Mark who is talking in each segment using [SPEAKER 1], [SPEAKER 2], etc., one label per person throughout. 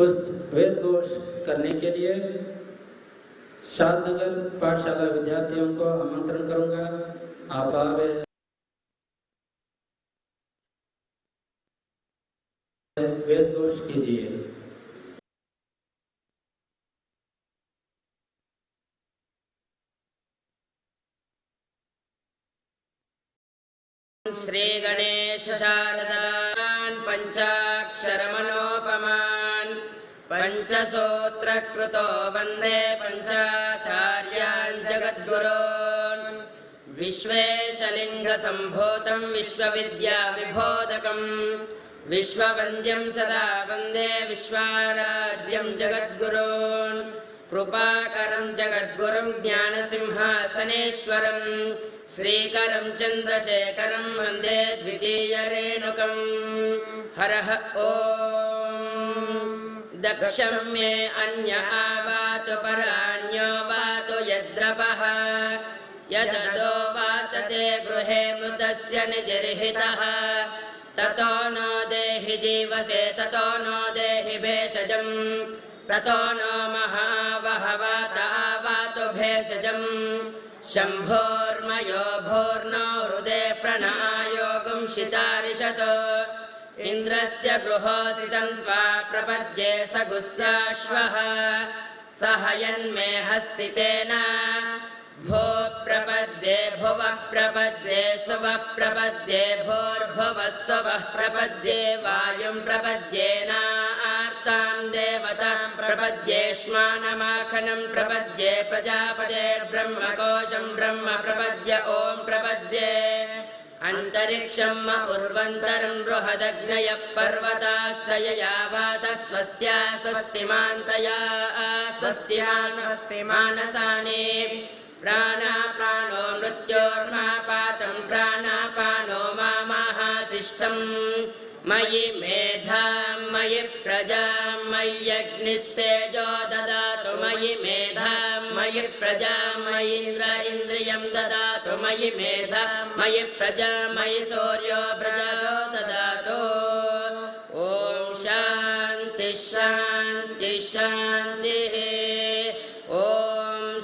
[SPEAKER 1] उस वेद घोष करने के लिए शादनगर पाठशाला विद्यार्थियों को आमंत्रण करूंगा। आप आवे वेद घोष कीजिए।
[SPEAKER 2] श्री गणेश शारदान् पंचाक्षरमनोपमान् पंचसूत्रकृतो वन्दे पंचाचार्यान् जगद्गुरोन् विश्वेशलिङ्गसम्भूतं विश्वविद्याविभोदकं विश्ववन्द्यं सदा वन्दे विश्वाराध्यं जगद्गुरोन् कृपाकरं जगद्गुरुं ज्ञानसिंहासनेश्वरं श्रीकरं चन्द्रशेखरं वन्दे द्वितीयरेणुकं। हरः ॐ दक्षं मे अन्य आवातु परान्यो वातु यद्रपः यजदो वातते गृहे मृतस्य निधिर्हितः ततो नो देहि जीवसे ततो नो देहि भेषजं ततो नो महावहवात आवातु भेषजम् शम्भोर्मयो भोर्नो हृदे प्रणायोगं शितारिषतो इन्द्रस्य गृहोऽसितं त्वा प्रपद्ये स गुस्साश्वः सहयन्मे हस्तितेन भो प्रपद्ये भुवः प्रपद्ये सुवः प्रपद्ये भोर्भुवः सुवः प्रपद्ये वायुं प्रपद्येना आर्तां देवतां प्रपद्येष्मानमाखनं प्रपद्ये प्रजापतेर्ब्रह्मकोशं ब्रह्म प्रपद्य ॐ प्रपद्ये अन्तरिक्षं उर्वन्तरं बृहदग्नयः पर्वताश्रयया वातः स्वस्त्या स्वस्तिमान्तया स्वस्तिमानसानि प्राणापानो मृत्योर्मापातं प्राणापानो मामाहासिष्टं मयि मेधां मयि प्रजां मय्यग्निस्तेजो ददातु मयि मेधां मयि प्रजां मयीन्द्र इन्द्रियं ददातु मयि मेधां मयि प्रजां मयि सूर्यो प्रजो ददातु। ॐ शान्ति शान्ति शान्तिः। ॐ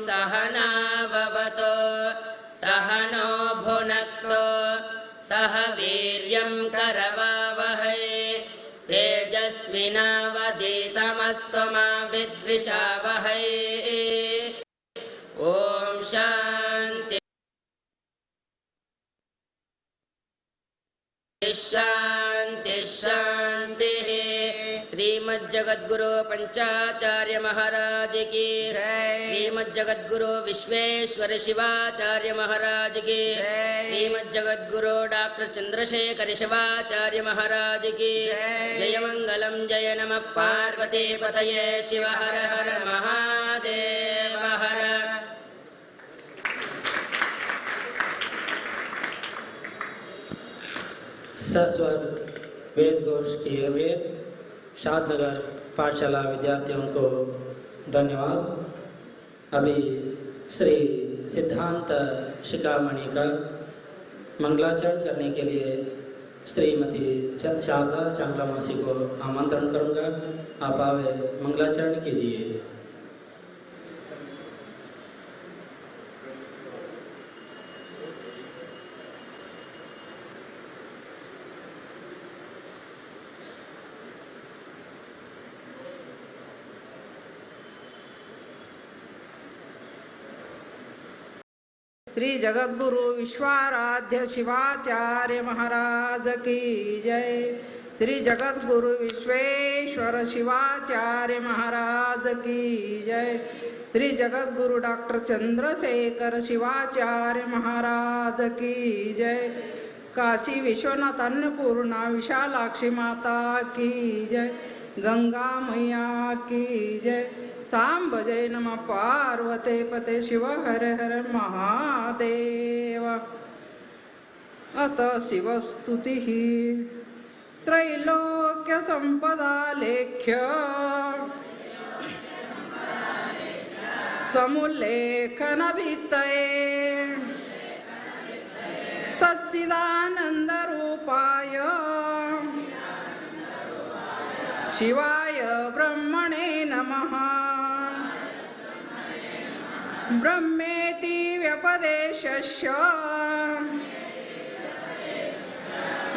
[SPEAKER 2] सहना भवतु सहनो भुनक्तु सह वीर्यं करवावहै तेजस्विनावधीतमस्तु मा विद्विषावहै। ॐ शान्ति शान्ति शान्तिः। श्रीमज्जगद्गुरु पंचाचार्य महाराज की श्रीमज्जगद्गुरु विश्वेश्वर शिवाचार्य महाराज की श्रीमज्जगद्गुरु डॉक्टर चंद्रशेखर शिवाचार्य महाराज की जय मंगलम जय नमः पार्वती पतये शिव हर हर महादेव हर।
[SPEAKER 1] सस्वर वेद घोष किए हुए शादनगर पाठशाला विद्यार्थियों को धन्यवाद। अभी श्री सिद्धांत शिखामणि का मंगलाचरण करने के लिए श्रीमती शारदा चांगला मौसी को आमंत्रण करूंगा। आप आवे मंगलाचरण कीजिए।
[SPEAKER 3] श्री जगद्गुरु विश्वाराध्य शिवाचार्य महाराज की जय। श्री जगद्गुरु विश्वेश्वर शिवाचार्य महाराज की जय। श्री जगद्गुरु डॉक्टर चंद्रशेखर शिवाचार्य महाराज की जय। काशी विश्वनाथ अन्नपूर्णा विशालाक्षी माता की जय। गंगा मैया की जय। सांब जय नमः पार्वते पते शिव हर हर महादेव। अत शिवस्तुति त्रैलोक्य संपदा लेख्य समुल्लेखन भित्तये सच्चिदानंद रूपाय शिवाय ब्रह्मणे नमः। ब्रह्मेति व्यपदेशस्य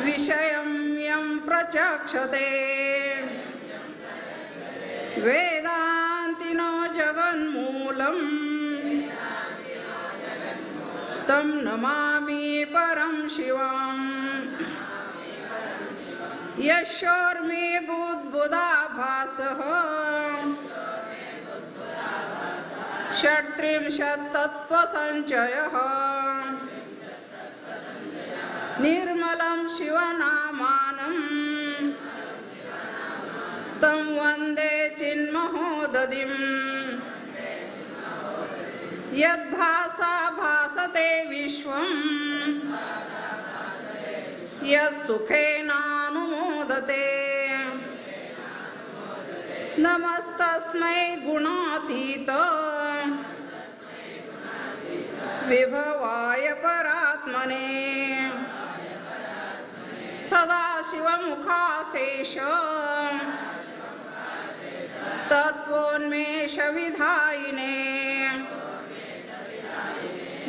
[SPEAKER 3] विषयं यं प्रचक्षते वेदान्तिनो जगन्मूलम् तं नमामि परं शिवम्। यशोर्मे बुद्बुदाभासः षट्त्रिंशत्तत्त्वसञ्चयः निर्मलं शिवनामानं तं वन्दे चिन्महोदधिम्। यद्भासा भासते विश्वं यत्सुखेनानुमोदते नमस्तस्मै गुणातीत विभवाय परात्मने सदाशिवमुखाशेष तत्त्वोन्मेषविधायिने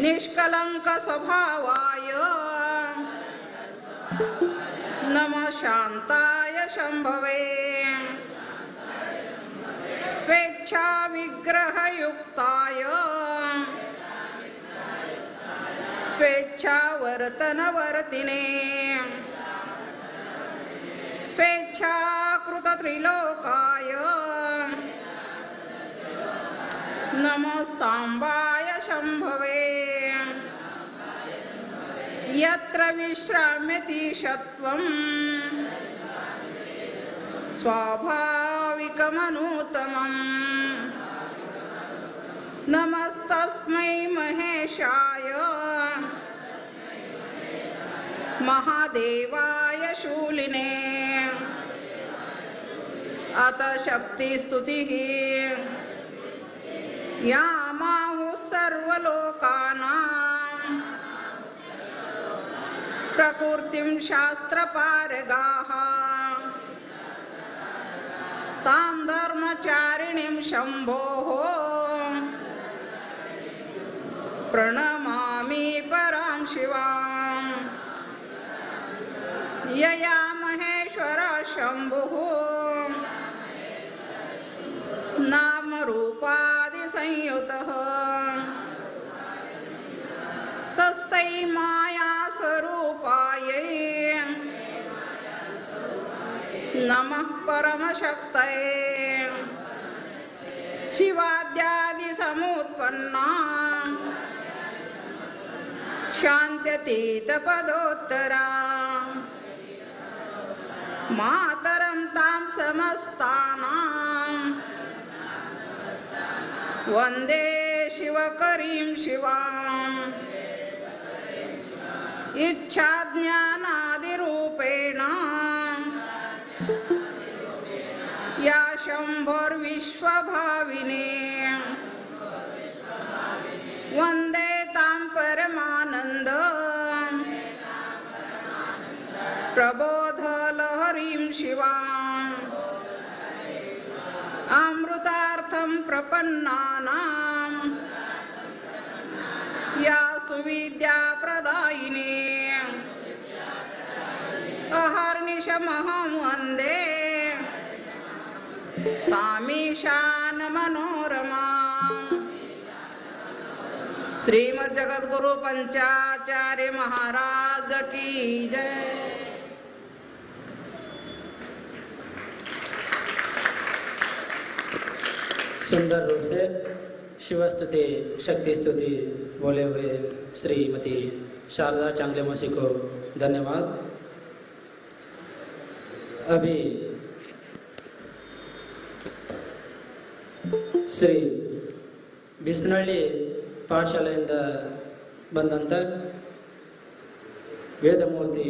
[SPEAKER 3] निष्कलङ्कस्वभावाय नमः शान्ताय शम्भवे। स्वेच्छाविग्रहयुक्ताय स्वेच्छावर्तनवर्तिने स्वेच्छाकृतत्रिलोकाय नमः साम्बाय शम्भवे। यत्र विश्राम्यति सत्त्वं स्वाभाविकमनुत्तमम् नमस्तस्मै महेशाय महादेवाय शूलिने अत शक्तिस्तुतिः यामाहुः सर्वलोकानां प्रकृतिं शास्त्रपारगाः तां धर्मचारिणीं शम्भोः प्रणमामि परां शिवाम्। यया महेश्वर शम्भुः नामरूपादिसंयुतः तस्यै मायास्वरूपायै नमः परमशक्तये। शिवाद्यादिसमुत्पन्ना शान्त्यतीतपदोत्तरा मातरं तां समस्तानां वन्दे शिवकरीं शिवाम्। इच्छाज्ञानादिरूपेण या शम्भोर्विश्वभाविने वन्दे तां परमानन्द प्रबोधलहरीं शिवाम्। अमृतार्थं प्रपन्नानां या सुविद्याप्रदायिनी अहर्निशमहं वन्दे तामीशान मनोरमा। श्रीमद्जगद्गुरु पंचाचार्य महाराज की जय।
[SPEAKER 1] सुंदर रूप से शिवस्तुति शक्ति स्तुति बोले हुए श्रीमती शारदा चांगले मौसी को धन्यवाद। अभी ಶ್ರೀ ಬಿಸ್ನಳ್ಳಿ ಪಾಠಶಾಲೆಯಿಂದ ಬಂದಂಥ ವೇದಮೂರ್ತಿ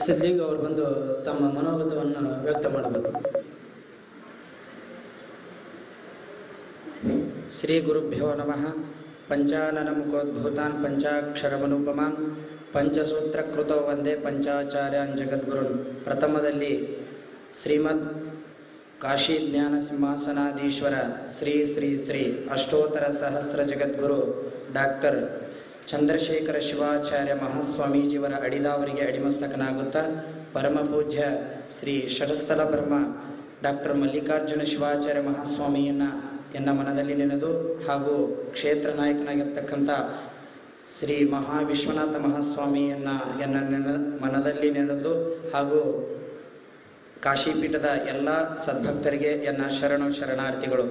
[SPEAKER 1] ಸಿದ್ಧಲಿಂಗ ಅವರು ಬಂದು ತಮ್ಮ ಮನೋಗತವನ್ನು ವ್ಯಕ್ತ ಮಾಡಬೇಕು.
[SPEAKER 4] ಶ್ರೀ ಗುರುಭ್ಯೋ ನಮಃ. ಪಂಚಾನನ ಮುಖೋದ್ಭೂತಾನ್ ಪಂಚಾಕ್ಷರಮನುಪಮಾನ್ ಪಂಚಸೂತ್ರಕೃತೋ ವಂದೇ ಪಂಚಾಚಾರ್ಯಾನ್ ಜಗದ್ಗುರುನ್. ಪ್ರಥಮದಲ್ಲಿ ಶ್ರೀಮದ್ ಕಾಶಿ ಜ್ಞಾನ ಸಿಂಹಾಸನಾಧೀಶ್ವರ ಶ್ರೀ ಶ್ರೀ ಶ್ರೀ ಅಷ್ಟೋತ್ತರ ಸಹಸ್ರ ಜಗದ್ಗುರು ಡಾಕ್ಟರ್ ಚಂದ್ರಶೇಖರ ಶಿವಾಚಾರ್ಯ ಮಹಾಸ್ವಾಮೀಜಿಯವರ ಅಡಿದಾವರಿಗೆ ಅಡಿಮಸ್ತಕನಾಗುತ್ತಾ ಪರಮ ಪೂಜ್ಯ ಶ್ರೀ ಶಟಸ್ಥಲ ಬ್ರಹ್ಮ ಡಾಕ್ಟರ್ ಮಲ್ಲಿಕಾರ್ಜುನ ಶಿವಾಚಾರ್ಯ ಮಹಾಸ್ವಾಮಿಯನ್ನ ಮನದಲ್ಲಿ ನೆನೆದು ಹಾಗೂ ಕ್ಷೇತ್ರ ನಾಯಕನಾಗಿರ್ತಕ್ಕಂಥ ಶ್ರೀ ಮಹಾವಿಶ್ವನಾಥ ಮಹಾಸ್ವಾಮಿಯನ್ನ ಮನದಲ್ಲಿ ನೆನೆದು ಹಾಗೂ ಕಾಶಿಪೀಠದ ಎಲ್ಲ ಸದ್ಭಕ್ತರಿಗೆ ಎನ್ನ ಶರಣಾರ್ಥಿಗಳು.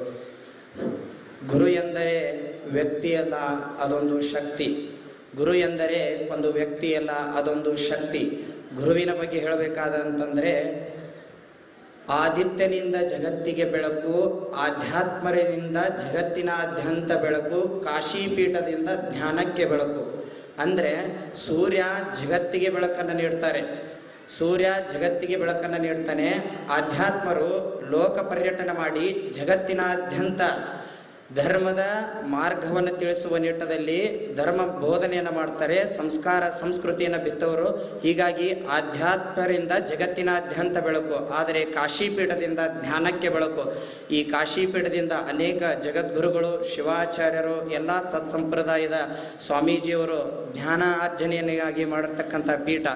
[SPEAKER 4] ಗುರು ಎಂದರೆ ವ್ಯಕ್ತಿಯಲ್ಲ, ಅದೊಂದು ಶಕ್ತಿ. ಗುರು ಎಂದರೆ ಒಂದು ವ್ಯಕ್ತಿಯಲ್ಲ, ಅದೊಂದು ಶಕ್ತಿ. ಗುರುವಿನ ಬಗ್ಗೆ ಹೇಳಬೇಕಾದಂತಂದರೆ ಆದಿತ್ಯನಿಂದ ಜಗತ್ತಿಗೆ ಬೆಳಕು, ಆಧ್ಯಾತ್ಮರಿಂದ ಜಗತ್ತಿನಾದ್ಯಂತ ಬೆಳಕು, ಕಾಶಿಪೀಠದಿಂದ ಜ್ಞಾನಕ್ಕೆ ಬೆಳಕು. ಅಂದರೆ ಸೂರ್ಯ ಜಗತ್ತಿಗೆ ಬೆಳಕನ್ನು ನೀಡ್ತಾರೆ, ಸೂರ್ಯ ಜಗತ್ತಿಗೆ ಬೆಳಕನ್ನು ನೀಡ್ತಾನೆ. ಆಧ್ಯಾತ್ಮರು ಲೋಕ ಪರ್ಯಟನೆ ಮಾಡಿ ಜಗತ್ತಿನಾದ್ಯಂತ ಧರ್ಮದ ಮಾರ್ಗವನ್ನು ತಿಳಿಸುವ ನಿಟ್ಟಿನಲ್ಲಿ ಧರ್ಮ ಬೋಧನೆಯನ್ನು ಮಾಡ್ತಾರೆ, ಸಂಸ್ಕಾರ ಸಂಸ್ಕೃತಿಯನ್ನು ಬಿತ್ತವರು. ಹೀಗಾಗಿ ಆಧ್ಯಾತ್ಮರಿಂದ ಜಗತ್ತಿನಾದ್ಯಂತ ಬೆಳಕು, ಆದರೆ ಕಾಶಿಪೀಠದಿಂದ ಜ್ಞಾನಕ್ಕೆ ಬೆಳಕು. ಈ ಕಾಶಿಪೀಠದಿಂದ ಅನೇಕ ಜಗದ್ಗುರುಗಳು, ಶಿವಾಚಾರ್ಯರು, ಎಲ್ಲ ಸತ್ಸಂಪ್ರದಾಯದ ಸ್ವಾಮೀಜಿಯವರು ಜ್ಞಾನ ಅರ್ಜನೆಯನ್ನಾಗಿ ಮಾಡಿರ್ತಕ್ಕಂಥ ಪೀಠ.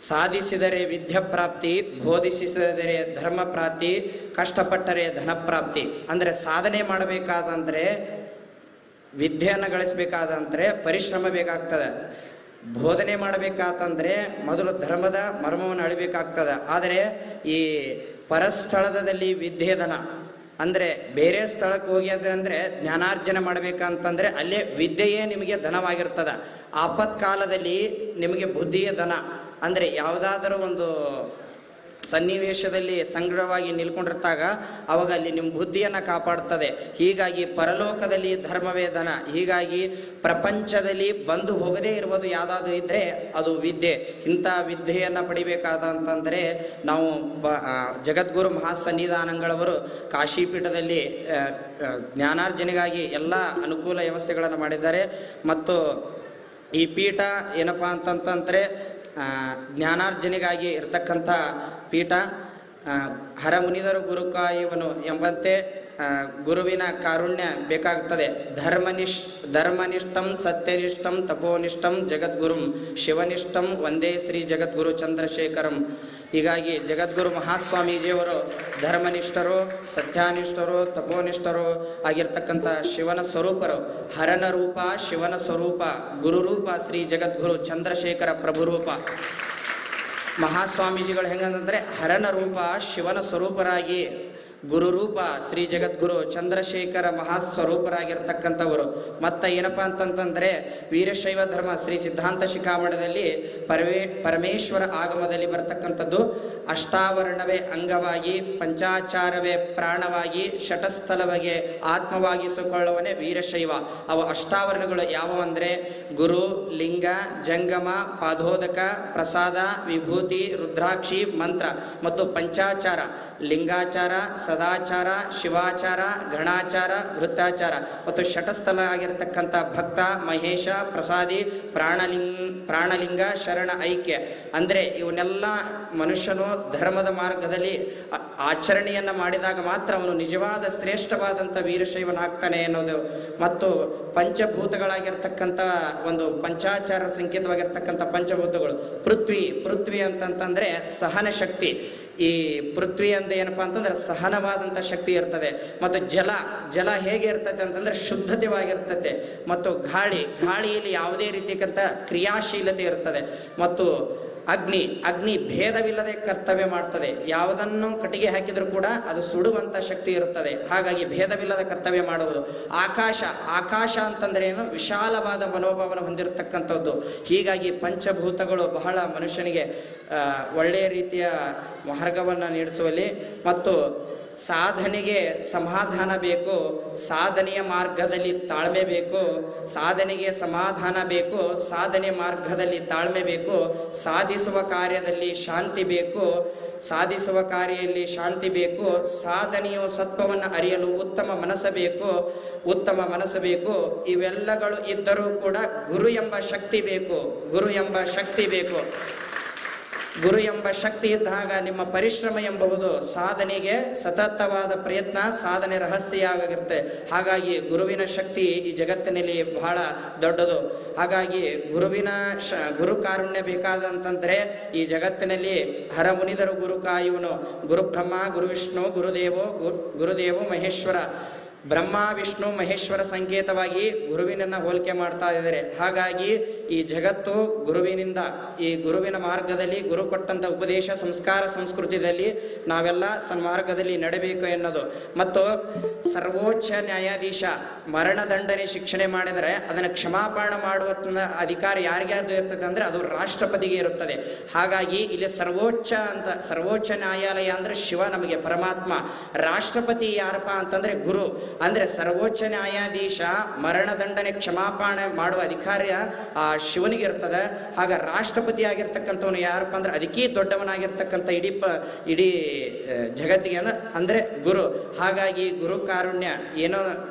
[SPEAKER 4] ಸಾಧಿಸಿದರೆ ವಿದ್ಯಾಪ್ರಾಪ್ತಿ, ಬೋಧಿಸಿದರೆ ಧರ್ಮ ಪ್ರಾಪ್ತಿ, ಕಷ್ಟಪಟ್ಟರೆ ಧನಪ್ರಾಪ್ತಿ. ಅಂದರೆ ಸಾಧನೆ ಮಾಡಬೇಕಾದಂದರೆ, ವಿದ್ಯೆಯನ್ನು ಗಳಿಸಬೇಕಾದಂದರೆ ಪರಿಶ್ರಮ ಬೇಕಾಗ್ತದೆ. ಬೋಧನೆ ಮಾಡಬೇಕಾತಂದರೆ ಮೊದಲು ಧರ್ಮದ ಮರ್ಮವನ್ನು ಅಳಿಬೇಕಾಗ್ತದೆ. ಆದರೆ ಈ ಪರಸ್ಥಳದಲ್ಲಿ ವಿದ್ಯೆ ಧನ. ಅಂದರೆ ಬೇರೆ ಸ್ಥಳಕ್ಕೆ ಹೋಗ್ಯದ ಅಂದರೆ ಜ್ಞಾನಾರ್ಜನೆ ಮಾಡಬೇಕಂತಂದರೆ ಅಲ್ಲೇ ವಿದ್ಯೆಯೇ ನಿಮಗೆ ಧನವಾಗಿರ್ತದೆ. ಆಪತ್ಕಾಲದಲ್ಲಿ ನಿಮಗೆ ಬುದ್ಧಿಯೇ ಧನ. ಅಂದರೆ ಯಾವುದಾದರೂ ಒಂದು ಸನ್ನಿವೇಶದಲ್ಲಿ ಸಂಗ್ರಹವಾಗಿ ನಿಲ್ಕೊಂಡಿರ್ತಾಗ ಅವಾಗ ಅಲ್ಲಿ ನಿಮ್ಮ ಬುದ್ಧಿಯನ್ನು ಕಾಪಾಡ್ತದೆ. ಹೀಗಾಗಿ ಪರಲೋಕದಲ್ಲಿ ಧರ್ಮವೇ ಧನ. ಹೀಗಾಗಿ ಪ್ರಪಂಚದಲ್ಲಿ ಬಂದು ಹೋಗದೇ ಇರುವುದು ಯಾವುದಾದ್ರು ಇದ್ದರೆ ಅದು ವಿದ್ಯೆ. ಇಂಥ ವಿದ್ಯೆಯನ್ನು ಪಡಿಬೇಕಾದಂತಂದರೆ ನಾವು ಜಗದ್ಗುರು ಮಹಾಸನ್ನಿಧಾನಗಳವರು ಕಾಶಿಪೀಠದಲ್ಲಿ ಜ್ಞಾನಾರ್ಜನೆಗಾಗಿ ಎಲ್ಲ ಅನುಕೂಲ ವ್ಯವಸ್ಥೆಗಳನ್ನು ಮಾಡಿದ್ದಾರೆ. ಮತ್ತು ಈ ಪೀಠ ಏನಪ್ಪ ಅಂತಂತಂದರೆ ಜ್ಞಾನಾರ್ಜನೆಗಾಗಿ ಇರತಕ್ಕಂಥ ಪೀಠ. ಹರಮುನಿದರು ಗುರುಕಾಯುವನು ಎಂಬಂತೆ ಗುರುವಿನ ಕಾರುಣ್ಯ ಬೇಕಾಗುತ್ತದೆ. ಧರ್ಮನಿಷ್ಠಂ ಸತ್ಯನಿಷ್ಠಂ ತಪೋನಿಷ್ಠಂ ಜಗದ್ಗುರುಂ ಶಿವನಿಷ್ಠಂ ಒಂದೇ ಶ್ರೀ ಜಗದ್ಗುರು ಚಂದ್ರಶೇಖರಂ. ಹೀಗಾಗಿ ಜಗದ್ಗುರು ಮಹಾಸ್ವಾಮೀಜಿಯವರು ಧರ್ಮನಿಷ್ಠರು, ಸತ್ಯನಿಷ್ಠರು, ತಪೋನಿಷ್ಠರು ಆಗಿರ್ತಕ್ಕಂಥ ಶಿವನ ಸ್ವರೂಪರು. ಹರನ ರೂಪ ಶಿವನ ಸ್ವರೂಪ, ಗುರುರೂಪ ಶ್ರೀ ಜಗದ್ಗುರು ಚಂದ್ರಶೇಖರ ಪ್ರಭುರೂಪ. ಮಹಾಸ್ವಾಮೀಜಿಗಳು ಹೆಂಗಂತಂದರೆ ಹರನ ರೂಪ ಶಿವನ ಸ್ವರೂಪರಾಗಿ, ಗುರುರೂಪ ಶ್ರೀ ಜಗದ್ಗುರು ಚಂದ್ರಶೇಖರ ಮಹಾಸ್ವರೂಪರಾಗಿರ್ತಕ್ಕಂಥವರು. ಮತ್ತು ಏನಪ್ಪ ಅಂತಂತಂದರೆ ವೀರಶೈವ ಧರ್ಮ ಶ್ರೀ ಸಿದ್ಧಾಂತ ಶಿಖಾಮಣದಲ್ಲಿ ಪರಮೇಶ್ವರ ಆಗಮದಲ್ಲಿ ಬರ್ತಕ್ಕಂಥದ್ದು. ಅಷ್ಟಾವರಣವೇ ಅಂಗವಾಗಿ, ಪಂಚಾಚಾರವೇ ಪ್ರಾಣವಾಗಿ, ಶಟಸ್ಥಲವಾಗಿ ಆತ್ಮವಾಗಿಸಿಕೊಳ್ಳುವನೇ ವೀರಶೈವ. ಅವು ಅಷ್ಟಾವರಣಗಳು ಯಾವುವಂದರೆ ಗುರು, ಲಿಂಗ, ಜಂಗಮ, ಪಾದೋದಕ, ಪ್ರಸಾದ, ವಿಭೂತಿ, ರುದ್ರಾಕ್ಷಿ, ಮಂತ್ರ ಮತ್ತು ಪಂಚಾಚಾರ. ಲಿಂಗಾಚಾರ, ಸದಾಚಾರ, ಶಿವಾಚಾರ, ಗಣಾಚಾರ, ವೃತ್ತಾಚಾರ ಮತ್ತು ಶಟಸ್ಥಲ ಆಗಿರ್ತಕ್ಕಂಥ ಭಕ್ತ, ಮಹೇಶ, ಪ್ರಸಾದಿ, ಪ್ರಾಣಲಿಂಗ, ಶರಣ, ಐಕ್ಯ. ಅಂದರೆ ಇವನ್ನೆಲ್ಲ ಮನುಷ್ಯನು ಧರ್ಮದ ಮಾರ್ಗದಲ್ಲಿ ಆಚರಣೆಯನ್ನು ಮಾಡಿದಾಗ ಮಾತ್ರ ಅವನು ನಿಜವಾದ ಶ್ರೇಷ್ಠವಾದಂಥ ವೀರಶೈವನಾಗ್ತಾನೆ ಅನ್ನೋದು. ಮತ್ತು ಪಂಚಭೂತಗಳಾಗಿರ್ತಕ್ಕಂಥ ಒಂದು ಪಂಚಾಚಾರ ಸಂಕೇತವಾಗಿರ್ತಕ್ಕಂಥ ಪಂಚಭೂತಗಳು. ಪೃಥ್ವಿ ಅಂತಂತಂದರೆ ಸಹನ ಶಕ್ತಿ. ಈ ಪೃಥ್ವಿ ಅಂತ ಏನಪ್ಪ ಅಂತಂದ್ರೆ ಸಹನವಾದಂಥ ಶಕ್ತಿ ಇರ್ತದೆ. ಮತ್ತು ಜಲ ಹೇಗೆ ಇರ್ತದೆ ಅಂತಂದರೆ ಶುದ್ಧತೆವಾಗಿರ್ತದೆ. ಮತ್ತು ಗಾಳಿಯಲ್ಲಿ ಯಾವುದೇ ರೀತಿಯಂಥ ಕ್ರಿಯಾಶೀಲತೆ ಇರ್ತದೆ. ಮತ್ತು ಅಗ್ನಿ ಭೇದವಿಲ್ಲದೆ ಕರ್ತವ್ಯ ಮಾಡ್ತದೆ. ಯಾವುದನ್ನು ಕಟ್ಟಿಗೆ ಹಾಕಿದರೂ ಕೂಡ ಅದು ಸುಡುವಂಥ ಶಕ್ತಿ ಇರುತ್ತದೆ. ಹಾಗಾಗಿ ಭೇದವಿಲ್ಲದ ಕರ್ತವ್ಯ ಮಾಡುವುದು. ಆಕಾಶ ಅಂತಂದರೆ ಏನು, ವಿಶಾಲವಾದ ಮನೋಭಾವನ ಹೊಂದಿರತಕ್ಕಂಥದ್ದು. ಹೀಗಾಗಿ ಪಂಚಭೂತಗಳು ಬಹಳ ಮನುಷ್ಯನಿಗೆ ಒಳ್ಳೆಯ ರೀತಿಯ ಮಾರ್ಗವನ್ನು ನೀಡಿಸುವಲ್ಲಿ. ಮತ್ತು ಸಾಧನೆಗೆ ಸಮಾಧಾನ ಬೇಕು, ಸಾಧನೆಯ ಮಾರ್ಗದಲ್ಲಿ ತಾಳ್ಮೆ ಬೇಕು. ಸಾಧನೆಗೆ ಸಮಾಧಾನ ಬೇಕು, ಸಾಧನೆ ಮಾರ್ಗದಲ್ಲಿ ತಾಳ್ಮೆ ಬೇಕು. ಸಾಧಿಸುವ ಕಾರ್ಯದಲ್ಲಿ ಶಾಂತಿ ಬೇಕು, ಸಾಧಿಸುವ ಕಾರ್ಯದಲ್ಲಿ ಶಾಂತಿ ಬೇಕು. ಸಾಧನೆಯು ಸತ್ವವನ್ನು ಅರಿಯಲು ಉತ್ತಮ ಮನಸ್ಸು ಬೇಕು. ಇವೆಲ್ಲಗಳು ಇದ್ದರೂ ಕೂಡ ಗುರು ಎಂಬ ಶಕ್ತಿ ಬೇಕು. ಗುರು ಎಂಬ ಶಕ್ತಿ ಇದ್ದಾಗ ನಿಮ್ಮ ಪರಿಶ್ರಮ ಎಂಬುದು ಸಾಧನೆಗೆ ಸತತವಾದ ಪ್ರಯತ್ನ, ಸಾಧನೆ ರಹಸ್ಯವಾಗಿರುತ್ತೆ. ಹಾಗಾಗಿ ಗುರುವಿನ ಶಕ್ತಿ ಈ ಜಗತ್ತಿನಲ್ಲಿ ಬಹಳ ದೊಡ್ಡದು. ಹಾಗಾಗಿ ಗುರು ಕಾರುಣ್ಯ ಬೇಕಾದಂತಂದ್ರೆ ಈ ಜಗತ್ತಿನಲ್ಲಿ ಹರಮುನಿದರು ಗುರು ಕಾಯುವನು. ಗುರು ಬ್ರಹ್ಮ, ಗುರು ವಿಷ್ಣು, ಗುರುದೇವೋ ಮಹೇಶ್ವರ. ಬ್ರಹ್ಮ ವಿಷ್ಣು ಮಹೇಶ್ವರ ಸಂಕೇತವಾಗಿ ಗುರುವಿನನ್ನ ಹೋಲಿಕೆ ಮಾಡ್ತಾ ಇದ್ದಾರೆ. ಹಾಗಾಗಿ ಈ ಜಗತ್ತು ಗುರುವಿನಿಂದ, ಈ ಗುರುವಿನ ಮಾರ್ಗದಲ್ಲಿ ಗುರು ಕೊಟ್ಟಂತ ಉಪದೇಶ, ಸಂಸ್ಕಾರ, ಸಂಸ್ಕೃತಿಯಲ್ಲಿ ನಾವೆಲ್ಲ ಸನ್ಮಾರ್ಗದಲ್ಲಿ ನಡೆಯಬೇಕು ಎನ್ನೋದು. ಮತ್ತು ಸರ್ವೋಚ್ಚ ನ್ಯಾಯಾಧೀಶ ಮರಣದಂಡನೆ ಶಿಕ್ಷಣೆ ಮಾಡಿದರೆ ಅದನ್ನು ಕ್ಷಮಾಪಣೆ ಮಾಡುವ ಅಧಿಕಾರ ಯಾರಿಗಾದ್ರು ಇರ್ತದೆ ಅಂದ್ರೆ ಅದು ರಾಷ್ಟ್ರಪತಿಗೆ ಇರುತ್ತದೆ. ಹಾಗಾಗಿ ಇಲ್ಲಿ ಸರ್ವೋಚ್ಚ ನ್ಯಾಯಾಲಯ ಅಂದ್ರೆ ಶಿವ, ನಮಗೆ ಪರಮಾತ್ಮ. ರಾಷ್ಟ್ರಪತಿ ಯಾರಪ್ಪ ಅಂತಂದ್ರೆ ಗುರು. ಅಂದ್ರೆ ಸರ್ವೋಚ್ಚ ನ್ಯಾಯಾಧೀಶ ಮರಣದಂಡನೆ ಕ್ಷಮಾಪಣೆ ಮಾಡುವ ಅಧಿಕಾರ ಆ ಶಿವನಿಗೆ ಇರ್ತದೆ. ಆಗ ರಾಷ್ಟ್ರಪತಿ ಆಗಿರ್ತಕ್ಕಂಥವನು ಯಾರಪ್ಪ ಅಂದ್ರೆ ಅದಕ್ಕೆ ದೊಡ್ಡವನಾಗಿರ್ತಕ್ಕಂಥ ಇಡೀ ಜಗತ್ತಿಗೆ ಅಂದ್ರೆ ಗುರು. ಹಾಗಾಗಿ ಗುರು ಕಾರುಣ್ಯ, ಏನೋ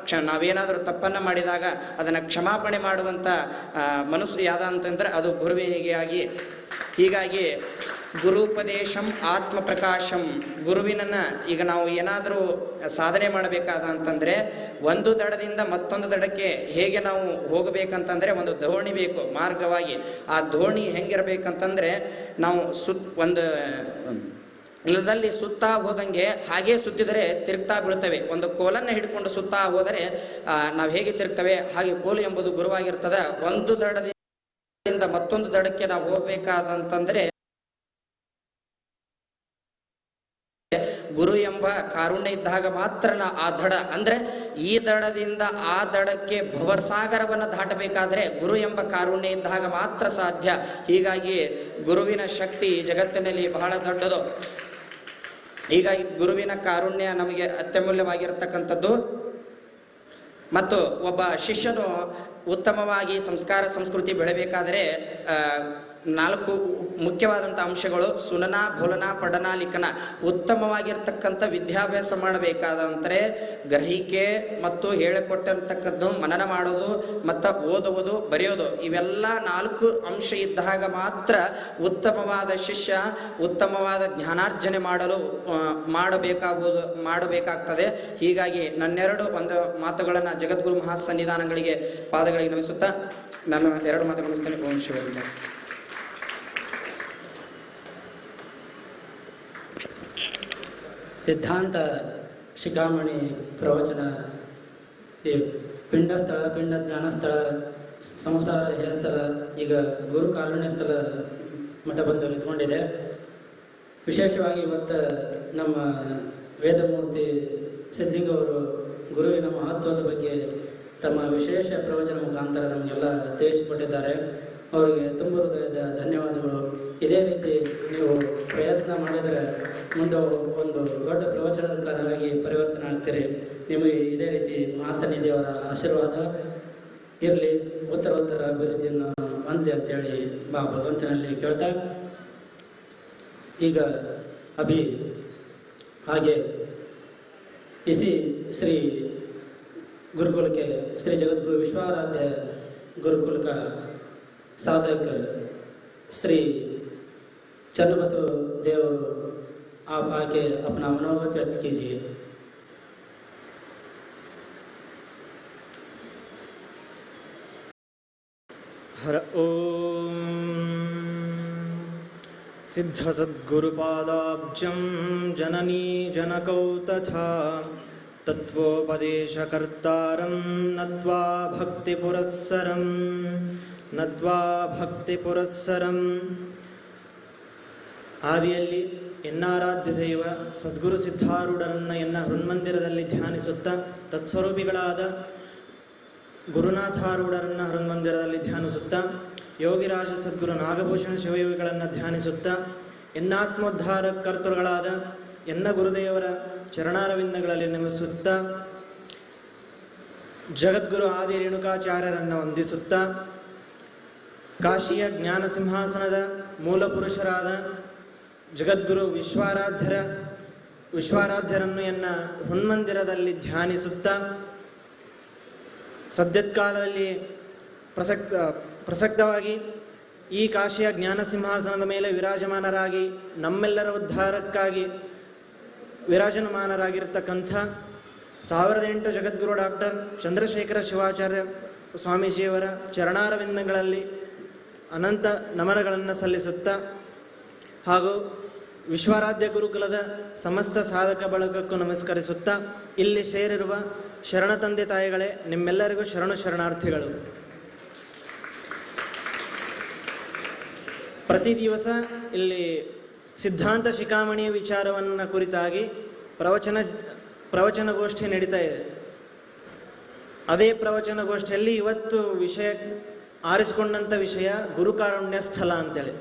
[SPEAKER 4] ನಾವೇನಾದರೂ ತಪ್ಪನ್ನ ಮಾಡಿದಾಗ ಅದನ್ನ ಕ್ಷಮಾಪಣೆ ಮಾಡುವಂತ ಮನಸ್ಸು ಯಾವ್ದ ಅಂತಂದ್ರೆ ಅದು ಗುರುವಿನಿಗೆ ಆಗಿ. ಹೀಗಾಗಿ ಗುರುಪದೇಶಂ ಆತ್ಮ ಪ್ರಕಾಶಂ. ಗುರುವಿನನ್ನ ಈಗ ನಾವು ಏನಾದರೂ ಸಾಧನೆ ಮಾಡಬೇಕಾದ ಅಂತಂದ್ರೆ ಒಂದು ದಡದಿಂದ ಮತ್ತೊಂದು ದಡಕ್ಕೆ ಹೇಗೆ ನಾವು ಹೋಗಬೇಕಂತಂದ್ರೆ ಒಂದು ದೋಣಿ ಬೇಕು ಮಾರ್ಗವಾಗಿ. ಆ ದೋಣಿ ಹೆಂಗಿರ್ಬೇಕಂತಂದ್ರೆ ನಾವು ಒಂದು ನೆಲದಲ್ಲಿ ಸುತ್ತಾ ಹೋದಂಗೆ ಹಾಗೆ ಸುತ್ತಿದರೆ ತಿರುಗ್ತಾ ಬೀಳ್ತವೆ. ಒಂದು ಕೋಲನ್ನು ಹಿಡ್ಕೊಂಡು ಸುತ್ತಾ ಹೋದರೆ ನಾವು ಹೇಗೆ ತಿರುಗ್ತವೆ ಹಾಗೆ ಕೋಲು ಎಂಬುದು ಗುರುವಾಗಿರ್ತದೆ. ಒಂದು ದಡದಿಂದ ಮತ್ತೊಂದು ದಡಕ್ಕೆ ನಾವು ಹೋಗ್ಬೇಕಾದಂತಂದ್ರೆ ಗುರು ಎಂಬ ಕಾರುಣ್ಯ ಇದ್ದಾಗ ಮಾತ್ರ ಆ ದಡ ಅಂದ್ರೆ ಈ ದಡದಿಂದ ಆ ದಡಕ್ಕೆ ಭವಸಾಗರವನ್ನು ದಾಟಬೇಕಾದ್ರೆ ಗುರು ಎಂಬ ಕಾರುಣ್ಯ ಇದ್ದಾಗ ಮಾತ್ರ ಸಾಧ್ಯ. ಹೀಗಾಗಿ ಗುರುವಿನ ಶಕ್ತಿ ಜಗತ್ತಿನಲ್ಲಿ ಬಹಳ ದೊಡ್ಡದು. ಹೀಗಾಗಿ ಗುರುವಿನ ಕಾರುಣ್ಯ ನಮಗೆ ಅತ್ಯಮೂಲ್ಯವಾಗಿರತಕ್ಕಂಥದ್ದು. ಮತ್ತು ಒಬ್ಬ ಶಿಷ್ಯನು ಉತ್ತಮವಾಗಿ ಸಂಸ್ಕಾರ ಸಂಸ್ಕೃತಿ ಬೆಳೆಬೇಕಾದರೆ 4 ಮುಖ್ಯವಾದಂಥ ಅಂಶಗಳು: ಸುನನ, ಬೋಲನ, ಪಠನ, ಲಿಖನ. ಉತ್ತಮವಾಗಿರ್ತಕ್ಕಂಥ ವಿದ್ಯಾಭ್ಯಾಸ ಮಾಡಬೇಕಾದಂದರೆ ಗ್ರಹಿಕೆ ಮತ್ತು ಹೇಳಿಕೊಟ್ಟಂತಕ್ಕದ್ದು ಮನನ ಮಾಡೋದು ಮತ್ತು ಓದುವುದು, ಬರೆಯೋದು, ಇವೆಲ್ಲ 4 ಅಂಶ ಇದ್ದಾಗ ಮಾತ್ರ ಉತ್ತಮವಾದ ಶಿಷ್ಯ ಉತ್ತಮವಾದ ಜ್ಞಾನಾರ್ಜನೆ ಮಾಡಬೇಕಾಗ್ತದೆ. ಹೀಗಾಗಿ ನನ್ನೆರಡು ಒಂದು ಮಾತುಗಳನ್ನು ಜಗದ್ಗುರು ಮಹಾಸನ್ನಿಧಾನಗಳಿಗೆ ಪಾದಗಳಿಗೆ ನಮಿಸುತ್ತಾ ನಾನು 2 ಮಾತುಗಳು ಮುಗಿಸ್ತೇನೆ. ಓಂ ಶಿವಲಿಂಗ.
[SPEAKER 1] ಸಿದ್ಧಾಂತ ಶಿಖಾಮಣಿ ಪ್ರವಚನ ಈ ಪಿಂಡಸ್ಥಳ, ಪಿಂಡ ಜ್ಞಾನಸ್ಥಳ, ಸಂಸಾರ ಹೇಯಸ್ಥಳ, ಈಗ ಗುರು ಕಾರುಣ್ಯ ಸ್ಥಳ ಮಠ ಬಂದು ನಿಂತ್ಕೊಂಡಿದೆ. ವಿಶೇಷವಾಗಿ ಇವತ್ತು ನಮ್ಮ ವೇದಮೂರ್ತಿ ಸಿದ್ಧಲಿಂಗ ಅವರು ಗುರುವಿನ ಮಹತ್ವದ ಬಗ್ಗೆ ತಮ್ಮ ವಿಶೇಷ ಪ್ರವಚನ ಮುಖಾಂತರ ನಮಗೆಲ್ಲ ತಿಳಿಸಿಕೊಟ್ಟಿದ್ದಾರೆ. ಅವರಿಗೆ ತುಂಬ ಹೃದಯದ ಧನ್ಯವಾದಗಳು. ಇದೇ ರೀತಿ ನೀವು ಪ್ರಯತ್ನ ಮಾಡಿದರೆ ಮುಂದೆ ಒಂದು ದೊಡ್ಡ ಪ್ರವಚನಕಾರರಾಗಿ ಪರಿವರ್ತನೆ ಆಗ್ತೀರಿ. ನಿಮಗೆ ಇದೇ ರೀತಿ ಮಹಾಸನ್ನಿಧಿಯವರ ಆಶೀರ್ವಾದ ಇರಲಿ, ಉತ್ತರೋತ್ತರ ಅಭಿವೃದ್ಧಿಯನ್ನು ಹೊಂದಿ ಅಂತೇಳಿ ಭಗವಂತನಲ್ಲಿ ಕೇಳ್ತಾ, ಈಗ ಹಾಗೆ इसी श्री गुरुकुल के श्री जगतगुरु विश्वाराध्य गुरुकुल का साधक श्री चन्नबसव देव, आप आके अपना मनोगत व्यक्त कीजिए.
[SPEAKER 5] हर ओम. सिद्ध सद्गुरुपादाब्जं जननी जनकौ तथा तत्वोपदेशकर्तारं नत्वा भक्तिपुरस्सरं ಆದಿಯಲ್ಲಿ ಎನ್ನಾರಾಧ್ಯ ದೈವ ಸದ್ಗುರು ಸಿದ್ಧಾರೂಢರನ್ನ ಎನ್ನ ಹೃನ್ಮಂದಿರದಲ್ಲಿ ಧ್ಯಾನಿಸುತ್ತಾ ತತ್ಸ್ವರೂಪಿಗಳಾದ ಗುರುನಾಥಾರೂಢರನ್ನ ಹೃನ್ಮಂದಿರದಲ್ಲಿ ಧ್ಯಾನಿಸುತ್ತಾ ಯೋಗಿರಾಜ ಸದ್ಗುರು ನಾಗಭೂಷಣ ಶಿವಯೋಗಿಗಳನ್ನು ಧ್ಯಾನಿಸುತ್ತಾ ಎನ್ನಾತ್ಮೋದ್ಧಾರ ಕರ್ತೃಗಳಾದ ಎನ್ನ ಗುರುದೇವರ ಚರಣಾರವಿಂದಗಳಲ್ಲಿ ನಮಿಸುತ್ತಾ ಜಗದ್ಗುರು ಆದಿ ರೇಣುಕಾಚಾರ್ಯರನ್ನು ವಂದಿಸುತ್ತಾ ಕಾಶಿಯ ಜ್ಞಾನ ಸಿಂಹಾಸನದ ಮೂಲ ಪುರುಷರಾದ ಜಗದ್ಗುರು ವಿಶ್ವಾರಾಧ್ಯರನ್ನು ಎನ್ನ ಹೃನ್ಮಂದಿರದಲ್ಲಿ ಧ್ಯಾನಿಸುತ್ತಾ ಸದ್ಯತ್ಕಾಲದಲ್ಲಿ ಪ್ರಸಕ್ತವಾಗಿ ಈ ಕಾಶಿಯ ಜ್ಞಾನ ಸಿಂಹಾಸನದ ಮೇಲೆ ವಿರಾಜಮಾನರಾಗಿ ನಮ್ಮೆಲ್ಲರ ಉದ್ಧಾರಕ್ಕಾಗಿ ವಿರಾಜಮಾನರಾಗಿರ್ತಕ್ಕಂಥ 1008 ಜಗದ್ಗುರು ಡಾಕ್ಟರ್ ಚಂದ್ರಶೇಖರ ಶಿವಾಚಾರ್ಯ ಸ್ವಾಮೀಜಿಯವರ ಚರಣಾರವಿಂದಗಳಲ್ಲಿ ಅನಂತ ನಮನಗಳನ್ನು ಸಲ್ಲಿಸುತ್ತಾ ಹಾಗೂ ವಿಶ್ವಾರಾಧ್ಯ ಗುರುಕುಲದ ಸಮಸ್ತ ಸಾಧಕ ಬಳಗಕ್ಕೂ ನಮಸ್ಕರಿಸುತ್ತಾ ಇಲ್ಲಿ ಸೇರಿರುವ ಶರಣ ತಂದೆ ತಾಯಿಗಳೇ, ನಿಮ್ಮೆಲ್ಲರಿಗೂ ಶರಣಾರ್ಥಿಗಳು. ಪ್ರತಿ ದಿವಸ ಇಲ್ಲಿ ಸಿದ್ಧಾಂತ ಶಿಖಾಮಣಿಯ ವಿಚಾರವನ್ನು ಕುರಿತಾಗಿ ಪ್ರವಚನಗೋಷ್ಠಿ ನಡೀತಾ ಇದೆ. ಅದೇ ಪ್ರವಚನಗೋಷ್ಠಿಯಲ್ಲಿ ಇವತ್ತು ಆರಿಸಿಕೊಂಡಂಥ ವಿಷಯ ಗುರುಕಾರುಣ್ಯ ಸ್ಥಳ ಅಂತೇಳಿ.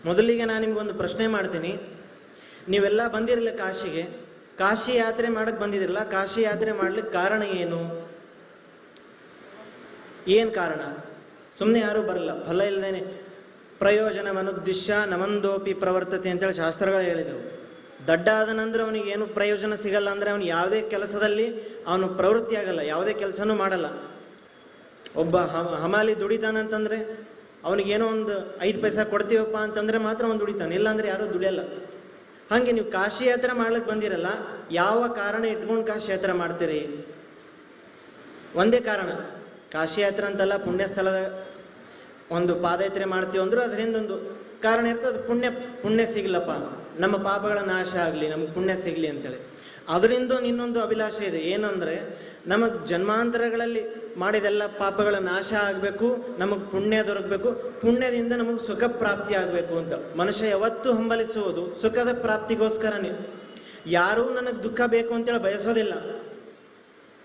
[SPEAKER 5] ಮೊದಲಿಗೆ ನಾನು ನಿಮ್ಗೊಂದು ಪ್ರಶ್ನೆ ಮಾಡ್ತೀನಿ. ನೀವೆಲ್ಲ ಬಂದಿರಲಿಲ್ಲ ಕಾಶಿಗೆ, ಕಾಶಿ ಯಾತ್ರೆ ಮಾಡಕ್ಕೆ ಬಂದಿದ್ದಿರಲ್ಲ, ಕಾಶಿ ಯಾತ್ರೆ ಮಾಡ್ಲಿಕ್ಕೆ ಕಾರಣ ಏನು ಕಾರಣ? ಸುಮ್ಮನೆ ಯಾರೂ ಬರಲ್ಲ, ಫಲ ಇಲ್ಲದೇನೆ. ಪ್ರಯೋಜನವನುದ್ದೇಶ್ಯ ನಮಂದೋಪಿ ಪ್ರವರ್ತತೆ ಅಂತೇಳಿ ಶಾಸ್ತ್ರಗಳು ಹೇಳಿದೆವು. ದಡ್ಡ ಆದನಂದ್ರೆ ಅವನಿಗೆ ಏನು ಪ್ರಯೋಜನ ಸಿಗಲ್ಲ, ಅಂದರೆ ಅವನು ಯಾವುದೇ ಕೆಲಸದಲ್ಲಿ ಅವನು ಪ್ರವೃತ್ತಿ ಆಗಲ್ಲ, ಯಾವುದೇ ಕೆಲಸನೂ ಮಾಡಲ್ಲ. ಒಬ್ಬ ಹಮಾಲಿ ದುಡಿತಾನಂತಂದರೆ ಅವನಿಗೇನೋ ಒಂದು 5 ಪೈಸಾ ಕೊಡ್ತೀವಪ್ಪ ಅಂತಂದರೆ ಮಾತ್ರ ಅವನು ದುಡಿತಾನೆ, ಇಲ್ಲಾಂದ್ರೆ ಯಾರೂ ದುಡಿಯಲ್ಲ. ಹಾಗೆ ನೀವು ಕಾಶಿ ಯಾತ್ರೆ ಮಾಡ್ಲಿಕ್ಕೆ ಬಂದಿರಲ್ಲ, ಯಾವ ಕಾರಣ ಇಟ್ಕೊಂಡು ಕಾಶಿ ಯಾತ್ರೆ ಮಾಡ್ತೀರಿ? ಒಂದೇ ಕಾರಣ. ಕಾಶಿ ಯಾತ್ರೆ ಅಂತಲ್ಲ, ಪುಣ್ಯಸ್ಥಳದ ಒಂದು ಪಾದಯಾತ್ರೆ ಮಾಡ್ತೀವಿ ಅಂದರೂ ಅದರಿಂದ ಒಂದು ಕಾರಣ ಇರ್ತದೆ. ಪುಣ್ಯ ಸಿಗ್ಲಪ್ಪ, ನಮ್ಮ ಪಾಪಗಳ ನಾಶ ಆಗಲಿ, ನಮ್ಗೆ ಪುಣ್ಯ ಸಿಗಲಿ ಅಂತೇಳಿ. ಅದರಿಂದ ಇನ್ನೊಂದು ಅಭಿಲಾಷೆ ಇದೆ, ಏನಂದರೆ ನಮಗೆ ಜನ್ಮಾಂತರಗಳಲ್ಲಿ ಮಾಡಿದೆಲ್ಲ ಪಾಪಗಳ ನಾಶ ಆಗಬೇಕು, ನಮಗೆ ಪುಣ್ಯ ದೊರಕಬೇಕು, ಪುಣ್ಯದಿಂದ ನಮಗೆ ಸುಖ ಪ್ರಾಪ್ತಿ ಆಗಬೇಕು ಅಂತ ಮನುಷ್ಯ ಯಾವತ್ತೂ ಹಂಬಲಿಸುವುದು ಸುಖದ ಪ್ರಾಪ್ತಿಗೋಸ್ಕರನೇ. ಯಾರೂ ನನಗೆ ದುಃಖ ಬೇಕು ಅಂತೇಳಿ ಬಯಸೋದಿಲ್ಲ,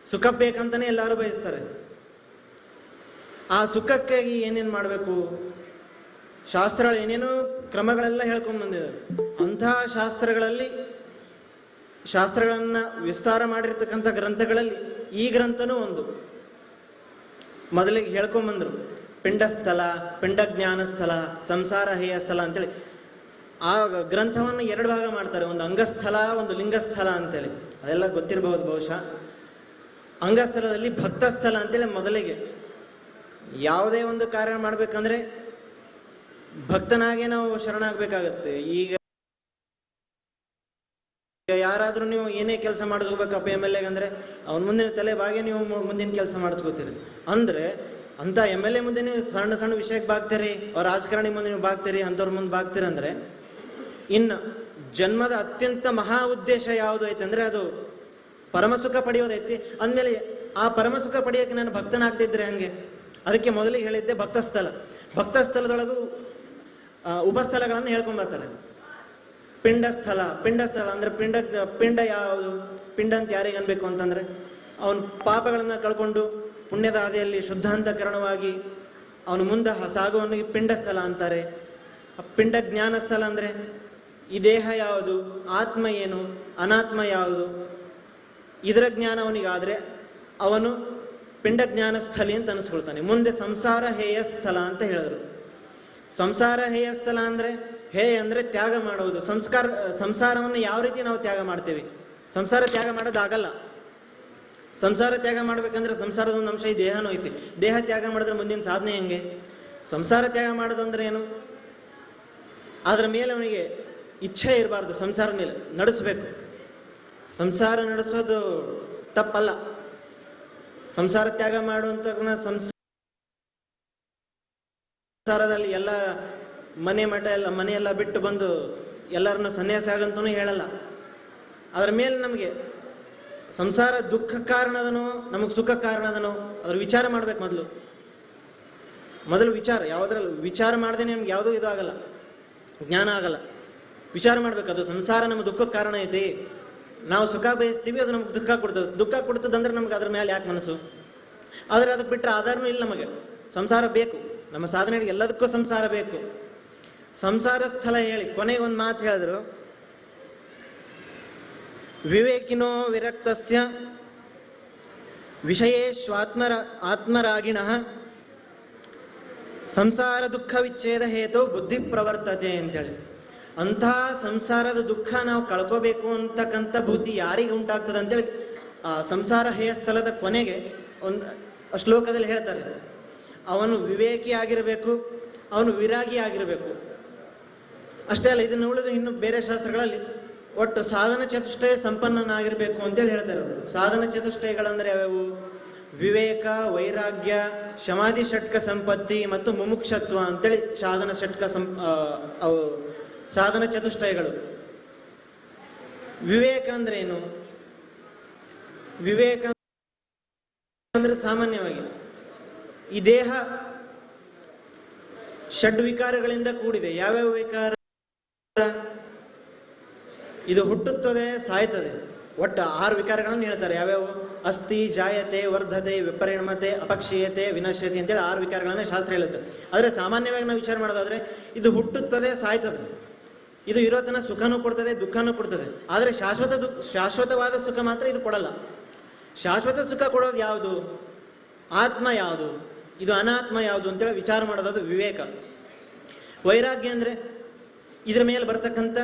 [SPEAKER 5] ಸುಖ ಬೇಕಂತಲೇ ಎಲ್ಲರೂ ಬಯಸ್ತಾರೆ. ಆ ಸುಖಕ್ಕಾಗಿ ಏನೇನು ಮಾಡಬೇಕು? ಶಾಸ್ತ್ರಗಳು ಏನೇನೋ ಕ್ರಮಗಳೆಲ್ಲ ಹೇಳ್ಕೊಂಡು ಬಂದಿದ್ದಾರೆ. ಅಂತಹ ಶಾಸ್ತ್ರಗಳನ್ನು ವಿಸ್ತಾರ ಮಾಡಿರ್ತಕ್ಕಂಥ ಗ್ರಂಥಗಳಲ್ಲಿ ಈ ಗ್ರಂಥನೂ ಒಂದು. ಮೊದಲಿಗೆ ಹೇಳ್ಕೊಂಬಂದರು ಪಿಂಡಸ್ಥಲ, ಪಿಂಡಜ್ಞಾನ ಸ್ಥಳ, ಸಂಸಾರ ಹೇಯ ಸ್ಥಳ ಅಂತೇಳಿ. ಆ ಗ್ರಂಥವನ್ನು 2 ಭಾಗ ಮಾಡ್ತಾರೆ, ಒಂದು ಅಂಗಸ್ಥಲ, ಒಂದು ಲಿಂಗಸ್ಥಲ ಅಂತೇಳಿ. ಅದೆಲ್ಲ ಗೊತ್ತಿರಬಹುದು ಬಹುಶಃ. ಅಂಗಸ್ಥಳದಲ್ಲಿ ಭಕ್ತಸ್ಥಲ ಅಂತೇಳಿ ಮೊದಲಿಗೆ ಯಾವುದೇ ಒಂದು ಕಾರ್ಯ ಮಾಡಬೇಕಂದ್ರೆ ಭಕ್ತನಾಗೆ ನಾವು ಶರಣಾಗಬೇಕಾಗತ್ತೆ. ಈಗ ಯಾರಾದರೂ ನೀವು ಏನೇ ಕೆಲಸ ಮಾಡಿಸ್ಕೋಬೇಕಪ್ಪ MLA ಅಂದರೆ ಅವನ ಮುಂದಿನ ತಲೆ ಬಾಗೆ ನೀವು ಮುಂದಿನ ಕೆಲಸ ಮಾಡಿಸ್ಕೋತೀರಿ. ಅಂದರೆ ಅಂಥ MLA ಮುಂದೆ ನೀವು ಸಣ್ಣ ವಿಷಯಕ್ಕೆ ಬಾಗ್ತೀರಿ, ಅವ್ರ ರಾಜಕಾರಣಿ ಮುಂದೆ ನೀವು ಬಾಗ್ತೀರಿ, ಅಂಥವ್ರ ಮುಂದೆ ಬಾಗ್ತೀರಿ. ಅಂದರೆ ಇನ್ನು ಜನ್ಮದ ಅತ್ಯಂತ ಮಹಾ ಉದ್ದೇಶ ಯಾವುದು ಐತೆ ಅಂದರೆ ಅದು ಪರಮಸುಖ ಪಡೆಯೋದೈತಿ. ಅಂದಮೇಲೆ ಆ ಪರಮಸುಖ ಪಡೆಯೋಕ್ಕೆ ನಾನು ಭಕ್ತನಾಗ್ತಿದ್ರೆ ಹಂಗೆ. ಅದಕ್ಕೆ ಮೊದಲಿಗೆ ಹೇಳಿದ್ದೆ ಭಕ್ತಸ್ಥಳ. ಭಕ್ತಸ್ಥಳದೊಳಗೂ ಉಪಸ್ಥಳಗಳನ್ನು ಹೇಳ್ಕೊಂಬರ್ತಾರೆ. ಪಿಂಡಸ್ಥಳ ಅಂದರೆ ಪಿಂಡ ಯಾವುದು? ಪಿಂಡ ಅಂತ ಯಾರಿಗೆ ಅನ್ಬೇಕು ಅಂತಂದರೆ ಅವನ ಪಾಪಗಳನ್ನು ಕಳ್ಕೊಂಡು ಪುಣ್ಯದ ಹಾದಿಯಲ್ಲಿ ಶುದ್ಧಾಂತಕರಣವಾಗಿ ಅವನು ಮುಂದೆ ಸಾಗುವವನಿಗೆ ಪಿಂಡಸ್ಥಳ ಅಂತಾರೆ. ಪಿಂಡ ಜ್ಞಾನ ಸ್ಥಳ ಅಂದರೆ ಈ ದೇಹ ಯಾವುದು, ಆತ್ಮ ಏನು, ಅನಾತ್ಮ ಯಾವುದು, ಇದರ ಜ್ಞಾನ ಅವನಿಗಾದರೆ ಅವನು ಪಿಂಡ ಜ್ಞಾನ ಸ್ಥಳಿ ಅಂತ ಅನಿಸ್ಕೊಳ್ತಾನೆ. ಮುಂದೆ ಸಂಸಾರ ಹೇಯ ಸ್ಥಳ ಅಂತ ಹೇಳಿದ್ರು. ಸಂಸಾರ ಹೇಯ ಸ್ಥಳ ಅಂದರೆ ಅಂದರೆ ತ್ಯಾಗ ಮಾಡುವುದು. ಸಂಸಾರವನ್ನು ಯಾವ ರೀತಿ ನಾವು ತ್ಯಾಗ ಮಾಡ್ತೇವೆ? ಸಂಸಾರ ತ್ಯಾಗ ಮಾಡೋದಾಗಲ್ಲ. ಸಂಸಾರ ತ್ಯಾಗ ಮಾಡ್ಬೇಕಂದ್ರೆ ಸಂಸಾರದ ಒಂದು ಅಂಶ ಈ ದೇಹನೂ ಐತಿ. ದೇಹ ತ್ಯಾಗ ಮಾಡಿದ್ರೆ ಮುಂದಿನ ಸಾಧನೆ ಹೆಂಗೆ? ಸಂಸಾರ ತ್ಯಾಗ ಮಾಡೋದಂದ್ರೆ ಏನು? ಅದರ ಮೇಲೆ ಅವನಿಗೆ ಇಚ್ಛೆ ಇರಬಾರ್ದು. ಸಂಸಾರದ ಮೇಲೆ ನಡೆಸಬೇಕು. ಸಂಸಾರ ನಡೆಸೋದು ತಪ್ಪಲ್ಲ. ಸಂಸಾರ ತ್ಯಾಗ ಮಾಡುವಂತ ಸಂಸಾರದಲ್ಲಿ ಎಲ್ಲ ಮನೆಯೆಲ್ಲ ಬಿಟ್ಟು ಬಂದು ಎಲ್ಲರನ್ನ ಸನ್ಯಾಸ ಆಗಂತೂ ಹೇಳಲ್ಲ. ಅದರ ಮೇಲೆ ನಮಗೆ ಸಂಸಾರ ದುಃಖ ಕಾರಣದನೋ ನಮಗೆ ಸುಖ ಕಾರಣದನೋ ಅದ್ರ ವಿಚಾರ ಮಾಡ್ಬೇಕು. ಮೊದಲು ವಿಚಾರ, ಯಾವುದ್ರಲ್ಲಿ ವಿಚಾರ ಮಾಡದೆ ನಮ್ಗೆ ಯಾವುದೂ ಇದು ಆಗಲ್ಲ, ಜ್ಞಾನ ಆಗಲ್ಲ. ವಿಚಾರ ಮಾಡ್ಬೇಕು. ಅದು ಸಂಸಾರ ನಮ್ಮ ದುಃಖಕ್ಕೆ ಕಾರಣ ಐತಿ. ನಾವು ಸುಖ ಬಯಸ್ತೀವಿ, ಅದು ನಮ್ಗೆ ದುಃಖ ಕೊಡ್ತದೆ. ದುಃಖ ಕೊಡ್ತದಂದ್ರೆ ನಮ್ಗೆ ಅದ್ರ ಮೇಲೆ ಯಾಕೆ ಮನಸ್ಸು? ಆದರೆ ಅದಕ್ಕೆ ಬಿಟ್ಟರೆ ಆಧಾರನೂ ಇಲ್ಲ. ನಮಗೆ ಸಂಸಾರ ಬೇಕು. ನಮ್ಮ ಸಾಧನೆಗೆ ಎಲ್ಲದಕ್ಕೂ ಸಂಸಾರ ಬೇಕು. ಸಂಸಾರ ಸ್ಥಳ ಹೇಳಿ ಕೊನೆಗೆ ಒಂದು ಮಾತು ಹೇಳಿದ್ರು, ವಿವೇಕಿನೋ ವಿರಕ್ತಸ್ಯ ಆತ್ಮರಾಗಿಣಃ ಸಂಸಾರ ದುಃಖ ವಿಚ್ಛೇದ ಹೇತು ಬುದ್ಧಿ ಪ್ರವರ್ತತೆ ಅಂತೇಳಿ. ಅಂತಹ ಸಂಸಾರದ ದುಃಖ ನಾವು ಕಳ್ಕೋಬೇಕು ಅಂತಕ್ಕಂಥ ಬುದ್ಧಿ ಯಾರಿಗೆ ಉಂಟಾಗ್ತದೆ ಅಂತೇಳಿ ಆ ಸಂಸಾರ ಹೇಯ ಸ್ಥಳದ ಕೊನೆಗೆ ಒಂದು ಶ್ಲೋಕದಲ್ಲಿ ಹೇಳ್ತಾರೆ. ಅವನು ವಿವೇಕಿ ಆಗಿರಬೇಕು, ಅವನು ವಿರಾಗಿ ಆಗಿರಬೇಕು. ಅಷ್ಟೇ ಅಲ್ಲ, ಇದನ್ನು ಉಳಿದು ಇನ್ನು ಬೇರೆ ಶಾಸ್ತ್ರಗಳಲ್ಲಿ ಒಟ್ಟು ಸಾಧನ ಚತುಷ್ಟಯ ಸಂಪನ್ನನಾಗಿರ್ಬೇಕು ಅಂತೇಳಿ ಹೇಳ್ತಾರೆ ಅವರು. ಸಾಧನ ಚತುಷ್ಟಯಗಳಂದ್ರೆ ಯಾವ್ಯಾವು? ವಿವೇಕ, ವೈರಾಗ್ಯ, ಶಮಾಧಿ ಷಟ್ಕ ಸಂಪತ್ತಿ ಮತ್ತು ಮುಮುಕ್ಷತ್ವ ಅಂತೇಳಿ ಸಾಧನ ಷಟ್ಕ ಸಾಧನ ಚತುಷ್ಟಯಗಳು. ವಿವೇಕ ಅಂದ್ರೆ ಏನು? ವಿವೇಕ ಅಂದ್ರೆ ಸಾಮಾನ್ಯವಾಗಿ ಈ ದೇಹ ಷಡ್ವಿಕಾರಗಳಿಂದ ಕೂಡಿದೆ. ಯಾವ್ಯಾವ ವಿಕಾರ? ಇದು ಹುಟ್ಟುತ್ತದೆ, ಸಾಯ್ತದೆ. ಒಟ್ಟು 6 ವಿಕಾರಗಳನ್ನು ಹೇಳ್ತಾರೆ. ಯಾವ್ಯಾವು? ಅಸ್ಥಿ, ಜಾಯತೆ, ವರ್ಧತೆ, ವಿಪರಿಣಮತೆ, ಅಪಕ್ಷೀಯತೆ, ವಿನಶ್ಯತೆ ಅಂತೇಳಿ 6 ವಿಕಾರಗಳನ್ನ ಶಾಸ್ತ್ರ ಹೇಳುತ್ತೆ. ಆದರೆ ಸಾಮಾನ್ಯವಾಗಿ ನಾವು ವಿಚಾರ ಮಾಡೋದಾದ್ರೆ ಇದು ಹುಟ್ಟುತ್ತದೆ, ಸಾಯ್ತದೆ. ಇದು ಇರೋತನ ಸುಖನೂ ಕೊಡ್ತದೆ, ದುಃಖನೂ ಕೊಡ್ತದೆ. ಆದರೆ ಶಾಶ್ವತವಾದ ಸುಖ ಮಾತ್ರ ಇದು ಕೊಡಲ್ಲ. ಶಾಶ್ವತ ಸುಖ ಕೊಡೋದು ಯಾವುದು? ಆತ್ಮ ಯಾವುದು? ಇದು ಅನಾತ್ಮ ಯಾವುದು ಅಂತೇಳಿ ವಿಚಾರ ಮಾಡೋದು ವಿವೇಕ. ವೈರಾಗ್ಯ ಅಂದ್ರೆ ಇದರ ಮೇಲೆ ಬರ್ತಕ್ಕಂಥ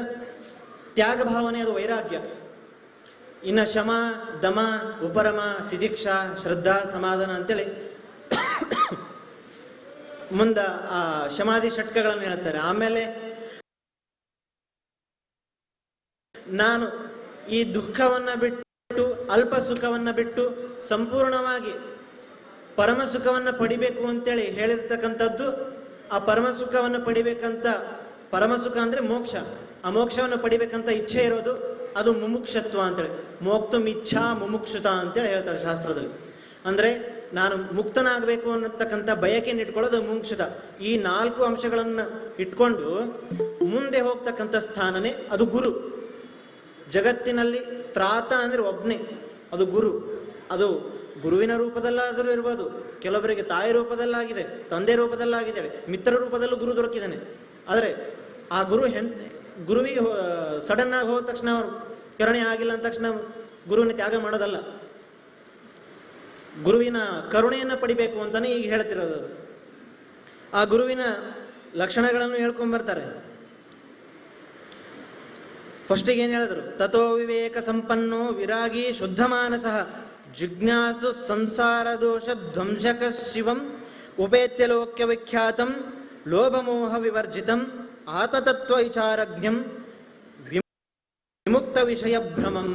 [SPEAKER 5] ತ್ಯಾಗ ಭಾವನೆ, ಅದು ವೈರಾಗ್ಯ. ಇನ್ನು ಶಮ, ದಮ, ಉಪರಮ, ತಿತಿಕ್ಷಾ, ಶ್ರದ್ಧಾ, ಸಮಾಧಾನ ಅಂತೇಳಿ ಮುಂದ ಆ ಶಮಾಧಿ ಷಟ್ಕಗಳನ್ನು ಹೇಳ್ತಾರೆ. ಆಮೇಲೆ ನಾನು ಈ ದುಃಖವನ್ನ ಬಿಟ್ಟು, ಅಲ್ಪ ಸುಖವನ್ನ ಬಿಟ್ಟು ಸಂಪೂರ್ಣವಾಗಿ ಪರಮ ಸುಖವನ್ನ ಪಡಿಬೇಕು ಅಂತೇಳಿ ಹೇಳಿರ್ತಕ್ಕಂಥದ್ದು. ಆ ಪರಮ ಸುಖವನ್ನು ಪಡಿಬೇಕಂತ, ಪರಮ ಸುಖ ಅಂದ್ರೆ ಮೋಕ್ಷ, ಆ ಮೋಕ್ಷವನ್ನು ಪಡಿಬೇಕಂತ ಇಚ್ಛೆ ಇರೋದು ಅದು ಮುಮುಕ್ಷತ್ವ ಅಂತೇಳಿ. ಮೋಕ್ತುಂ ಇಚ್ಛಾ ಮುಮುಕ್ಷುತ ಅಂತೇಳಿ ಹೇಳ್ತಾರೆ ಶಾಸ್ತ್ರದಲ್ಲಿ. ಅಂದ್ರೆ ನಾನು ಮುಕ್ತನಾಗಬೇಕು ಅನ್ನತಕ್ಕಂಥ ಬಯಕೆಯನ್ನು ಇಟ್ಕೊಳ್ಳೋದು ಮುಮುಕ್ಷುತ. ಈ 4 ಅಂಶಗಳನ್ನು ಇಟ್ಕೊಂಡು ಮುಂದೆ ಹೋಗ್ತಕ್ಕಂಥ ಸ್ಥಾನನೇ ಅದು ಗುರು. ಜಗತ್ತಿನಲ್ಲಿ ತ್ರಾತ ಅಂದ್ರೆ ಒಬ್ನೇ, ಅದು ಗುರು. ಅದು ಗುರುವಿನ ರೂಪದಲ್ಲಾದರೂ ಇರ್ಬೋದು, ಕೆಲವೊಬ್ಬರಿಗೆ ತಾಯಿ ರೂಪದಲ್ಲಾಗಿದೆ, ತಂದೆ ರೂಪದಲ್ಲಾಗಿದೆ, ಮಿತ್ರ ರೂಪದಲ್ಲೂ ಗುರು ದೊರಕಿದ್ದಾನೆ. ಆದರೆ ಆ ಗುರುವಿಗೆ ಸಡನ್ ಆಗಿ ಹೋದ ತಕ್ಷಣ ಅವರು ಕರುಣೆ ಆಗಿಲ್ಲ ಅಂದ ತಕ್ಷಣ ಗುರುವಿನ ತ್ಯಾಗ ಮಾಡೋದಲ್ಲ. ಗುರುವಿನ ಕರುಣೆಯನ್ನು ಪಡಿಬೇಕು ಅಂತಾನೆ ಈಗ ಹೇಳ್ತಿರೋದು. ಆ ಗುರುವಿನ ಲಕ್ಷಣಗಳನ್ನು ಹೇಳ್ಕೊಂಡ್ ಬರ್ತಾರೆ. ಫಸ್ಟಿಗೆ ಏನ್ ಹೇಳಿದ್ರು? ತಥೋ ವಿವೇಕ ಸಂಪನ್ನೋ ವಿರಾಗಿ ಶುದ್ಧ ಮಾನಸಃ ಜಿಜ್ಞಾಸು ಸಂಸಾರ ದೋಷ ಧ್ವಂಸಕ ಶಿವಂ ಉಪೇತ್ಯ ಲೋಕ್ಯ ವಿಖ್ಯಾತಂ ಲೋಭಮೋಹ ವಿವರ್ಜಿತಂ ಆತ್ಮತತ್ವ ವಿಚಾರಜ್ಞಂ ವಿಮುಕ್ತ ವಿಷಯ ಭ್ರಮಂ.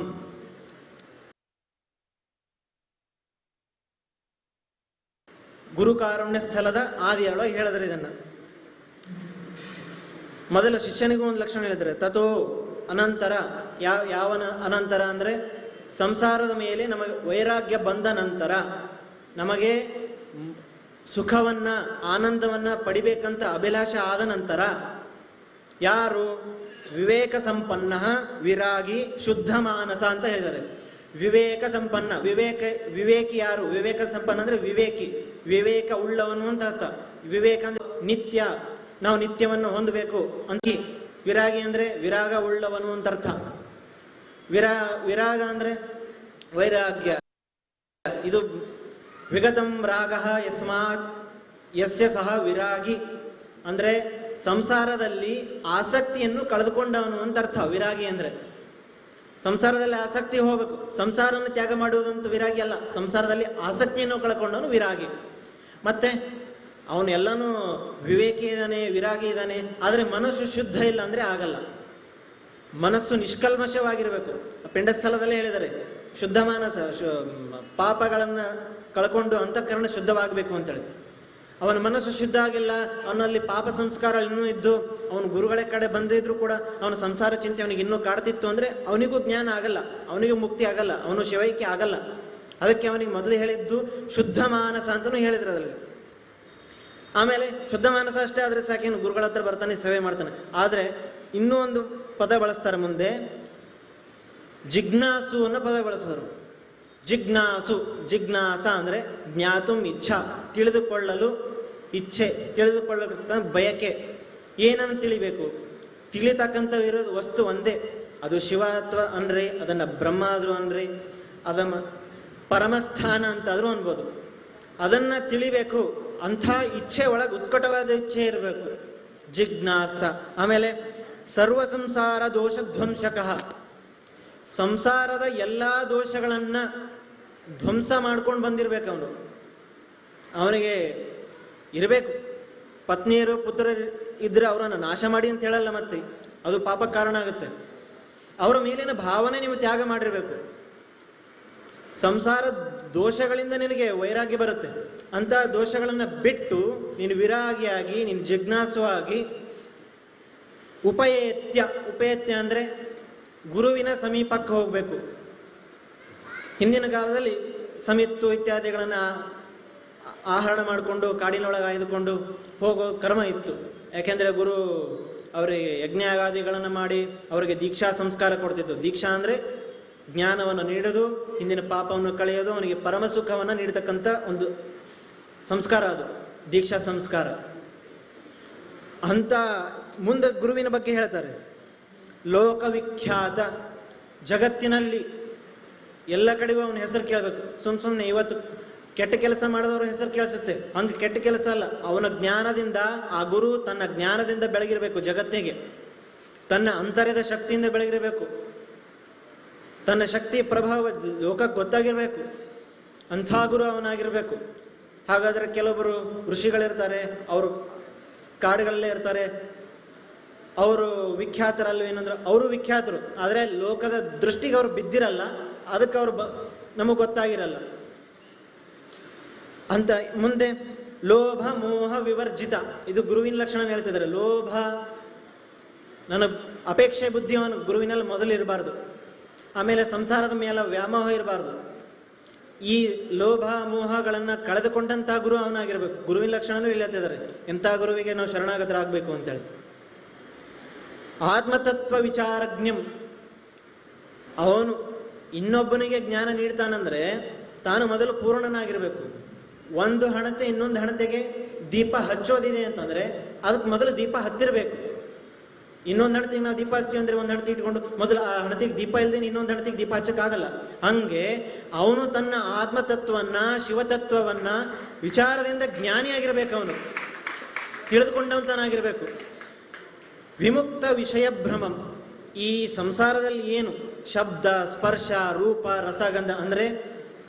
[SPEAKER 5] ಗುರುಕಾರುಣ್ಯ ಸ್ಥಳದ ಆದಿಯೊಳಗೆ ಹೇಳಿದ್ರೆ ಇದನ್ನ ಮೊದಲ ಶಿಷ್ಯನಿಗೂ ಒಂದು ಲಕ್ಷಣ ಹೇಳಿದ್ರೆ. ತಥೋ ಅನಂತರ, ಯಾವನ ಅನಂತರ ಅಂದ್ರೆ ಸಂಸಾರದ ಮೇಲೆ ನಮಗೆ ವೈರಾಗ್ಯ ಬಂದ ನಂತರ, ನಮಗೆ ಸುಖವನ್ನ ಆನಂದವನ್ನ ಪಡಿಬೇಕಂತ ಅಭಿಲಾಷೆ ಆದ ನಂತರ ಯಾರು? ವಿವೇಕ ಸಂಪನ್ನ ವಿರಾಗಿ ಶುದ್ಧ ಮಾನಸ ಅಂತ ಹೇಳಿದ್ದಾರೆ. ವಿವೇಕ ಸಂಪನ್ನ, ವಿವೇಕಿ ಯಾರು? ವಿವೇಕ ಸಂಪನ್ನ ಅಂದ್ರೆ ವಿವೇಕಿ, ವಿವೇಕ ಉಳ್ಳವನು ಅಂತ ಅರ್ಥ. ವಿವೇಕ ಅಂದ್ರೆ ನಿತ್ಯ, ನಾವು ನಿತ್ಯವನ್ನು ಹೊಂದಬೇಕು ಅಂತ. ವಿರಾಗಿ ಅಂದ್ರೆ ವಿರಾಗ ಉಳ್ಳವನು ಅಂತ ಅರ್ಥ. ವಿರಾಗ ಅಂದ್ರೆ ವೈರಾಗ್ಯ. ಇದು ವಿಗತಂ ರಾಗ ಯಸ್ಮಾತ್ ಯಸ್ಯ ಸಹ ವಿರಾಗಿ ಅಂದ್ರೆ ಸಂಸಾರದಲ್ಲಿ ಆಸಕ್ತಿಯನ್ನು ಕಳೆದುಕೊಂಡವನು ಅಂತ ಅರ್ಥ. ವಿರಾಗಿ ಅಂದ್ರೆ ಸಂಸಾರದಲ್ಲಿ ಆಸಕ್ತಿ ಹೋಗ್ಬೇಕು, ಸಂಸಾರವನ್ನು ತ್ಯಾಗ ಮಾಡುವುದಂತ ವಿರಾಗಿ ಅಲ್ಲ. ಸಂಸಾರದಲ್ಲಿ ಆಸಕ್ತಿಯನ್ನು ಕಳ್ಕೊಂಡವನು ವಿರಾಗಿ. ಮತ್ತೆ ಅವನು ಎಲ್ಲನೂ ವಿವೇಕಿ ಇದ್ದಾನೆ, ವಿರಾಗಿ ಇದ್ದಾನೆ, ಆದರೆ ಮನಸ್ಸು ಶುದ್ಧ ಇಲ್ಲ ಅಂದ್ರೆ ಆಗಲ್ಲ. ಮನಸ್ಸು ನಿಷ್ಕಲ್ಮಶವಾಗಿರಬೇಕು. ಪಿಂಡಸ್ಥಳದಲ್ಲೇ ಹೇಳಿದರೆ ಶುದ್ಧ ಮಾನಸ, ಪಾಪಗಳನ್ನ ಕಳ್ಕೊಂಡು ಅಂತಃಕರಣ ಶುದ್ಧವಾಗಬೇಕು ಅಂತೇಳಿ. ಅವನ ಮನಸ್ಸು ಶುದ್ಧ ಆಗಿಲ್ಲ, ಅವನಲ್ಲಿ ಪಾಪ ಸಂಸ್ಕಾರ ಇನ್ನೂ ಇದ್ದು, ಅವನು ಗುರುಗಳ ಕಡೆ ಬಂದಿದ್ರು ಕೂಡ ಅವನ ಸಂಸಾರ ಚಿಂತೆ ಅವನಿಗೆ ಇನ್ನೂ ಕಾಡ್ತಿತ್ತು ಅಂದ್ರೆ ಅವನಿಗೂ ಜ್ಞಾನ ಆಗಲ್ಲ, ಅವನಿಗೂ ಮುಕ್ತಿ ಆಗಲ್ಲ, ಅವನು ಶಿವೈಕ್ಯ ಆಗಲ್ಲ. ಅದಕ್ಕೆ ಅವನಿಗೆ ಮೊದಲು ಹೇಳಿದ್ದು ಶುದ್ಧ ಮಾನಸ ಅಂತಲೂ ಹೇಳಿದ್ರು ಅದರಲ್ಲಿ. ಆಮೇಲೆ ಶುದ್ಧ ಮಾನಸ ಅಷ್ಟೇ ಆದ್ರೆ ಸಾಕೇನು, ಗುರುಗಳ ಹತ್ರ ಬರ್ತಾನೆ, ಸೇವೆ ಮಾಡ್ತಾನೆ. ಆದ್ರೆ ಇನ್ನೂ ಒಂದು ಪದ ಬಳಸ್ತಾರೆ ಮುಂದೆ, ಜಿಜ್ಞಾಸು ಅನ್ನೋ ಪದ ಬಳಸೋರು. ಜಿಜ್ಞಾಸು, ಜಿಜ್ಞಾಸ ಅಂದ್ರೆ ಜ್ಞಾತುಂ ಇಚ್ಛಾ, ತಿಳಿದುಕೊಳ್ಳಲು ಇಚ್ಛೆ, ತಿಳಿದುಕೊಳ್ಳತಕ್ಕ ಬಯಕೆ. ಏನನ್ನು ತಿಳಿಬೇಕು? ತಿಳಿತಕ್ಕಂಥ ಇರೋದು ವಸ್ತು ಒಂದೇ, ಅದು ಶಿವ ಅಥವಾ ಅನ್ರಿ, ಅದನ್ನ ಬ್ರಹ್ಮ ಆದ್ರೂ ಅನ್ರಿ, ಅದನ್ನ ಪರಮಸ್ಥಾನ ಅಂತಾದ್ರೂ ಅನ್ಬೋದು. ಅದನ್ನ ತಿಳಿಬೇಕು, ಅಂಥ ಇಚ್ಛೆ ಒಳಗೆ ಉತ್ಕಟವಾದ ಇಚ್ಛೆ ಇರಬೇಕು, ಜಿಜ್ಞಾಸ. ಆಮೇಲೆ ಸರ್ವ ಸಂಸಾರ ದೋಷ ಧ್ವಂಸಕ, ಸಂಸಾರದ ಎಲ್ಲಾ ದೋಷಗಳನ್ನ ಧ್ವಂಸ ಮಾಡ್ಕೊಂಡು ಬಂದಿರ್ಬೇಕು ಅವನು. ಅವನಿಗೆ ಇರಬೇಕು ಪತ್ನಿಯರು ಪುತ್ರರು ಇದ್ರೆ ಅವರನ್ನು ನಾಶ ಮಾಡಿ ಅಂತ ಹೇಳಲ್ಲ, ಮತ್ತೆ ಅದು ಪಾಪಕ್ಕೆ ಕಾರಣ ಆಗುತ್ತೆ. ಅವರ ಮೇಲಿನ ಭಾವನೆ ನೀವು ತ್ಯಾಗ ಮಾಡಿರಬೇಕು. ಸಂಸಾರ ದೋಷಗಳಿಂದ ನಿನಗೆ ವೈರಾಗ್ಯ ಬರುತ್ತೆ. ಅಂತ ದೋಷಗಳನ್ನು ಬಿಟ್ಟು ನೀನು ವಿರಾಗಿಯಾಗಿ, ನೀನು ಜಿಜ್ಞಾಸುವಾಗಿ, ಉಪೇತ್ಯ ಅಂದರೆ ಗುರುವಿನ ಸಮೀಪಕ್ಕೆ ಹೋಗಬೇಕು. ಹಿಂದಿನ ಕಾಲದಲ್ಲಿ ಸಮಿತ್ತು ಇತ್ಯಾದಿಗಳನ್ನು ಆಹರಣ ಮಾಡಿಕೊಂಡು ಕಾಡಿನೊಳಗೆ ಆಯ್ದುಕೊಂಡು ಹೋಗೋ ಕ್ರಮ ಇತ್ತು. ಯಾಕೆಂದರೆ ಗುರು ಅವರಿಗೆ ಯಜ್ಞಾಗಾದಿಗಳನ್ನು ಮಾಡಿ ಅವರಿಗೆ ದೀಕ್ಷಾ ಸಂಸ್ಕಾರ ಕೊಡ್ತಿದ್ದು. ದೀಕ್ಷಾ ಅಂದರೆ ಜ್ಞಾನವನ್ನು ನೀಡೋದು, ಹಿಂದಿನ ಪಾಪವನ್ನು ಕಳೆಯೋದು, ಅವನಿಗೆ ಪರಮ ಸುಖವನ್ನು ನೀಡತಕ್ಕಂಥ ಒಂದು ಸಂಸ್ಕಾರ, ಅದು ದೀಕ್ಷಾ ಸಂಸ್ಕಾರ ಅಂತ. ಮುಂದೆ ಗುರುವಿನ ಬಗ್ಗೆ ಹೇಳ್ತಾರೆ, ಲೋಕವಿಖ್ಯಾತ, ಜಗತ್ತಿನಲ್ಲಿ ಎಲ್ಲ ಕಡೆಗೂ ಅವನ ಹೆಸರು ಕೇಳಬೇಕು. ಸುಮ್ಮನೆ ಇವತ್ತು ಕೆಟ್ಟ ಕೆಲಸ ಮಾಡಿದವ್ರ ಹೆಸರು ಕೇಳಿಸುತ್ತೆ, ಹಂಗೆ ಕೆಟ್ಟ ಕೆಲಸ ಅಲ್ಲ. ಅವನ ಜ್ಞಾನದಿಂದ, ಆ ಗುರು ತನ್ನ ಜ್ಞಾನದಿಂದ ಬೆಳಗಿರಬೇಕು ಜಗತ್ತಿಗೆ, ತನ್ನ ಅಂತರ್ಯದ ಶಕ್ತಿಯಿಂದ ಬೆಳಗಿರಬೇಕು, ತನ್ನ ಶಕ್ತಿ ಪ್ರಭಾವ ಲೋಕಕ್ಕೆ ಗೊತ್ತಾಗಿರಬೇಕು. ಅಂಥ ಗುರು ಅವನಾಗಿರಬೇಕು. ಹಾಗಾದರೆ ಕೆಲವೊಬ್ಬರು ಋಷಿಗಳಿರ್ತಾರೆ, ಅವರು ಕಾಡುಗಳಲ್ಲೇ ಇರ್ತಾರೆ, ಅವರು ವಿಖ್ಯಾತರಲ್ಲ. ಏನಂದ್ರೆ ಅವರು ವಿಖ್ಯಾತರು, ಆದರೆ ಲೋಕದ ದೃಷ್ಟಿಗೆ ಅವರು ಬಿದ್ದಿರಲ್ಲ, ಅದಕ್ಕೆ ಅವರು ನಮಗೆ ಗೊತ್ತಾಗಿರಲ್ಲ ಅಂತ. ಮುಂದೆ ಲೋಭ ಮೋಹ ವಿವರ್ಜಿತ, ಇದು ಗುರುವಿನ ಲಕ್ಷಣ ಹೇಳ್ತಿದ್ದಾರೆ. ಲೋಭ, ನನ್ನ ಅಪೇಕ್ಷೆ ಬುದ್ಧಿಯನ್ನು ಗುರುವಿನಲ್ಲಿ ಮೊದಲು ಇರಬಾರ್ದು. ಆಮೇಲೆ ಸಂಸಾರದ ಮೇಲೆ ವ್ಯಾಮೋಹ ಇರಬಾರ್ದು. ಈ ಲೋಭ ಮೋಹಗಳನ್ನು ಕಳೆದುಕೊಂಡಂಥ ಗುರು ಅವನಾಗಿರ್ಬೇಕು. ಗುರುವಿನ ಲಕ್ಷಣನೂ ಹೇಳ್ತಿದ್ದಾರೆ, ಎಂಥ ಗುರುವಿಗೆ ನಾವು ಶರಣಾಗತರಾಗಬೇಕು ಅಂತೇಳಿ. ಆತ್ಮತತ್ವ ವಿಚಾರಜ್ಞಂ, ಅವನು ಇನ್ನೊಬ್ಬನಿಗೆ ಜ್ಞಾನ ನೀಡ್ತಾನಂದ್ರೆ ತಾನು ಮೊದಲು ಪೂರ್ಣನಾಗಿರ್ಬೇಕು. ಒಂದು ಹಣತೆ ಇನ್ನೊಂದು ಹಣತೆಗೆ ದೀಪ ಹಚ್ಚೋದಿದೆ ಅಂತಂದ್ರೆ ಅದಕ್ಕೆ ಮೊದಲು ದೀಪ ಹತ್ತಿರಬೇಕು. ಇನ್ನೊಂದು ಹಣತೆಗೆ ನಾವು ದೀಪ ಹಚ್ತೀವಿ ಅಂದ್ರೆ ಒಂದು ಹಣತೆ ಇಟ್ಕೊಂಡು ಮೊದಲು ಆ ಹಣತೆಗೆ ದೀಪ ಇಲ್ದೇನೆ ಇನ್ನೊಂದು ಹಣತೆಗೆ ದೀಪ ಹಚ್ಚಕ್ಕಾಗಲ್ಲ. ಹಂಗೆ ಅವನು ತನ್ನ ಆತ್ಮತತ್ವವನ್ನ, ಶಿವತತ್ವವನ್ನ ವಿಚಾರದಿಂದ ಜ್ಞಾನಿಯಾಗಿರ್ಬೇಕು, ಅವನು ತಿಳಿದುಕೊಂಡಂತನಾಗಿರ್ಬೇಕು. ವಿಮುಕ್ತ ವಿಷಯ ಭ್ರಮಂ, ಈ ಸಂಸಾರದಲ್ಲಿ ಏನು ಶಬ್ದ ಸ್ಪರ್ಶ ರೂಪ ರಸಗಂಧ ಅಂದರೆ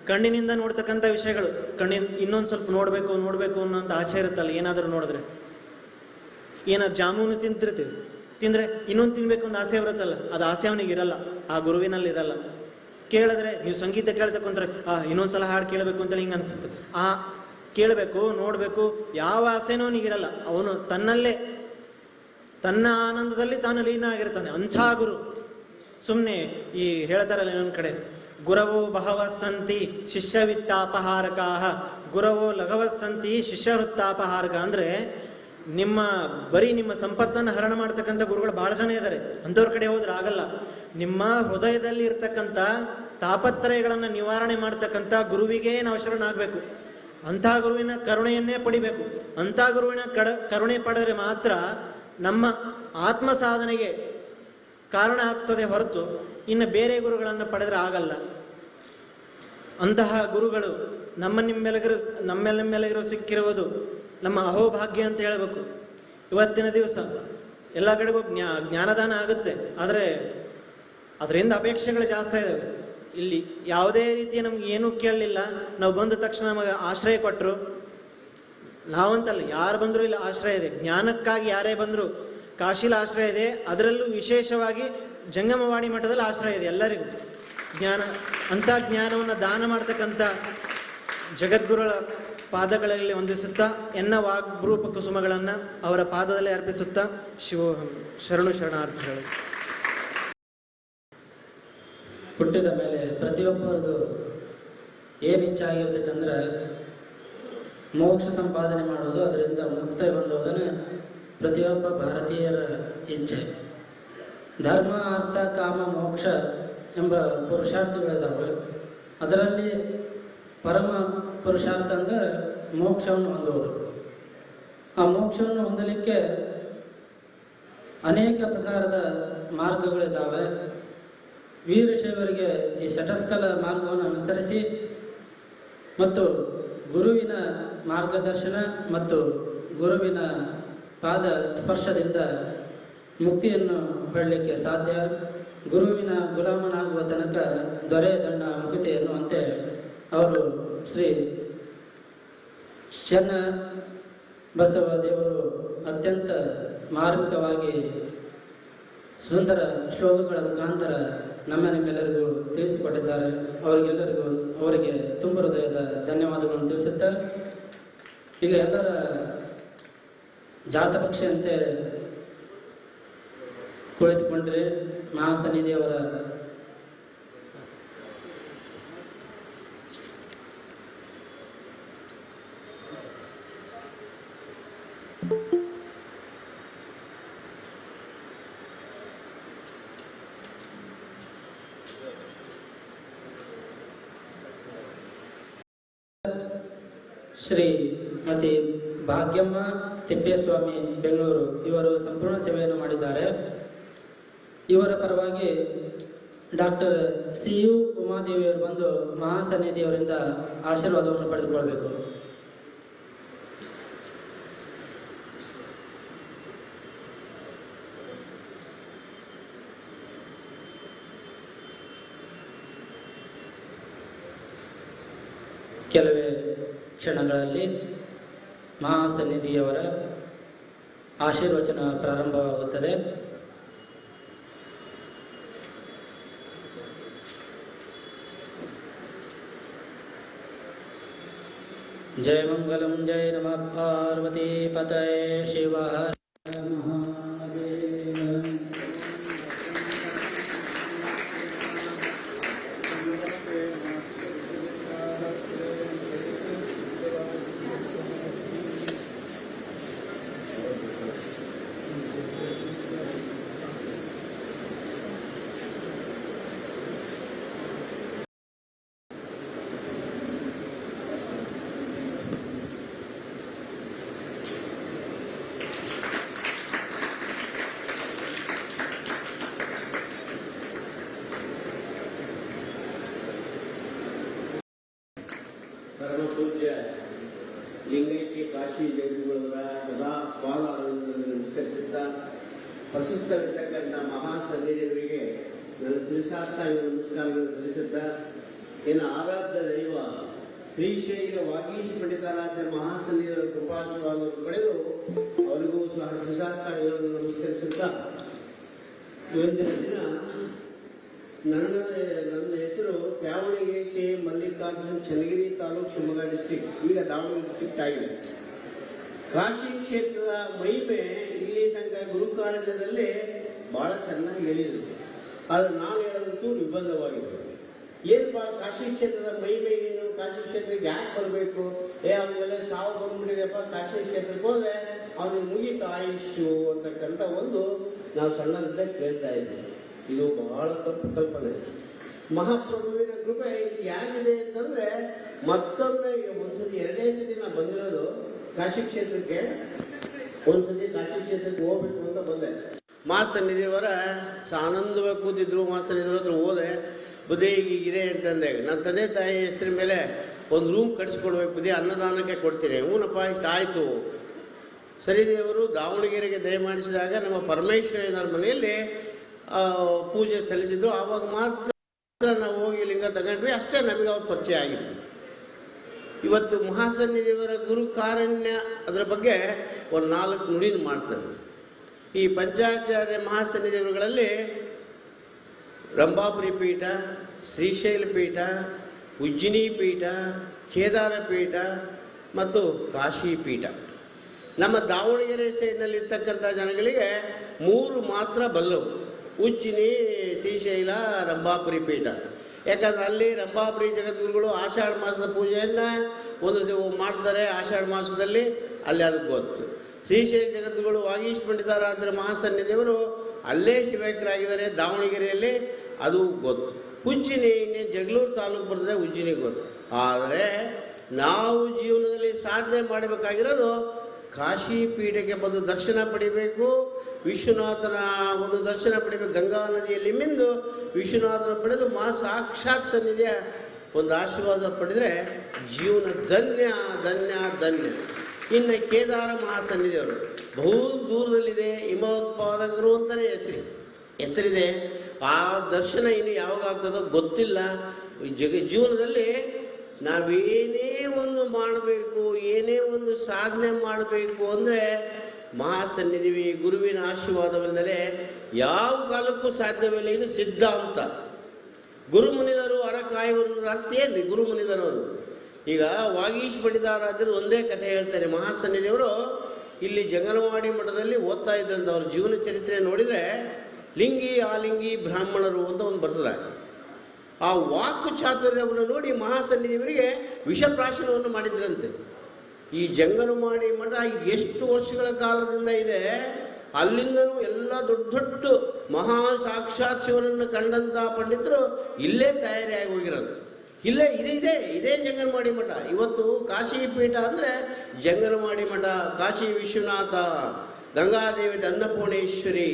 [SPEAKER 5] ಕಣ್ಣಿನಿಂದ ನೋಡ್ತಕ್ಕಂಥ ವಿಷಯಗಳು, ಇನ್ನೊಂದು ಸ್ವಲ್ಪ ನೋಡಬೇಕು ಅನ್ನೋಂಥ ಆಸೆ ಇರುತ್ತಲ್ಲ. ಏನಾದರೂ ನೋಡಿದ್ರೆ, ಏನಾದ್ರು ಜಾಮೂನು ತಿಂದರೆ ಇನ್ನೊಂದು ತಿನ್ಬೇಕು ಅಂತ ಆಸೆ ಬರುತ್ತಲ್ಲ, ಅದು ಆಸೆ ಅವನಿಗೆ ಇರಲ್ಲ, ಆ ಗುರುವಿನಲ್ಲಿ ಇರಲ್ಲ. ಕೇಳಿದ್ರೆ ನೀವು ಸಂಗೀತ ಕೇಳ್ತಕ್ಕಂದ್ರೆ ಇನ್ನೊಂದ್ಸಲ ಹಾಡು ಕೇಳಬೇಕು ಅಂತೇಳಿ ಹಿಂಗೆ ಅನ್ಸುತ್ತೆ. ಆ ಕೇಳಬೇಕು, ನೋಡಬೇಕು, ಯಾವ ಆಸೆನೂ ಅವನಿಗಿರಲ್ಲ. ಅವನು ತನ್ನಲ್ಲೇ, ತನ್ನ ಆನಂದದಲ್ಲಿ ತಾನು ಲೀನ ಆಗಿರ್ತಾನೆ. ಅಂಥ ಗುರು. ಸುಮ್ಮನೆ ಈ ಹೇಳ್ತಾರಲ್ಲ ಇನ್ನೊಂದು ಕಡೆ, ಗುರವೋ ಬಹವ ಸಂತಿ ಶಿಷ್ಯವಿತ್ತಾಪಹಾರಕಾಹ, ಗುರವೋ ಲಘವ ಸಂತಿ ಶಿಷ್ಯವೃತ್ತಾಪಹಾರಕ. ಅಂದರೆ ಬರೀ ನಿಮ್ಮ ಸಂಪತ್ತನ್ನು ಹರಣ ಮಾಡ್ತಕ್ಕಂಥ ಗುರುಗಳು ಭಾಳ ಜನ ಇದ್ದಾರೆ. ಅಂಥವ್ರ ಕಡೆ ಹೋದ್ರೆ ಆಗಲ್ಲ. ನಿಮ್ಮ ಹೃದಯದಲ್ಲಿ ಇರ್ತಕ್ಕಂಥ ತಾಪತ್ರಯಗಳನ್ನು ನಿವಾರಣೆ ಮಾಡ್ತಕ್ಕಂಥ ಗುರುವಿಗೆ ನಾವು ಶರಣಾಗಬೇಕು. ಅಂಥ ಗುರುವಿನ ಕರುಣೆಯನ್ನೇ ಪಡಿಬೇಕು. ಅಂಥ ಗುರುವಿನ ಕರುಣೆ ಪಡೆದರೆ ಮಾತ್ರ ನಮ್ಮ ಆತ್ಮ ಸಾಧನೆಗೆ ಕಾರಣ ಆಗ್ತದೆ ಹೊರತು ಇನ್ನು ಬೇರೆ ಗುರುಗಳನ್ನು ಪಡೆದರೆ ಆಗಲ್ಲ. ಅಂತಹ ಗುರುಗಳು ನಮ್ಮೆಲ್ಲರಿಗೂ ಸಿಕ್ಕಿರುವುದು ನಮ್ಮ ಅಹೋಭಾಗ್ಯ ಅಂತ ಹೇಳಬೇಕು. ಇವತ್ತಿನ ದಿವಸ ಎಲ್ಲ ಕಡೆಗೂ ಜ್ಞಾನದಾನ ಆಗುತ್ತೆ, ಆದರೆ ಅದರಿಂದ ಅಪೇಕ್ಷೆಗಳು ಜಾಸ್ತಿ ಇದ್ದಾವೆ. ಇಲ್ಲಿ ಯಾವುದೇ ರೀತಿಯ ನಮ್ಗೆ ಏನೂ ಕೇಳಲಿಲ್ಲ, ನಾವು ಬಂದ ತಕ್ಷಣ ನಮಗೆ ಆಶ್ರಯ ಕೊಟ್ಟರು. ನಾವಂತಲ್ಲ, ಯಾರು ಬಂದರೂ ಇಲ್ಲಿ ಆಶ್ರಯ ಇದೆ. ಜ್ಞಾನಕ್ಕಾಗಿ ಯಾರೇ ಬಂದರೂ ಕಾಶಿಲ ಆಶ್ರಯ ಇದೆ. ಅದರಲ್ಲೂ ವಿಶೇಷವಾಗಿ ಜಂಗಮವಾಣಿ ಮಠದಲ್ಲಿ ಆಶ್ರಯ ಇದೆ ಎಲ್ಲರಿಗೂ. ಅಂಥ ಜ್ಞಾನವನ್ನು ದಾನ ಮಾಡ್ತಕ್ಕಂಥ ಜಗದ್ಗುರುಗಳ ಪಾದಗಳಲ್ಲಿ ವಂದಿಸುತ್ತಾ ಎನ್ನ ವಾಗ್ರೂಪ ಕುಸುಮಗಳನ್ನು ಅವರ ಪಾದದಲ್ಲಿ ಅರ್ಪಿಸುತ್ತಾ ಶರಣಾರ್ಥಿಗಳು.
[SPEAKER 1] ಹುಟ್ಟಿದ ಮೇಲೆ ಪ್ರತಿಯೊಬ್ಬರದು ಏನು ಇಚ್ಛೆ ಆಗಿರ್ತೈತೆ ಅಂದ್ರೆ ಮೋಕ್ಷ ಸಂಪಾದನೆ ಮಾಡೋದು, ಅದರಿಂದ ಮುಕ್ತ ಹೊಂದೋದನ್ನು ಪ್ರತಿಯೊಬ್ಬ ಭಾರತೀಯರ ಇಚ್ಛೆ. ಧರ್ಮ ಅರ್ಥ ಕಾಮ ಮೋಕ್ಷ ಎಂಬ ಪುರುಷಾರ್ಥಗಳಿದ್ದಾವೆ. ಅದರಲ್ಲಿ ಪರಮ ಪುರುಷಾರ್ಥ ಅಂದರೆ ಮೋಕ್ಷವನ್ನು ಹೊಂದುವುದು. ಆ ಮೋಕ್ಷವನ್ನು ಹೊಂದಲಿಕ್ಕೆ ಅನೇಕ ಪ್ರಕಾರದ ಮಾರ್ಗಗಳಿದ್ದಾವೆ. ವೀರಶೈವರಿಗೆ ಈ ಶಟಸ್ಥಲ ಮಾರ್ಗವನ್ನು ಅನುಸರಿಸಿ ಮತ್ತು ಗುರುವಿನ ಮಾರ್ಗದರ್ಶನ ಮತ್ತು ಗುರುವಿನ ಪಾದ ಸ್ಪರ್ಶದಿಂದ ಮುಕ್ತಿಯನ್ನು ಪಡಲಿಕ್ಕೆ ಸಾಧ್ಯ. ಗುರುವಿನ ಗುಲಾಮನಾಗುವ ತನಕ ದೊರೆ ದಂಡ ಮುಕ್ತಿ ಎನ್ನುವಂತೆ ಅವರು ಶ್ರೀ ಬಸವ ದೇವರು ಅತ್ಯಂತ ಮಾರ್ಮಿಕವಾಗಿ ಸುಂದರ ಶ್ಲೋಕಗಳ ಮುಖಾಂತರ ನಿಮ್ಮೆಲ್ಲರಿಗೂ ತಿಳಿಸಿಕೊಟ್ಟಿದ್ದಾರೆ. ಅವರಿಗೆ ತುಂಬ ಹೃದಯದ ಧನ್ಯವಾದಗಳನ್ನು ತಿಳಿಸುತ್ತಾ, ಈಗ ಎಲ್ಲರ ಜಾತಪಕ್ಷಿಯಂತೆ ಕುಳಿತುಕೊಂಡ್ರೆ ಮಹಾಸನ್ನಿಧಿಯವರ ಶ್ರೀಮತಿ ಭಾಗ್ಯಮ್ಮ ತಿಪ್ಪೇಸ್ವಾಮಿ ಬೆಂಗಳೂರು ಇವರು ಸಂಪೂರ್ಣ ಸೇವೆಯನ್ನು ಮಾಡಿದ್ದಾರೆ. ಇವರ ಪರವಾಗಿ ಡಾಕ್ಟರ್ CU ಉಮಾದೇವಿಯವರು ಬಂದು ಮಹಾಸನ್ನಿಧಿಯವರಿಂದ ಆಶೀರ್ವಾದವನ್ನು ಪಡೆದುಕೊಳ್ಬೇಕು. ಕೆಲವೇ ಕ್ಷಣಗಳಲ್ಲಿ ಮಹಾಸನ್ನಿಧಿಯವರ ಆಶೀರ್ವಚನ ಪ್ರಾರಂಭವಾಗುತ್ತದೆ. ಜಯ ಮಂಗಲಂ ಜಯ ನಮಃ ಪಾರ್ವತಿ ಪತಯೇ ಶಿವ
[SPEAKER 6] ಪರಮ ಪೂಜ್ಯ ಲಿಂಗೈಕ್ಯ ಕಾಶಿ ಜಗದ್ಗುರುವರ ಸದಾ ಪಾದಾರವಿಂದವನ್ನು ನಮಸ್ಕರಿಸುತ್ತಾ, ಪ್ರಶಸ್ತವಿರ್ತಕ್ಕಂಥ ಮಹಾಸನ್ನಿಧಿಯವರಿಗೆ ನನ್ನ ಶಿರಸಾಷ್ಟಾಂಗ ನಮಸ್ಕಾರಗಳನ್ನು ಸಲ್ಲಿಸುತ್ತಾ, ಇನ್ನು ಆರಾಧ್ಯ ದೈವ ಶ್ರೀಶೈಲ ವಾಗೀಶ ಪಂಡಿತಾರಾಧ್ಯ ಮಹಾಸನ್ನಿಧಿಯವರ ಕೃಪಾಶೀರ್ವಾದವನ್ನು ಪಡೆದು ಅವರಿಗೂ ಸಹ ಶಿರಸಾಷ್ಟಾಂಗಗಳನ್ನು ನಮಸ್ಕರಿಸುತ್ತಾ, ಇವತ್ತಿನ ದಿನ ನನ್ನ ಹೆಸರು ತ್ಯಾವಣಿಗೆ ಕೆ ಮಲ್ಲಿಕಾರ್ಜುನ್, ಚನ್ನಗಿರಿ ತಾಲೂಕು, ಶಿವಮೊಗ್ಗ ಡಿಸ್ಟಿಕ್, ಈಗ ದಾವಣಗೆರೆ ಡಿಸ್ಟಿಕ್ಟ್ ಆಗಿದೆ. ಕಾಶಿ ಕ್ಷೇತ್ರದ ಮಹಿಮೆ ಇಲ್ಲಿ ತನಕ ಗುರುಕಾರಣ್ಯದಲ್ಲೇ ಬಹಳ ಚೆನ್ನಾಗಿ ಹೇಳಿದರು. ಆದರೆ ನಾನು ಹೇಳೋದಂತೂ ನಿಬಂಧವಾಗಿದೆ. ಏನಪ್ಪಾ ಕಾಶಿ ಕ್ಷೇತ್ರದ ಮಹಿಮೆ ಏನು, ಕಾಶಿ ಕ್ಷೇತ್ರಕ್ಕೆ ಯಾಕೆ ಬರಬೇಕು, ಅವನಿಗೆಲ್ಲ ಸಾವು ಬಂದ್ಬಿಟ್ಟಿದೆಪ್ಪ, ಕಾಶಿ ಕ್ಷೇತ್ರಕ್ಕೆ ಹೋದ್ರೆ ಅವನಿಗೆ ಮುಗಿತ ಆಯುಷು ಅಂತಕ್ಕಂಥ ಒಂದು ನಾವು ಸಣ್ಣದಿಂದ ಕೇಳ್ತಾ ಇದ್ದೀವಿ. ಇದು ಬಹಳ ತಪ್ಪು ಕಲ್ಪನೆ. ಮಹಾಪ್ರಭುವಿನ ಕೃಪೆ ಯಾಗಿದೆ ಅಂತಂದ್ರೆ, ಮತ್ತೊಮ್ಮೆ ಒಂದ್ಸತಿ ಎರಡನೇ ಸತಿ ನಾ ಬಂದಿರೋದು ಕಾಶಿ ಕ್ಷೇತ್ರಕ್ಕೆ. ಒಂದ್ಸತಿ ಕಾಶಿ ಕ್ಷೇತ್ರಕ್ಕೆ ಹೋಗ್ಬೇಕು ಅಂತ ಬಂದೆ. ಮಹಾಸನ್ನಿಧಿಯವರ ಆನಂದವಾಗಿ ಕೂತಿದ್ರು. ಮಹಾಸನ್ನಿಧಿಯವರ ಹತ್ರ ಹೋದೆ, ಬುದ್ಧಿ ಹೀಗಿದೆ ಅಂತಂದೆ. ನನ್ನ ತಂದೆ ತಾಯಿ ಹೆಸರ ಮೇಲೆ ಒಂದು ರೂಮ್ ಕಟ್ಸ್ಕೊಡ್ಬೇಕು ಬುದ್ಧಿ, ಅನ್ನದಾನಕ್ಕೆ ಕೊಡ್ತೀನಿ. ಹೂನಪ್ಪ, ಇಷ್ಟ ಆಯಿತು. ಸರಿದೇವರು ದಾವಣಗೆರೆಗೆ ದಯಮಾಡಿಸಿದಾಗ ನಮ್ಮ ಪರಮೇಶ್ವರಯ್ಯನವ್ರ ಮನೆಯಲ್ಲಿ ಪೂಜೆ ಸಲ್ಲಿಸಿದ್ರು. ಆವಾಗ ಮಾತ್ರ ನಾವು ಹೋಗಿ ಲಿಂಗ ತಗೊಂಡ್ವಿ, ಅಷ್ಟೇ ನಮಗೆ ಅವ್ರ ಪರಿಚಯ ಆಗಿತ್ತು. ಇವತ್ತು ಮಹಾಸನ್ನಿಧಿಯವರ ಗುರು ಕಾರಣ್ಯ ಅದರ ಬಗ್ಗೆ ಒಂದು 4 ನುಡಿನ ಮಾಡ್ತಾರೆ. ಈ ಪಂಚಾಚಾರ್ಯ ಮಹಾಸನ್ನಿಧಿಯವರುಗಳಲ್ಲಿ ರಂಭಾಪುರಿ ಪೀಠ, ಶ್ರೀಶೈಲ ಪೀಠ, ಉಜ್ಜಿನಿ ಪೀಠ, ಕೇದಾರ ಪೀಠ ಮತ್ತು ಕಾಶಿ ಪೀಠ. ನಮ್ಮ ದಾವಣಗೆರೆ ಸೈಡ್ನಲ್ಲಿರ್ತಕ್ಕಂಥ ಜನಗಳಿಗೆ 3 ಮಾತ್ರ ಬಲ್ಲವು: ಉಜ್ಜಿನಿ, ಶ್ರೀಶೈಲ, ರಂಭಾಪುರಿ ಪೀಠ. ಯಾಕಂದ್ರೆ ಅಲ್ಲಿ ರಂಭಾಪುರಿ ಜಗದ್ಗುರುಗಳು ಆಷಾಢ ಮಾಸದ ಪೂಜೆಯನ್ನು ಒಂದು ಮಾಡ್ತಾರೆ ಆಷಾಢ ಮಾಸದಲ್ಲಿ, ಅಲ್ಲಿ ಅದಕ್ಕೆ ಗೊತ್ತು. ಶ್ರೀಶೈಲ ಜಗದ್ಗುರುಗಳು ವಾಗೀಶ ಪಂಡಿತಾರಾಧ್ಯ ಮಹಾಸನ್ನಿಧಿಯವರು ಅಲ್ಲೇ ಶಿವೈಕ್ಯರಾಗಿದ್ದಾರೆ ದಾವಣಗೆರೆಯಲ್ಲಿ, ಅದು ಗೊತ್ತು. ಉಜ್ಜಿನಿ ಜಗಳೂರು ತಾಲೂಕು ಬರ್ತದೆ, ಉಜ್ಜಿನಿ ಗೊತ್ತು. ಆದರೆ ನಾವು ಜೀವನದಲ್ಲಿ ಸಾಧನೆ ಮಾಡಬೇಕಾಗಿರೋದು ಕಾಶಿ ಪೀಠಕ್ಕೆ ಬಂದು ದರ್ಶನ ಪಡಿಬೇಕು, ವಿಶ್ವನಾಥನ ಒಂದು ದರ್ಶನ ಪಡಿಬೇಕು. ಗಂಗಾ ನದಿಯಲ್ಲಿ ಮಿಂದು ವಿಶ್ವನಾಥನ ಪಡೆದು ಸಾಕ್ಷಾತ್ ಸನ್ನಿಧಿಯ ಒಂದು ಆಶೀರ್ವಾದ ಪಡೆದರೆ ಜೀವನ ಧನ್ಯ ಧನ್ಯ ಧನ್ಯ. ಇನ್ನು ಕೇದಾರ ಮಹಾಸನ್ನಿಧಿಯವರು ಬಹು ದೂರದಲ್ಲಿದೆ, ಹಿಮೋತ್ಪಾದಕರು ಅಂತಲೇ ಹೆಸರಿದೆ. ಆ ದರ್ಶನ ಇನ್ನು ಯಾವಾಗ ಆಗ್ತದೋ ಗೊತ್ತಿಲ್ಲ. ಜೀವನದಲ್ಲಿ ನಾವೇನೇ ಒಂದು ಮಾಡಬೇಕು, ಏನೇ ಒಂದು ಸಾಧನೆ ಮಾಡಬೇಕು ಅಂದರೆ ಮಹಾಸನ್ನಿಧಿ ಗುರುವಿನ ಆಶೀರ್ವಾದವಿಲ್ಲದೆ ಯಾವ ಕಾಲಕ್ಕೂ ಸಾಧ್ಯವಿಲ್ಲ. ಇದು ಸಿದ್ಧಾಂತ. ಗುರು ಮುನಿದರು ಅರ ಕಾಯುವ ಅರ್ಥ ಏನ್ರಿ? ಗುರು ಮುನಿದರು ಅದು. ಈಗ ವಾಗೀಶ್ ಪಂಡಿತಾರಾಧ್ಯರು ಒಂದೇ ಕಥೆ ಹೇಳ್ತಾರೆ. ಮಹಾಸನ್ನಿಧಿಯವರು ಇಲ್ಲಿ ಜಂಗನವಾಡಿ ಮಠದಲ್ಲಿ ಓದ್ತಾ ಇದ್ದಂಥ ಅವ್ರ ಜೀವನ ಚರಿತ್ರೆ ನೋಡಿದರೆ ಲಿಂಗಿ ಆಲಿಂಗಿ ಬ್ರಾಹ್ಮಣರು ಅಂತ ಒಂದು ಬರ್ತದೆ. ಆ ವಾಕ್ ಚಾತುರ್ಯವನ್ನು ನೋಡಿ ಮಹಾಸನ್ನಿಧಿಯವರಿಗೆ ವಿಷಪ್ರಾಶನವನ್ನು ಮಾಡಿದ್ರಂತೆ. ಈ ಜಂಗನವಾಡಿ ಮಠ ಈಗ ಎಷ್ಟು ವರ್ಷಗಳ ಕಾಲದಿಂದ ಇದೆ, ಅಲ್ಲಿಂದನೂ ಎಲ್ಲ ದೊಡ್ಡ ದೊಡ್ಡ ಮಹಾ ಸಾಕ್ಷಾತ್ ಶಿವನನ್ನು ಕಂಡಂಥ ಪಂಡಿತರು ಇಲ್ಲೇ ತಯಾರಿಯಾಗಿ ಹೋಗಿರೋದು. ಇದೇ ಜಂಗನವಾಡಿ ಮಠ. ಇವತ್ತು ಕಾಶಿ ಪೀಠ ಅಂದರೆ ಜಂಗನವಾಡಿ ಮಠ, ಕಾಶಿ ವಿಶ್ವನಾಥ, ಗಂಗಾದೇವಿ ಅನ್ನಪೂರ್ಣೇಶ್ವರಿ.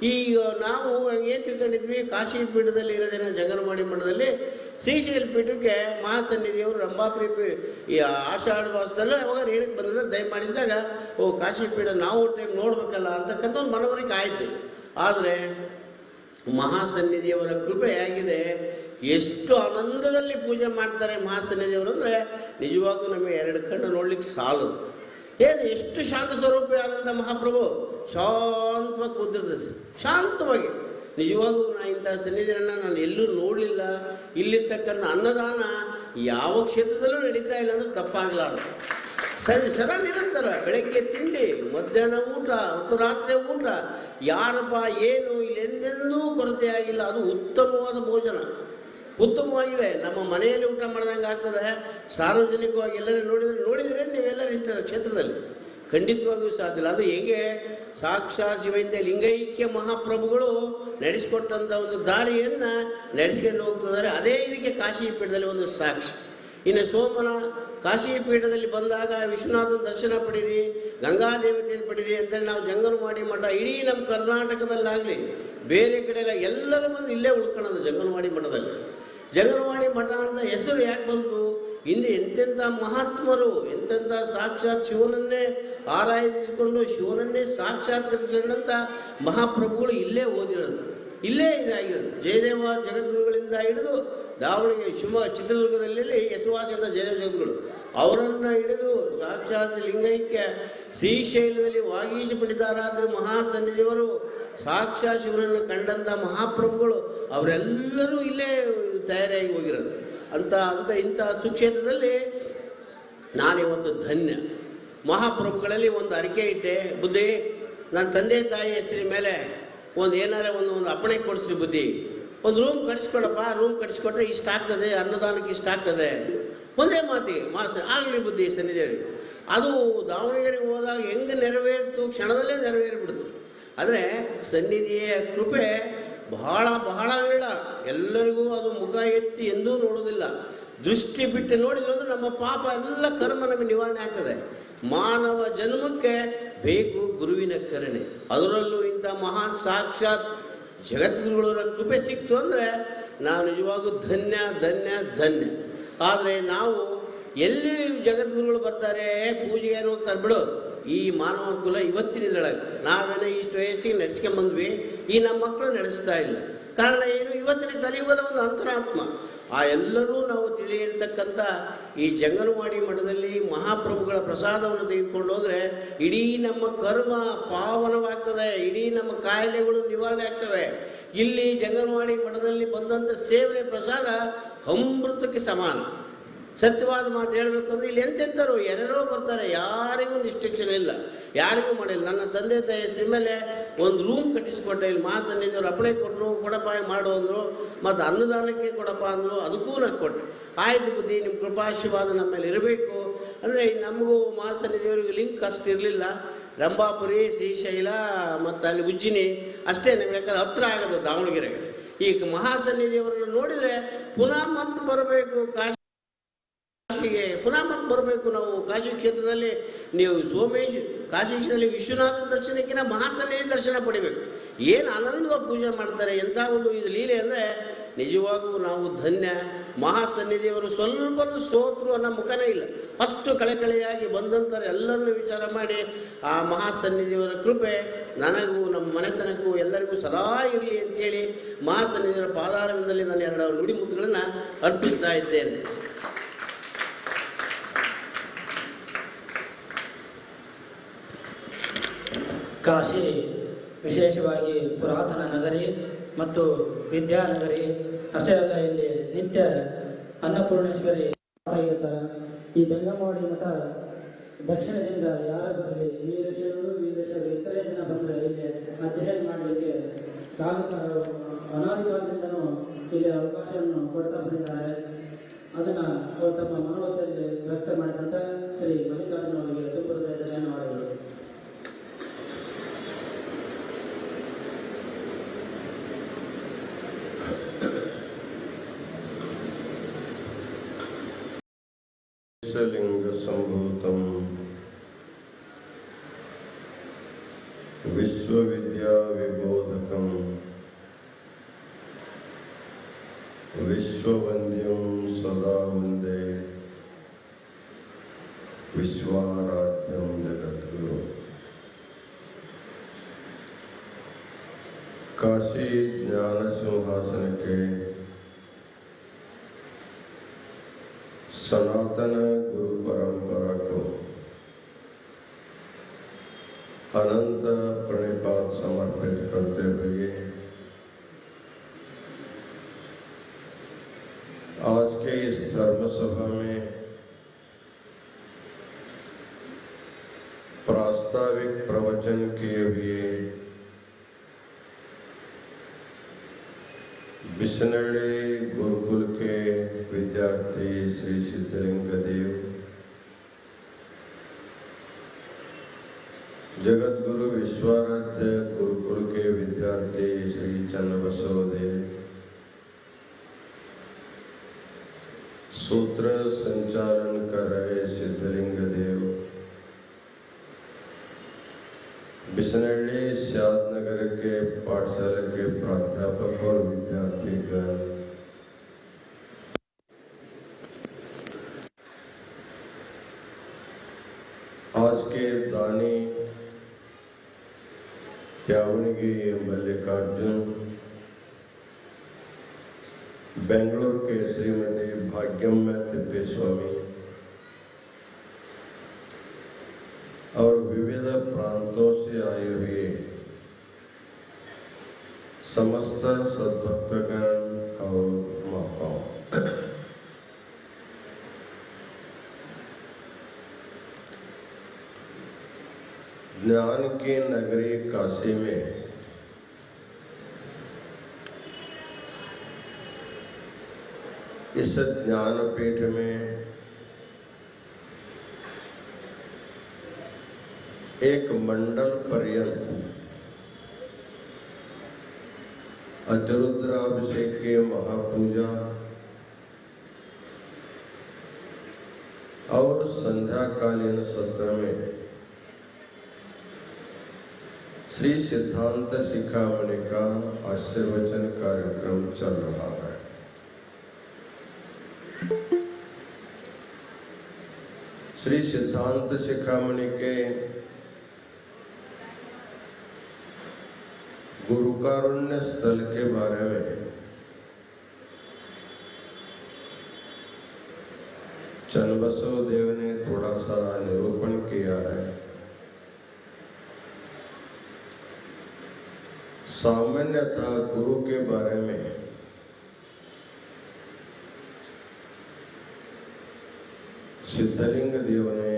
[SPEAKER 6] ಈಗ ನಾವು ಏನು ತಿಳ್ಕೊಂಡಿದ್ವಿ, ಕಾಶಿ ಪೀಠದಲ್ಲಿ ಇರೋದೇನೋ ಜಂಗನವಾಡಿ ಮಠದಲ್ಲಿ. ಶ್ರೀಶೈಲ ಪೀಠಕ್ಕೆ ಮಹಾಸನ್ನಿಧಿಯವರು ರಂಭಾಪುರಿ ಈ ಆಷಾಢ ಮಾಸದಲ್ಲೂ ಯಾವಾಗ ರೇಣಕ್ಕೆ ಬಂದಿದ್ದರೆ ದಯಮಾಡಿಸಿದಾಗ ಕಾಶಿ ಪೀಠ ನಾವು ಟೈಮ್ ನೋಡ್ಬೇಕಲ್ಲ ಅಂತಕ್ಕಂಥ ಒಂದು ಮನವರಿಕೆ ಆಯಿತು. ಆದರೆ ಮಹಾಸನ್ನಿಧಿಯವರ ಕೃಪೆ ಆಗಿದೆ. ಎಷ್ಟು ಆನಂದದಲ್ಲಿ ಪೂಜೆ ಮಾಡ್ತಾರೆ ಮಹಾಸನ್ನಿಧಿಯವರು ಅಂದರೆ ನಿಜವಾಗೂ ನಮಗೆ ಎರಡು ಕಣ್ಣು ನೋಡ್ಲಿಕ್ಕೆ ಸಾಲದು. ಏನು ಎಷ್ಟು ಶಾಂತ ಸ್ವರೂಪಿ ಆದಂಥ ಮಹಾಪ್ರಭು ಶಾಂತವಾಗಿ ಕೂತಿರ್ತದೆ, ಶಾಂತವಾಗಿ. ನಿಜವಾಗೂ ಇಂಥ ಸನ್ನಿಧಿಯನ್ನು ನಾನು ಎಲ್ಲೂ ನೋಡಲಿಲ್ಲ. ಇಲ್ಲಿರ್ತಕ್ಕಂಥ ಅನ್ನದಾನ ಯಾವ ಕ್ಷೇತ್ರದಲ್ಲೂ ನಡೀತಾ ಇಲ್ಲ ಅಂದ್ರೆ ತಪ್ಪಾಗಲಾರ್ದು. ಸದಾ ನಿರಂತರ ಬೆಳಗ್ಗೆ ತಿಂಡಿ, ಮಧ್ಯಾಹ್ನ ಊಟ, ಮತ್ತು ರಾತ್ರಿ ಊಟ, ಯಾರಪ್ಪ ಏನು ಇಲ್ಲಿ ಎಂದೆಂದೂ ಕೊರತೆ ಆಗಿಲ್ಲ. ಅದು ಉತ್ತಮವಾದ ಭೋಜನ, ಉತ್ತಮವಾಗಿದೆ. ನಮ್ಮ ಮನೆಯಲ್ಲಿ ಊಟ ಮಾಡ್ದಂಗೆ ಆಗ್ತದೆ. ಸಾರ್ವಜನಿಕವಾಗಿ ಎಲ್ಲರೂ ನೋಡಿದರೆ ನೀವೆಲ್ಲರೂ ಇಂಥ ಕ್ಷೇತ್ರದಲ್ಲಿ ಖಂಡಿತವಾಗಿಯೂ ಸಾಧ್ಯ ಇಲ್ಲ. ಅದು ಹೇಗೆ ಸಾಕ್ಷಾತ್ ಶಿವೈಂದ್ಯ ಲಿಂಗೈಕ್ಯ ಮಹಾಪ್ರಭುಗಳು ನಡೆಸಿಕೊಟ್ಟಂಥ ಒಂದು ದಾರಿಯನ್ನು ನಡೆಸ್ಕೊಂಡು ಹೋಗ್ತಿದ್ದಾರೆ. ಅದೇ ಇದಕ್ಕೆ ಕಾಶಿ ಪೀಠದಲ್ಲಿ ಒಂದು ಸಾಕ್ಷಿ. ಇನ್ನು ಸೋಮನ ಕಾಶಿ ಪೀಠದಲ್ಲಿ ಬಂದಾಗ ವಿಶ್ವನಾಥನ ದರ್ಶನ ಪಡೀರಿ, ಗಂಗಾದೇವತೆಯನ್ನು ಪಡೀರಿ ಅಂತೇಳಿ ನಾವು ಜಂಗನವಾಡಿ ಮಠ ಇಡೀ ನಮ್ಮ ಕರ್ನಾಟಕದಲ್ಲಾಗಲಿ ಬೇರೆ ಕಡೆ ಎಲ್ಲರೂ ಬಂದು ಇಲ್ಲೇ ಉಳ್ಕೊಳ್ಳೋದು ಜಂಗನವಾಡಿ ಮಠದಲ್ಲಿ. ಜಂಗನವಾಡಿ ಮಠ ಅಂತ ಹೆಸರು ಯಾಕೆ ಬಂತು? ಇಲ್ಲಿ ಎಂತೆಂಥ ಮಹಾತ್ಮರು, ಎಂತೆಂಥ ಸಾಕ್ಷಾತ್ ಶಿವನನ್ನೇ ಆರಾಧಿಸಿಕೊಂಡು ಶಿವನನ್ನೇ ಸಾಕ್ಷಾತ್ಕರಿಸಿಕೊಂಡಂಥ ಮಹಾಪ್ರಭುಗಳು ಇಲ್ಲೇ ಓದಿರೋದು, ಇಲ್ಲೇ ಇದಾಗಿರೋದು. ಜಯದೇವ ಜಗದ್ಗುರುಗಳಿಂದ ಹಿಡಿದು ದಾವಣಗೆರೆ, ಶಿವಮೊಗ್ಗ, ಚಿತ್ರದುರ್ಗದಲ್ಲಿ ಹೆಸರುವಾಸಿ ಅಂತ ಜಯದೇವ ಜಗದ್ಗುರು, ಅವರನ್ನು ಹಿಡಿದು ಸಾಕ್ಷಾತ್ ಲಿಂಗೈಕ್ಯ ಶ್ರೀಶೈಲದಲ್ಲಿ ವಾಗೀಶ ಪಂಡಿತಾರಾಧ್ಯರು ಮಹಾಸನ್ನಿಧಿಯವರು ಸಾಕ್ಷಾತ್ ಶಿವನನ್ನು ಕಂಡಂಥ ಮಹಾಪ್ರಭುಗಳು ಅವರೆಲ್ಲರೂ ಇಲ್ಲೇ ತಯಾರಾಗಿ ಹೋಗಿರೋದು. ಇಂಥ ಸುಕ್ಷೇತ್ರದಲ್ಲಿ ನಾನಿವತ್ತು ಧನ್ಯ. ಮಹಾಪ್ರಭುಗಳಲ್ಲಿ ಒಂದು ಅರಿಕೆ ಇಟ್ಟೆ, ಬುದ್ಧಿ ನನ್ನ ತಂದೆ ತಾಯಿ ಹೆಸರಿ ಮೇಲೆ ಒಂದು ಅಪ್ಪಣೆ ಕೊಡಿಸ್ರಿ ಬುದ್ಧಿ, ಒಂದು ರೂಮ್ ಕಟ್ಸ್ಕೊಡಪ್ಪ, ರೂಮ್ ಕಟ್ಸ್ಕೊಟ್ರೆ ಇಷ್ಟ ಆಗ್ತದೆ, ಅನ್ನದಾನಕ್ಕೆ ಇಷ್ಟ ಆಗ್ತದೆ. ಒಂದೇ ಮಾತಿಗೆ ಮಾಸ್ಟರ್ ಆಗಲಿ ಬುದ್ಧಿ ಸನ್ನಿಧಿಯವರಿಗೆ. ಅದು ದಾವಣಗೆರೆಗೆ ಹೋದಾಗ ಹೆಂಗೆ ನೆರವೇರಿತು, ಕ್ಷಣದಲ್ಲೇ ನೆರವೇರಿಬಿಡ್ತು. ಆದರೆ ಸನ್ನಿಧಿಯ ಕೃಪೆ ಬಹಳ ಬಹಳ ವೇಳ ಎಲ್ಲರಿಗೂ ಅದು ಮುಖ ಎತ್ತಿ ಎಂದೂ ನೋಡೋದಿಲ್ಲ. ದೃಷ್ಟಿ ಬಿಟ್ಟು ನೋಡಿದ್ರು ಅಂದರೆ ನಮ್ಮ ಪಾಪ ಎಲ್ಲ ಕರ್ಮ ನಮಗೆ ನಿವಾರಣೆ ಆಗ್ತದೆ. ಮಾನವ ಜನ್ಮಕ್ಕೆ ಬೇಕು ಗುರುವಿನ ಕರುಣೆ. ಅದರಲ್ಲೂ ಇಂಥ ಮಹಾನ್ ಸಾಕ್ಷಾತ್ ಜಗದ್ಗುರುಗಳವರ ಕೃಪೆ ಸಿಕ್ತು ಅಂದರೆ ನಾವು ನಿಜವಾಗೂ ಧನ್ಯ ಧನ್ಯ ಧನ್ಯ. ಆದರೆ ನಾವು ಎಲ್ಲಿ ಜಗದ್ಗುರುಗಳು ಬರ್ತಾರೆ, ಪೂಜೆಗೆ ಏನು ಹೋಗ್ತಾರೆ ಬಿಡು. ಈ ಮಾನವ ಕುಲ ಇವತ್ತಿನ ಇದರೊಳಗೆ ನಾವೇನೋ ಇಷ್ಟು ವಯಸ್ಸಿಗೆ ನಡೆಸ್ಕೊಂಬಂದ್ವಿ, ಈ ನಮ್ಮ ಮಕ್ಕಳು ನಡೆಸ್ತಾ ಇಲ್ಲ. ಕಾರಣ ಏನು? ಇವತ್ತಿನ ಕಲಿಯುಗದ ಒಂದು ಅಂತರಾತ್ಮ. ಆ ಎಲ್ಲರೂ ನಾವು ತಿಳಿಯಿರ್ತಕ್ಕಂಥ ಈ ಜಂಗನವಾಡಿ ಮಠದಲ್ಲಿ ಮಹಾಪ್ರಭುಗಳ ಪ್ರಸಾದವನ್ನು ತೆಗೆದುಕೊಂಡು ಹೋದರೆ ಇಡೀ ನಮ್ಮ ಕರ್ಮ ಪಾವನವಾಗ್ತದೆ, ಇಡೀ ನಮ್ಮ ಕಾಯಿಲೆಗಳು ನಿವಾರಣೆ ಆಗ್ತವೆ. ಇಲ್ಲಿ ಜಂಗನವಾಡಿ ಮಠದಲ್ಲಿ ಬಂದಂಥ ಸೇವನೆ ಪ್ರಸಾದ ಅಮೃತಕ್ಕೆ ಸಮಾನ. ಸತ್ಯವಾದ ಮಾತು ಹೇಳಬೇಕು ಅಂದರೆ ಇಲ್ಲಿ ಎಂತೆಂಥರು ಯಾರ್ಯಾರೋ ಬರ್ತಾರೆ, ಯಾರಿಗೂ ರಿಸ್ಟ್ರಿಕ್ಷನ್ ಇಲ್ಲ, ಯಾರಿಗೂ ಮಾಡಿಲ್ಲ. ನನ್ನ ತಂದೆ ತಾಯಿ ಹೆಸರು ಮೇಲೆ ಒಂದು ರೂಮ್ ಕಟ್ಟಿಸ್ಕೊಟ್ಟೆ. ಇಲ್ಲಿ ಮಹಾಸನ್ನಿಧಿಯವರು ಅಪ್ಪಣೆ ಕೊಟ್ಟರು, ಕೊಡಪ್ಪ ಮಾಡು ಅಂದರು, ಮತ್ತು ಅನ್ನದಾನಕ್ಕೆ ಕೊಡಪ್ಪ ಅಂದರು, ಅದಕ್ಕೂ ನಾನು ಕೊಟ್ಟೆ. ಆಯ್ತು ಬುದ್ಧಿ, ನಿಮ್ಮ ಕೃಪಾಶೀರ್ವಾದ ನಮ್ಮ ಮೇಲೆ ಇರಬೇಕು ಅಂದರೆ ನಮಗೂ ಮಹಾಸನ್ನಿಧಿಯವರಿಗೆ ಲಿಂಕ್ ಅಷ್ಟು ಇರಲಿಲ್ಲ. ರಂಭಾಪುರಿ, ಶ್ರೀಶೈಲ ಮತ್ತು ಅಲ್ಲಿ ಉಜ್ಜಿನಿ ಅಷ್ಟೇ ನಮ್ಗೆ, ಯಾಕಂದ್ರೆ ಹತ್ರ ಆಗೋದು ದಾವಣಗೆರೆಗೆ. ಈಗ ಮಹಾಸನ್ನಿಧಿಯವರನ್ನು ನೋಡಿದರೆ ಪುನಃ ಮತ್ತೆ ಬರಬೇಕು ಕಾಶಿಗೆ, ಪುನಃ ಮತ್ತೆ ಬರಬೇಕು ನಾವು ಕಾಶಿ ಕ್ಷೇತ್ರದಲ್ಲಿ. ನೀವು ಸೋಮೇಶ್ ಕಾಶಿ ಕ್ಷೇತ್ರದಲ್ಲಿ ವಿಶ್ವನಾಥನ ದರ್ಶನಕ್ಕಿಂತ ಮಹಾಸನ್ನಿಧಿ ದರ್ಶನ ಪಡಿಬೇಕು. ಏನು ಆನಂದವಾಗಿ ಪೂಜೆ ಮಾಡ್ತಾರೆ, ಎಂಥ ಒಂದು ಇದು ಲೀಲೆ ಅಂದರೆ ನಿಜವಾಗೂ ನಾವು ಧನ್ಯ. ಮಹಾಸನ್ನಿಧಿಯವರು ಸ್ವಲ್ಪನೂ ಸೋತರು ಅನ್ನೋ ಮುಖನೇ ಇಲ್ಲ, ಅಷ್ಟು ಕಳೆಕಳೆಯಾಗಿ ಬಂದಂಥವ್ರು ಎಲ್ಲರನ್ನೂ ವಿಚಾರ ಮಾಡಿ ಆ ಮಹಾಸನ್ನಿಧಿಯವರ ಕೃಪೆ ನನಗೂ ನಮ್ಮ ಮನೆತನಕ್ಕೂ ಎಲ್ಲರಿಗೂ ಸದಾ ಇರಲಿ ಅಂತೇಳಿ ಮಹಾಸನ್ನಿಧಿಯವರ ಪಾದಾರವಿಂದಲೇ ನಾನು ಎರಡು ನುಡಿ ಮುತ್ತುಗಳನ್ನು ಅರ್ಪಿಸ್ತಾ ಇದ್ದೇನೆ.
[SPEAKER 1] ಕಾಶಿ ವಿಶೇಷವಾಗಿ ಪುರಾತನ ನಗರಿ ಮತ್ತು ವಿದ್ಯಾನಗರಿ. ಅಷ್ಟೇ ಅಲ್ಲ, ಇಲ್ಲಿ ನಿತ್ಯ ಅನ್ನಪೂರ್ಣೇಶ್ವರಿ ಇರ್ತಾರೆ. ಈ ಜಂಗಮವಾಡಿ ಮಠ ದಕ್ಷಿಣದಿಂದ ಯಾರು ಬರಲಿ, ವೀರಶೈವರು ಇತರೆ ಜನ ಬಂದರೆ ಇಲ್ಲಿ ಅಧ್ಯಯನ ಮಾಡಲಿಕ್ಕೆ ಅನಾದಿಕಾಲದಿಂದನೂ ಇಲ್ಲಿ ಅವಕಾಶವನ್ನು ಕೊಡ್ತಾ ಬಂದಿದ್ದಾರೆ. ಅದನ್ನು ಅವರು ತಮ್ಮ ಮನೋಭಾವದಲ್ಲಿ ವ್ಯಕ್ತ ಮಾಡಿದಂಥ ಶ್ರೀ ಮಲ್ಲಿಕಾರ್ಜುನ ಅವರಿಗೆ ತುಂಬ ಧನ್ಯವಾದಗಳು.
[SPEAKER 7] लिंग संभूतम विश्वविद्या विबोधकम विश्ववंद्यम सदा वंदे विश्वाराध्यम जगद्गुरु. काशी ज्ञान सिंहासन के सनातन गुरु परंपरा को अनंत प्रणिपात समर्पित करते हुए आज के इस धर्म सभा में प्रास्ताविक प्रवचन किए हुए बिसनड़ी गुरुकुल के विद्यार्थी श्री सिद्धलिंग देव, जगत गुरु विश्वाराध्य गुरुकुल के विद्यार्थी श्री चन्नबसव देव, सूत्र संचालन कर रहे सिद्धलिंग देव, बिसनड़ी सियादनगर के पाठशाला के प्राध्यापक और विद्यार्थीगण, आज के दानी त्यावणगी मल्लिकार्जुन, बेंगलोर के श्रीमती भाग्यम्य तिप्पेस्वामी और विविध प्रांतों से आए हुए समस्त सद्भक्तगण और माताओं, ज्ञान की नगरी काशी में इस ज्ञानपीठ में एक मंडल पर्यंत अतिरुद्राभिषेक के महापूजा और संध्याकालीन सत्र में श्री सिद्धांत शिखामणि का आशीर्वचन कार्यक्रम चल रहा है। श्री सिद्धांत शिखामणि के गुरुकारुण्य स्थल के बारे में चन्नबसव देव ने थोड़ा सा निरूपण किया है। सामान्यतः गुरु के बारे में सिद्धलिंग देव ने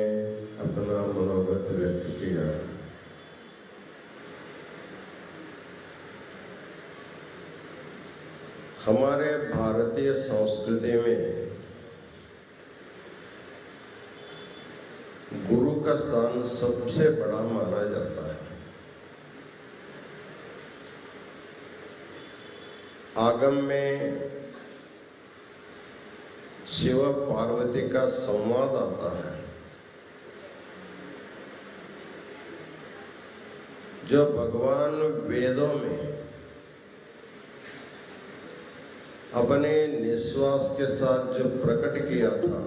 [SPEAKER 7] अपना मनोगत व्यक्त किया। हमारे भारतीय संस्कृति में गुरु का स्थान सबसे बड़ा माना जाता है। आगम में शिव पार्वती का संवाद आता है, जो भगवान वेदों में अपने निश्वास के साथ जो प्रकट किया था,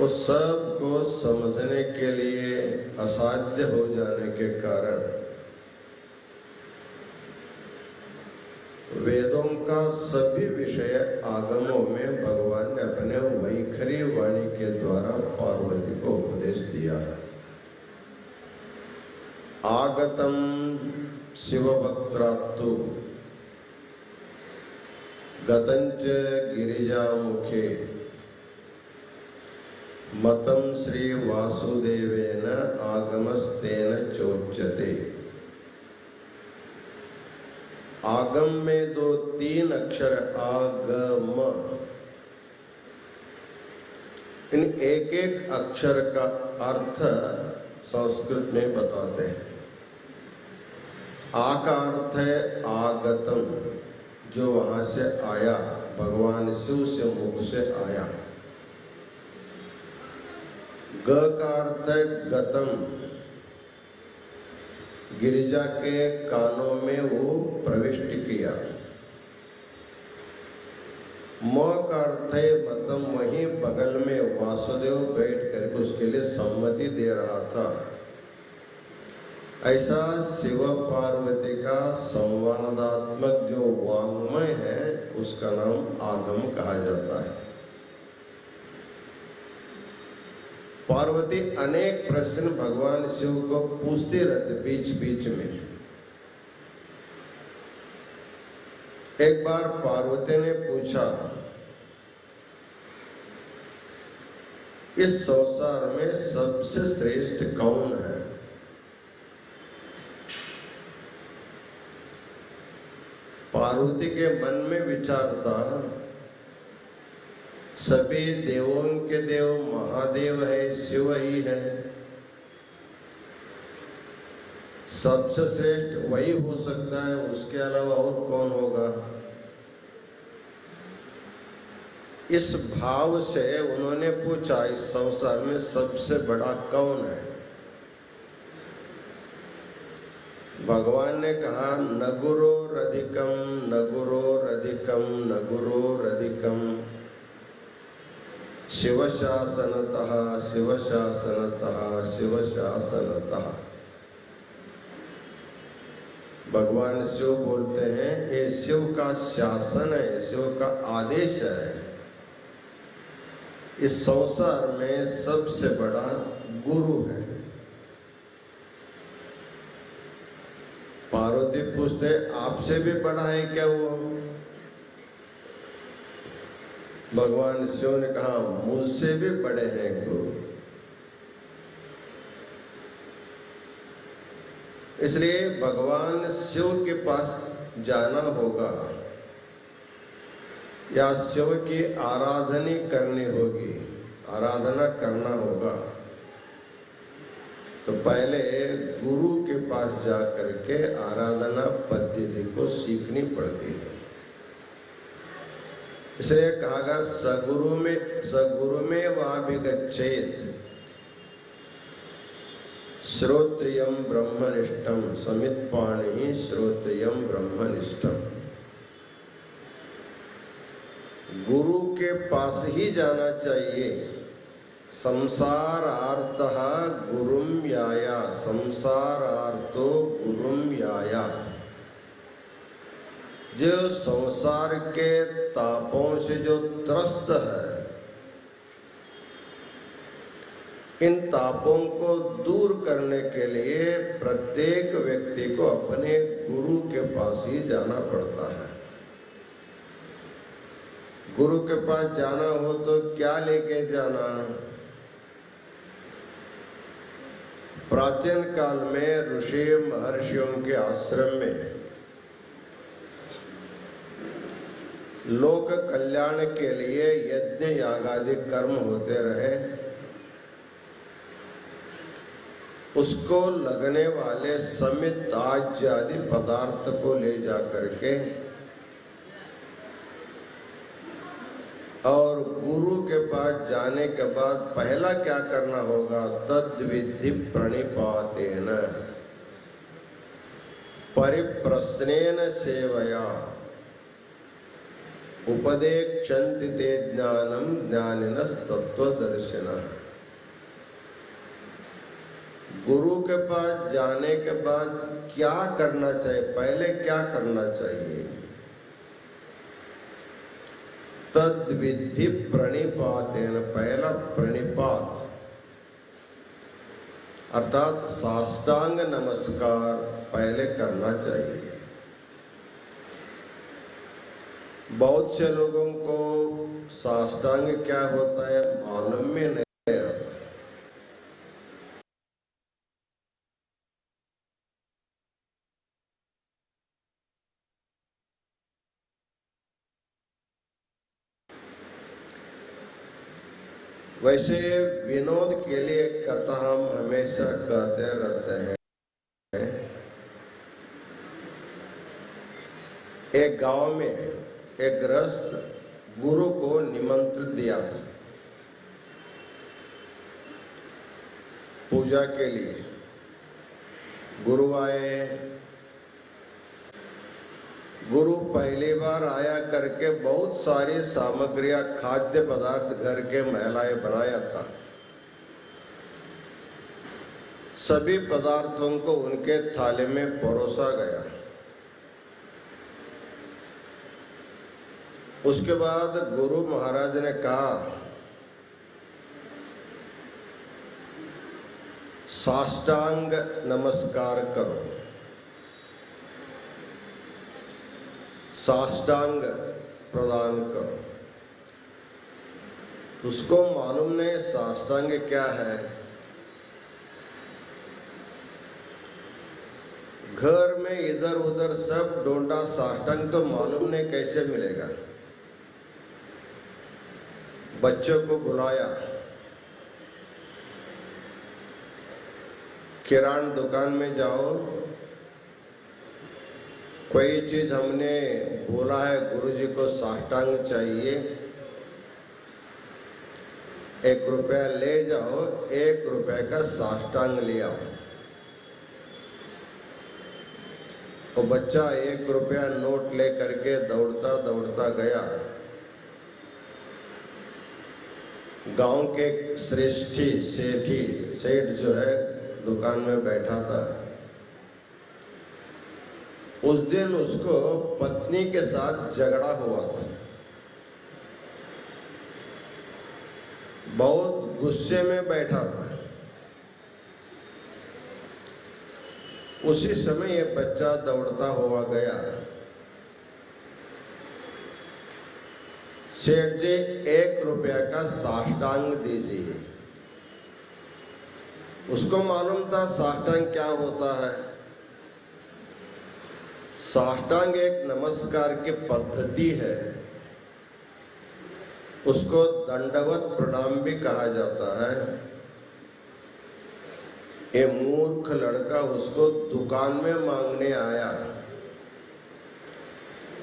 [SPEAKER 7] उस सब को समझने के लिए असाध्य हो जाने के कारण वेदों का सभी विषय आगमों में भगवान ने अपने वैखरी वाणी के द्वारा पार्वती को उपदेश दिया है। आगतम शिवभक्त्रात्तु गतंच गिरिजामुखे मतम श्री वासुदेवेन आगमस्तेन चोच्यते। आगम में 2-3 अक्षर आगम, इन एक एक अक्षर का अर्थ संस्कृत में बताते हैं। आ का अर्थ है आगतम, जो वहां से आया, भगवान शिव से मुख से आया। ग का अर्थ है गतम, गिरिजा के कानों में वो प्रविष्ट किया। म का अर्थ है मतम, वहीं बगल में वासुदेव बैठ कर उसके लिए सम्मति दे रहा था। ऐसा शिव पार्वती का संवादात्मक जो वाङ्मय है उसका नाम आगम कहा जाता है। पार्वती अनेक प्रश्न भगवान शिव को पूछते रहते बीच बीच में। एक बार पार्वती ने पूछा, इस संसार में सबसे श्रेष्ठ कौन है? पार्वती के मन में विचार था, सभी देवों के देव महादेव है, शिव ही है, सबसे श्रेष्ठ वही हो सकता है, उसके अलावा और कौन होगा? इस भाव से उन्होंने पूछा, इस संसार में सबसे बड़ा कौन है? भगवान ने कहा, न गुरोरधिकम न गुरोरधिकम न गुरोरधिकम शिवशासनतः शिवशासनतः शिवशासनतः। भगवान शिव बोलते हैं, ये शिव का शासन है, शिव का आदेश है। इस संसार में सबसे बड़ा गुरु है। पार्वती पूछते, आपसे भी बड़ा है क्या वो? भगवान शिव ने कहा, मुझसे भी बड़े हैं गुरु। इसलिए भगवान शिव के पास जाना होगा या शिव की आराधना करनी होगी, आराधना करना होगा, तो पहले गुरु के पास जा करके आराधना पद्धति को सीखनी पड़ती है। इसलिए कहा गया, सगुरु में वाभिगच्छेत श्रोत्रियम ब्रह्मनिष्ठम समित्पाणि श्रोत्रियम ब्रह्मनिष्ठम। गुरु के पास ही जाना चाहिए। संसारार्थः गुरुम याया, संसारार्थो गुरुम याया। जो संसार के तापों से जो त्रस्त है, इन तापों को दूर करने के लिए प्रत्येक व्यक्ति को अपने गुरु के पास ही जाना पड़ता है। गुरु के पास जाना हो तो क्या लेके जाना? प्राचीन काल में ऋषि महर्षियों के आश्रम में लोक कल्याण के लिए यज्ञ यागादि कर्म होते रहे। उसको लगने वाले समित आज्य आदि पदार्थ को ले जा करके और गुरु के पास जाने के बाद पहला क्या करना होगा? तद्विधि प्रणिपातेन परिप्रश्नेन सेवया उपदेक्षन्ति ते ज्ञानम ज्ञानिनस्तत्वदर्शिनः। गुरु के पास जाने के बाद क्या करना चाहिए? पहले क्या करना चाहिए? तद्विधि प्रणिपातेन, पहला प्रणिपात। अर्थात साष्टांग नमस्कार पहले करना चाहिए। बहुत से लोगों को साष्टांग क्या होता है मालूम में नहीं रहता। वैसे विनोद के लिए कथा हम हमेशा कहते रहते हैं। एक गांव में एक गृहस्थ गुरु को निमंत्रित दिया था पूजा के लिए। गुरु आए। गुरु पहली बार आया करके बहुत सारी सामग्रियां खाद्य पदार्थ घर के महिलाएं बनाया था। सभी पदार्थों को उनके थाली में परोसा गया। उसके बाद गुरु महाराज ने कहा साष्टांग नमस्कार करो। साष्टांग प्रदान करो। उसको मालूम नहीं साष्टांग क्या है। घर में इधर उधर सब ढूंढा, साष्टांग तो मालूम नहीं कैसे मिलेगा। बच्चों को बुलाया। किराना दुकान में जाओ, कोई चीज हमने बोला है गुरुजी को साष्टांग चाहिए, 1 रुपया ले जाओ, 1 रुपये का साष्टांग ले आओ। वो बच्चा 1 रुपया नोट ले करके दौड़ता दौड़ता गया। गांव के श्रेष्ठी सेठ जो है दुकान में बैठा था। उस दिन उसको पत्नी के साथ झगड़ा हुआ था। बहुत गुस्से में बैठा था। उसी समय ये बच्चा दौड़ता हुआ गया। सेठ जी 1 रुपया का साष्टांग दीजिए। उसको मालूम था साष्टांग क्या होता है। साष्टांग एक नमस्कार की पद्धति है। उसको दंडवत प्रणाम भी कहा जाता है। ये मूर्ख लड़का उसको दुकान में मांगने आया।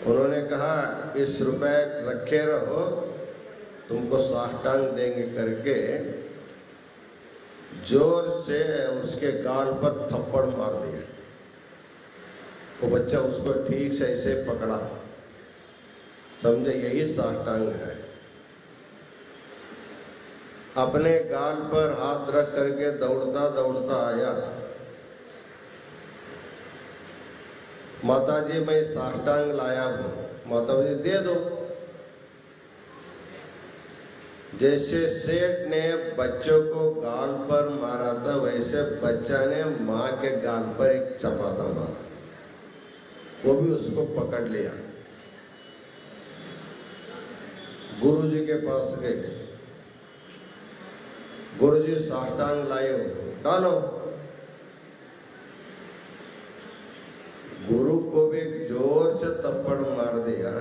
[SPEAKER 7] उन्होंने कहा इस रुपए रखे रहो, तुमको साष्टांग देंगे करके जोर से उसके गाल पर थप्पड़ मार दिया। वो बच्चा उसको ठीक से ऐसे पकड़ा, समझे यही साष्टांग है। अपने गाल पर हाथ रख करके दौड़ता दौड़ता आया। माता जी मैं साष्टांग लाया हूं। माता जी दे दो। जैसे सेठ ने बच्चों को गाल पर मारा था, वैसे बच्चा ने माँ के गाल पर एक चपाटा मारा। वो भी उसको पकड़ लिया। गुरुजी के पास गए। गुरुजी साष्टांग लाए हो, डालो। गुरु को भी जोर से थप्पड़ मार दिया।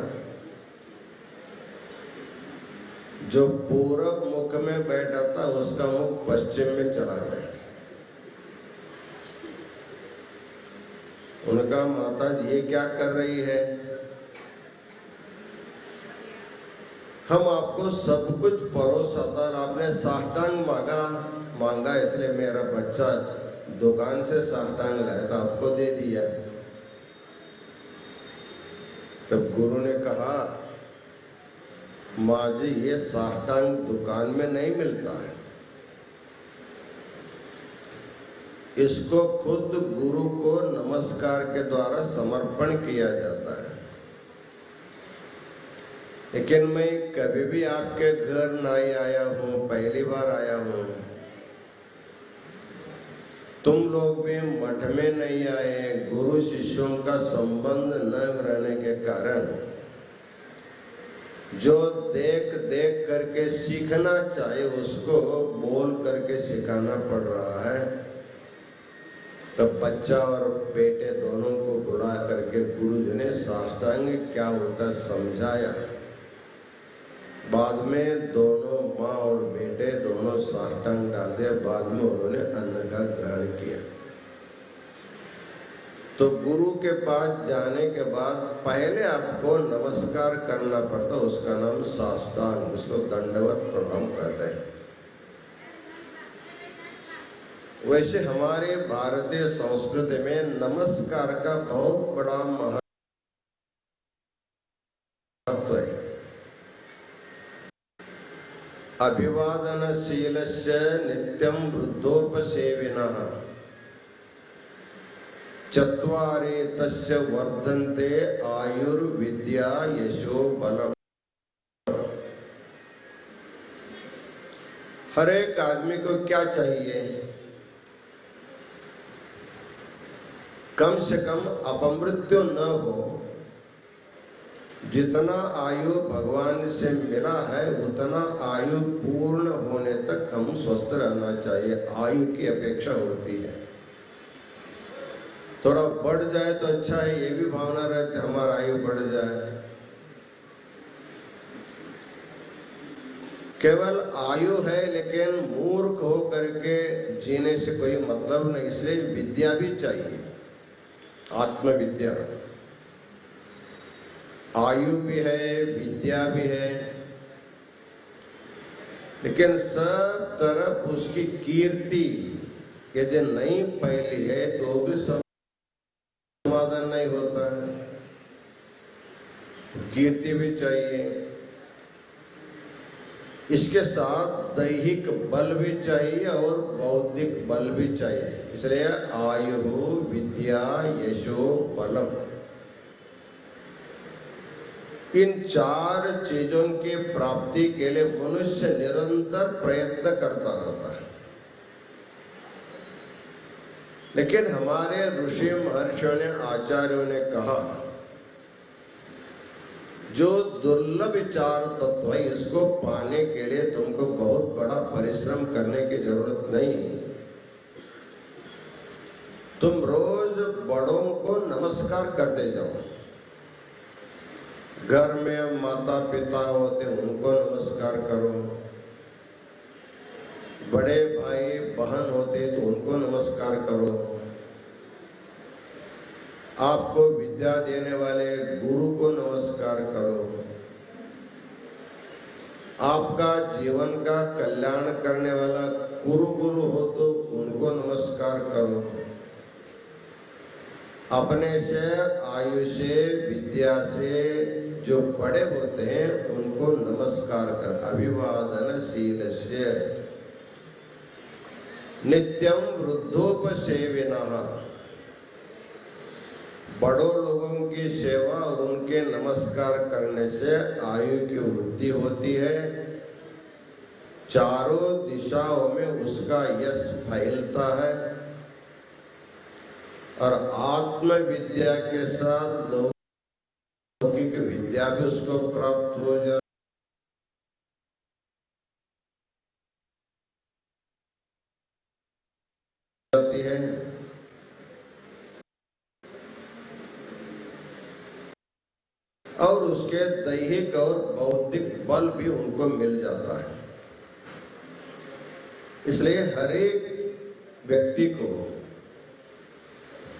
[SPEAKER 7] जो पूरब मुख में बैठा था उसका मुख पश्चिम में चला गया। उनका माता जी ये क्या कर रही है? हम आपको सब कुछ परोसा था, आपने साष्टांग मांगा इसलिए मेरा बच्चा दुकान से साष्टांग लाया था, आपको दे दिया। तब गुरु ने कहा माँ जी ये साष्टांग दुकान में नहीं मिलता है, इसको खुद गुरु को नमस्कार के द्वारा समर्पण किया जाता है। लेकिन मैं कभी भी आपके घर नहीं आया हूँ, पहली बार आया हूँ। तुम लोग भी मठ में नहीं आए, गुरु शिष्यों का संबंध न रहने के कारण जो देख देख करके सीखना चाहे उसको बोल करके सिखाना पड़ रहा है। तब बच्चा और बेटे दोनों को बुला करके गुरुजी ने साष्टांग क्या होता समझाया। बाद में दोनों माँ और बेटे दोनों साष्टांग डाल दिया। बाद में उन्होंने अन्न का ग्रहण किया। तो गुरु के पास जाने के बाद पहले आपको नमस्कार करना पड़ता, उसका नाम साष्टांग, उसको दंडवत प्रणाम कहते हैं। वैसे हमारे भारतीय संस्कृति में नमस्कार का बहुत बड़ा महत्व है। अभिवादनशीलस्य नित्यं वृद्धोपसेविनः चत्वारि तस्य वर्धन्ते आयुर्विद्या यशो बलम्। हर एक आदमी को क्या चाहिए? कम से कम अपमृत्यु न हो। जितना आयु भगवान से मिला है उतना आयु पूर्ण होने तक हम स्वस्थ रहना चाहिए। आयु की अपेक्षा होती है। थोड़ा बढ़ जाए तो अच्छा है, ये भी भावना रहती है हमारा आयु बढ़ जाए। केवल आयु है लेकिन मूर्ख हो करके जीने से कोई मतलब नहीं। इसलिए विद्या भी चाहिए, आत्मविद्या। आयु भी है, विद्या भी है, लेकिन सब तरफ उसकी कीर्ति यदि नहीं फैली है तो भी समाधान नहीं होता है। कीर्ति भी चाहिए, इसके साथ दैहिक बल भी चाहिए और बौद्धिक बल भी चाहिए। इसलिए आयु विद्या यशो बलम, इन चार चीजों की प्राप्ति के लिए मनुष्य निरंतर प्रयत्न करता रहता है। लेकिन हमारे ऋषि महर्षियों ने, आचार्यों ने कहा जो दुर्लभ चार तत्व है इसको पाने के लिए तुमको बहुत बड़ा परिश्रम करने की जरूरत नहीं। तुम रोज बड़ों को नमस्कार करते जाओ। घर में माता पिता होते उनको नमस्कार करो, बड़े भाई बहन होते तो उनको नमस्कार करो, आपको विद्या देने वाले गुरु को नमस्कार करो, आपका जीवन का कल्याण करने वाला गुरु हो तो उनको नमस्कार करो। अपने से, आयु से, विद्या से जो बड़े होते हैं उनको नमस्कार कर। अभिवादनशीलस्य नित्यं वृद्धोपसेविनः, बड़ों लोगों की सेवा और उनके नमस्कार करने से आयु की वृद्धि होती है, चारों दिशाओं में उसका यश फैलता है और आत्म विद्या के साथ लौकिक विद्या भी उसको प्राप्त हो जाती है। और उसके दैहिक और बौद्धिक बल भी उनको मिल जाता है। इसलिए हर एक व्यक्ति को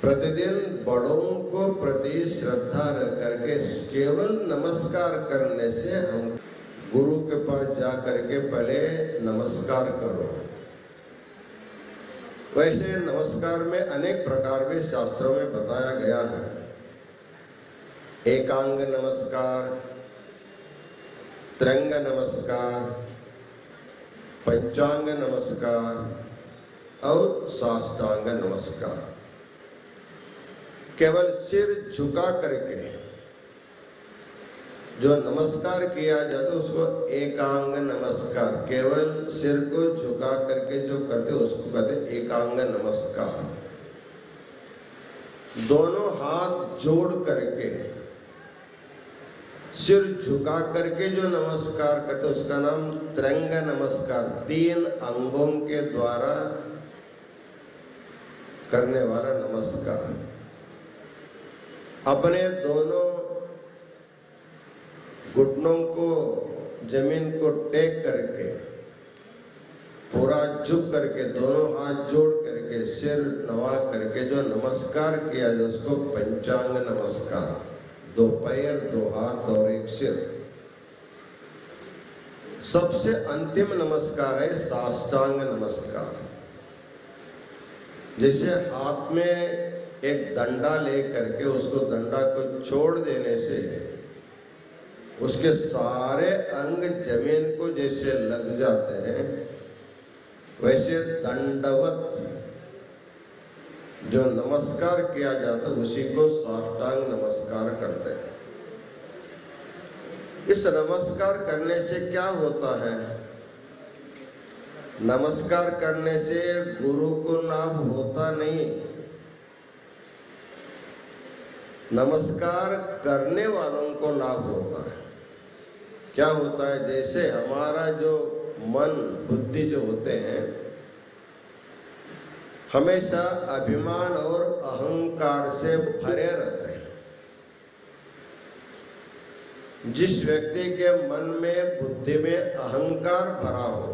[SPEAKER 7] प्रतिदिन बड़ों को प्रति श्रद्धा रख करके केवल नमस्कार करने से, हम गुरु के पास जा करके पहले नमस्कार करो। वैसे नमस्कार में अनेक प्रकार में शास्त्रों में बताया गया है। एकांग नमस्कार, त्रिंग नमस्कार, पंचांग नमस्कार और साष्टांग नमस्कार। केवल सिर झुका करके जो नमस्कार किया जाता है उसको एकांग नमस्कार, केवल सिर को झुका करके जो करते उसको कहते एकांग नमस्कार। दोनों हाथ जोड़ करके सिर झुका करके जो नमस्कार करते उसका नाम त्रिअंग नमस्कार, 3 अंगों के द्वारा करने वाला नमस्कार। अपने दोनों घुटनों को जमीन को टेक करके पूरा झुक करके दोनों हाथ जोड़ करके सिर नवा करके जो नमस्कार किया जाए उसको पंचांग नमस्कार, 2 पैर 2 हाथ और 1 सिर। सबसे अंतिम नमस्कार है साष्टांग नमस्कार। जैसे हाथ में एक डंडा ले करके उसको डंडा को छोड़ देने से उसके सारे अंग जमीन को जैसे लग जाते हैं, वैसे दंडवत जो नमस्कार किया जाता है उसी को साष्टांग नमस्कार करते हैं। इस नमस्कार करने से क्या होता है? नमस्कार करने से गुरु को लाभ होता नहीं, नमस्कार करने वालों को लाभ होता है। क्या होता है? जैसे हमारा जो मन बुद्धि जो होते हैं हमेशा अभिमान और अहंकार से भरे रहते हैं। जिस व्यक्ति के मन में बुद्धि में अहंकार भरा हो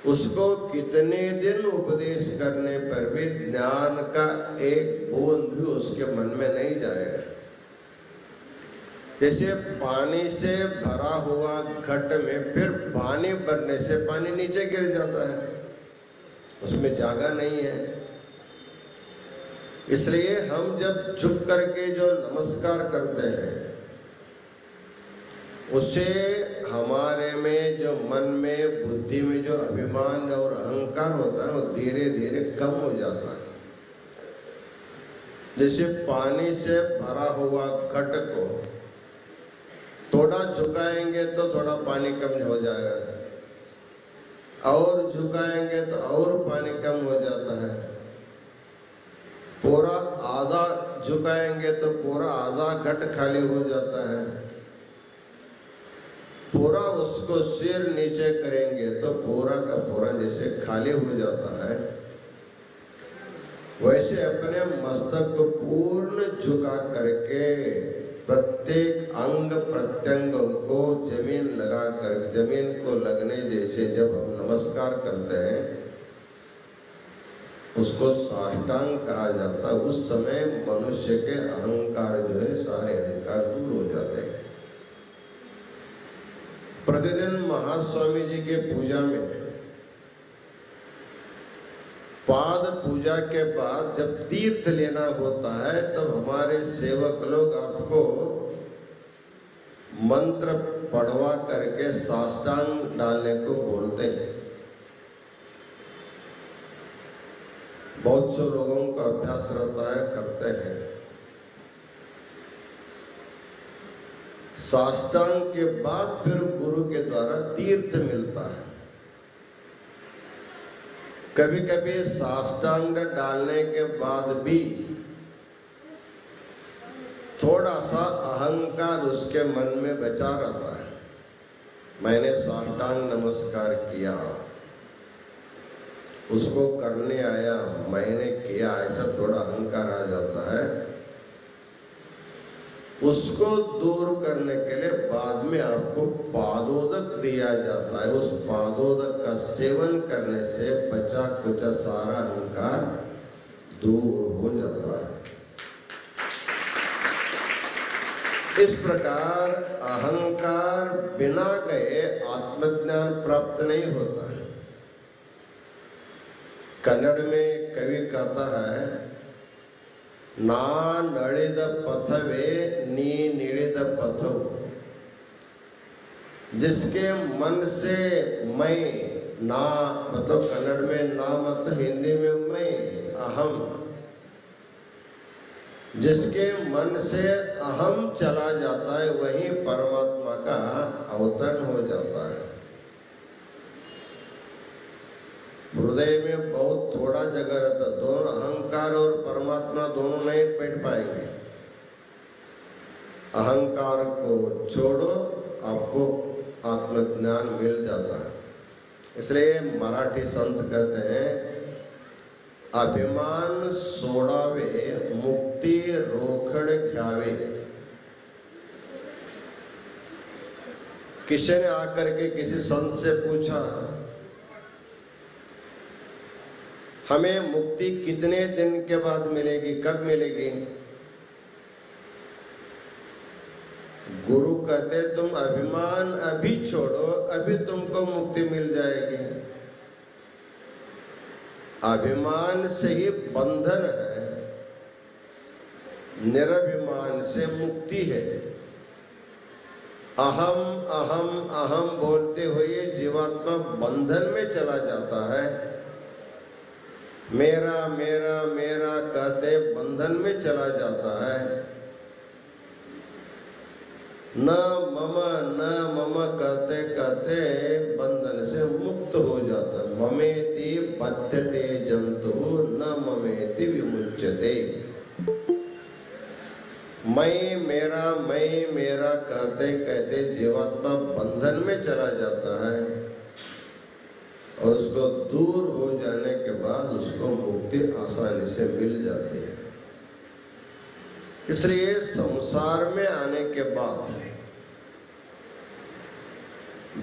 [SPEAKER 7] उसको कितने दिन उपदेश करने पर भी ज्ञान का एक बूंद भी उसके मन में नहीं जाएगा। जैसे पानी से भरा हुआ घट में फिर पानी भरने से पानी नीचे गिर जाता है, उसमें जगह नहीं है। इसलिए हम जब झुक करके जो नमस्कार करते हैं उससे हमारे में जो मन में बुद्धि में जो अभिमान और अहंकार होता है वो धीरे धीरे कम हो जाता है। जैसे पानी से भरा हुआ घट को थोड़ा झुकाएंगे तो थोड़ा पानी कम हो जाएगा, और झुकाएंगे तो और पानी कम हो जाता है। पूरा आधा झुकाएंगे तो पूरा आधा घट खाली हो जाता है। पूरा उसको सिर नीचे करेंगे तो पूरा का पूरा जैसे खाली हो जाता है। वैसे अपने मस्तक को पूर्ण झुका करके प्रत्येक अंग प्रत्यंग को जमीन लगा कर जमीन को लगने जैसे जब हम नमस्कार करते हैं उसको साष्टांग कहा जाता है। उस समय मनुष्य के अहंकार जो है सारे अहंकार दूर हो जाते हैं। प्रतिदिन महास्वामी जी के पूजा में पाद पूजा के बाद जब तीर्थ लेना होता है तब हमारे सेवक लोग आपको मंत्र पढ़वा करके साष्टांग डालने को बोलते हैं। बहुत से लोगों का अभ्यास रहता है, करते हैं। साष्टांग के बाद फिर गुरु के द्वारा तीर्थ मिलता है। कभी कभी साष्टांग डालने के बाद भी थोड़ा सा अहंकार उसके मन में बचा रहता है। मैंने साष्टांग नमस्कार किया, उसको करने आया, मैंने किया, ऐसा थोड़ा अहंकार आ जाता है। उसको दूर करने के लिए बाद में आपको पादोदक दिया जाता है। उस पादोदक का सेवन करने से बचा कुचा सारा अहंकार दूर हो जाता है। इस प्रकार अहंकार बिना गए आत्मज्ञान प्राप्त नहीं होता है। कन्नड़ में कवि कहता है, ना नड़िद पथवे नी निड़िद पथव। जिसके मन से मैं, ना मतलब कन्नड़ में ना मतलब हिंदी में मैं, अहम, जिसके मन से अहम चला जाता है वहीं परमात्मा का अवतरण हो जाता है। हृदय में बहुत थोड़ा जगह रहता, दोनों अहंकार और परमात्मा दोनों नहीं बैठ पाएंगे। अहंकार को छोड़ो, आपको आत्मज्ञान मिल जाता है। इसलिए मराठी संत कहते हैं, अभिमान सोडावे मुक्ति रोकड़ घ्यावे। किसी ने आकर के किसी संत से पूछा, हमें मुक्ति कितने दिन के बाद मिलेगी, कब मिलेगी? गुरु कहते तुम अभिमान अभी छोड़ो, अभी तुमको मुक्ति मिल जाएगी। अभिमान से ही बंधन है, निरभिमान से मुक्ति है। अहम अहम अहम बोलते हुए जीवात्मा बंधन में चला जाता है। मेरा मेरा मेरा कहते बंधन में चला जाता है। न मम कहते कहते बंधन से मुक्त हो जाता है। ममेति बध्यते जंतु न ममेति विमुच्यते। मैं मेरा कहते कहते जीवात्मा बंधन में चला जाता है और उसको दूर हो जाने के बाद उसको मुक्ति आसानी से मिल जाती है। इसलिए संसार में आने के बाद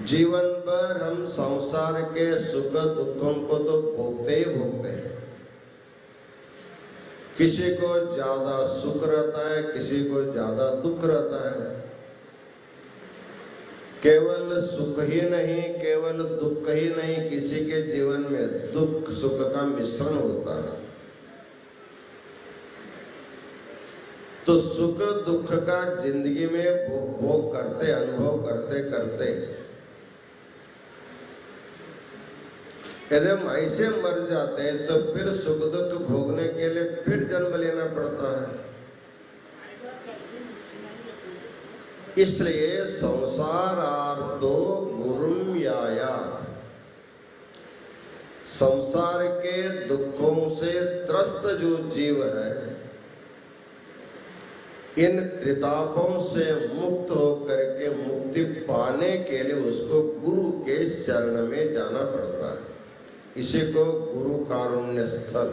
[SPEAKER 7] जीवन भर हम संसार के सुख दुखों को तो भोगते ही भोगते हैं। किसी को ज्यादा सुख रहता है, किसी को ज्यादा दुख रहता है। केवल सुख ही नहीं, केवल दुख ही नहीं, किसी के जीवन में दुख सुख का मिश्रण होता है। तो सुख दुख का जिंदगी में भोग करते, अनुभव करते करते यदि हम ऐसे मर जाते हैं तो फिर सुख दुख भोगने के लिए फिर जन्म लेना पड़ता है। इसलिए संसारार्तो गुरुम यायात, संसार के दुखों से त्रस्त जो जीव है, इन त्रितापों से मुक्त होकर के मुक्ति पाने के लिए उसको गुरु के शरण में जाना पड़ता है। इसी को गुरु कारुण्य स्थल,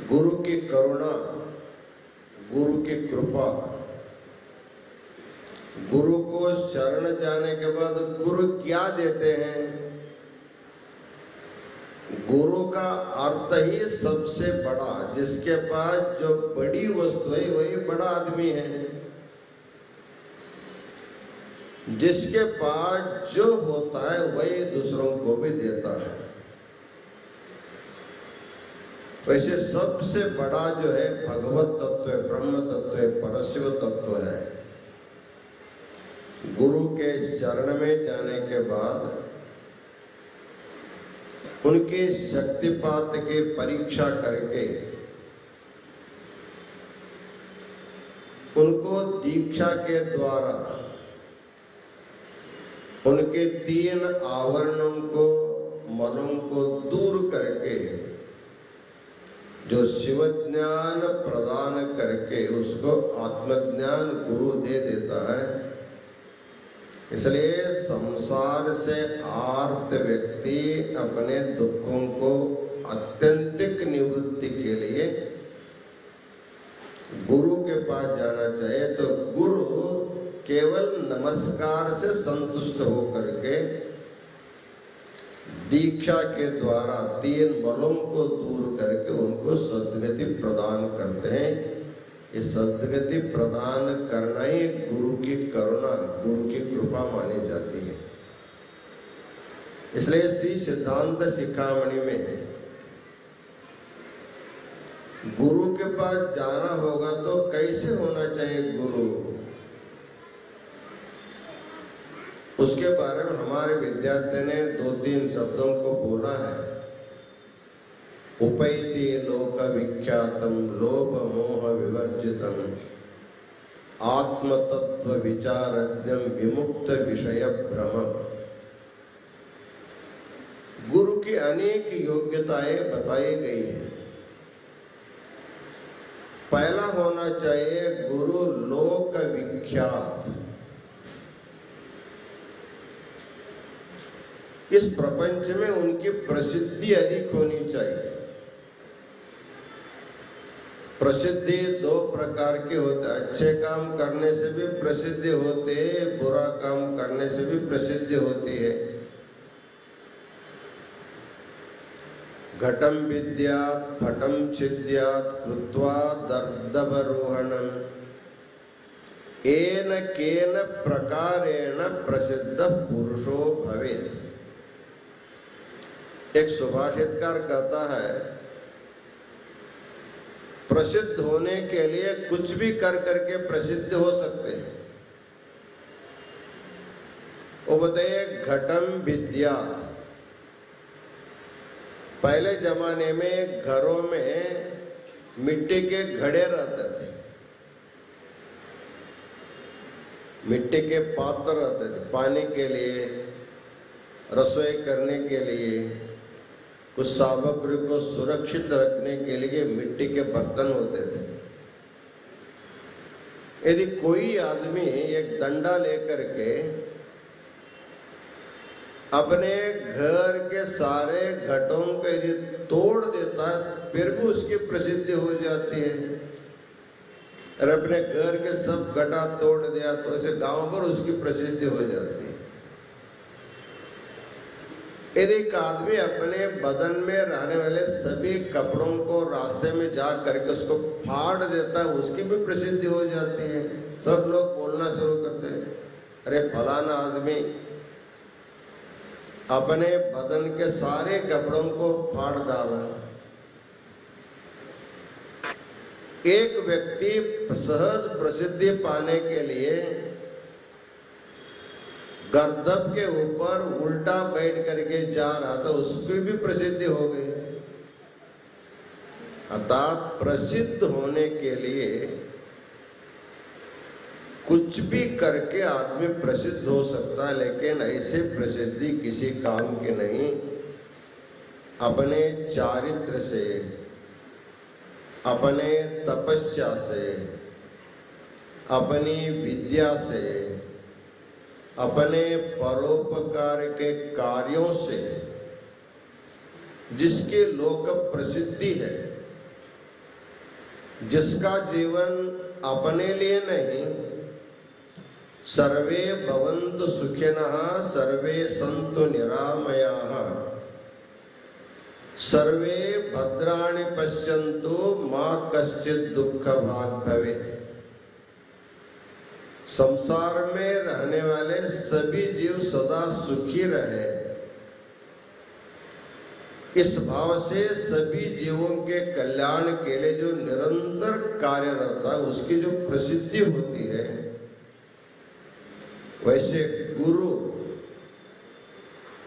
[SPEAKER 7] गुरु की करुणा, गुरु की कृपा। गुरु को शरण जाने के बाद गुरु क्या देते हैं? गुरु का अर्थ ही सबसे बड़ा, जिसके पास जो बड़ी वस्तु है वही बड़ा आदमी है। जिसके पास जो होता है वही दूसरों को भी देता है। वैसे सबसे बड़ा जो है भगवत तत्व है, ब्रह्म तत्व है, परशिव तत्व है। गुरु के शरण में जाने के बाद उनके शक्तिपात की परीक्षा करके उनको दीक्षा के द्वारा उनके 3 आवरणों को, मलों को दूर करके जो शिव ज्ञान प्रदान करके उसको आत्मज्ञान गुरु दे देता है। इसलिए संसार से आर्त व्यक्ति अपने दुखों को अत्यंतिक निवृत्ति के लिए गुरु के पास जाना चाहिए। तो गुरु केवल नमस्कार से संतुष्ट होकर के दीक्षा के द्वारा 3 बलों को दूर करके उनको सद्गति प्रदान करते हैं। ये सद्गति प्रदान करना ही गुरु की करुणा, गुरु की कृपा मानी जाती है। इसलिए श्री सिद्धांत शिखामणि में गुरु के पास जाना होगा तो कैसे होना चाहिए गुरु, उसके बारे में हमारे विद्यार्थी ने 2-3 शब्दों को बोला है। उपैति लोक विख्यातम लोभ मोह विवर्जितम आत्मतत्व विचारज्ञम विमुक्त विषय भ्रम। गुरु की अनेक योग्यताएं बताई गई हैं। पहला होना चाहिए गुरु लोक विख्यात। इस प्रपंच में उनकी प्रसिद्धि अधिक होनी चाहिए। प्रसिद्धि दो प्रकार के होते, अच्छे काम करने से भी प्रसिद्धि होते, बुरा काम करने से भी प्रसिद्धि होती है। घटम विद्यात् फटम छिद्यात् कृत्वा दर्दवरोहणम एन केन प्रकारेण प्रसिद्ध पुरुषो भवेत्। एक सुभाषितकार कहता है, प्रसिद्ध होने के लिए कुछ भी कर करके प्रसिद्ध हो सकते हैं। वो बताइए घटम विद्यात्। पहले जमाने में घरों में मिट्टी के घड़े रहते थे, मिट्टी के पात्र रहते थे, पानी के लिए, रसोई करने के लिए, कुछ सामग्री को सुरक्षित रखने के लिए मिट्टी के बर्तन होते थे। यदि कोई आदमी एक डंडा लेकर के अपने घर के सारे घटों को यदि तोड़ देता है फिर भी उसकी प्रसिद्धि हो जाती है। और अपने घर के सब घटा तोड़ दिया तो इसे गांव पर उसकी प्रसिद्धि हो जाती है। यदि एक आदमी अपने बदन में रहने वाले सभी कपड़ों को रास्ते में जा करके उसको फाड़ देता है उसकी भी प्रसिद्धि हो जाती है। सब लोग बोलना शुरू करते हैं, अरे फलाना आदमी अपने बदन के सारे कपड़ों को फाड़ डाला। एक व्यक्ति सहज प्रसिद्धि पाने के लिए गर्दभ के ऊपर उल्टा बैठ करके जा रहा था, उसकी भी प्रसिद्धि हो गई। अर्थात प्रसिद्ध होने के लिए कुछ भी करके आदमी प्रसिद्ध हो सकता है, लेकिन ऐसे प्रसिद्धि किसी काम की नहीं। अपने चारित्र से, अपने तपस्या से, अपनी विद्या से, अपने परोपकार के कार्यों से जिसकी लोक प्रसिद्धि है, जिसका जीवन अपने लिए नहीं, सर्वे भवन्तु सुखिनः सर्वे सन्तु निरामयाः सर्वे भद्राणि पश्यन्तु मा कश्चित् दुःखभाग् भवेत्। संसार में रहने वाले सभी जीव सदा सुखी रहे, इस भाव से सभी जीवों के कल्याण के लिए जो निरंतर कार्य रहता है उसकी जो प्रसिद्धि होती है, वैसे गुरु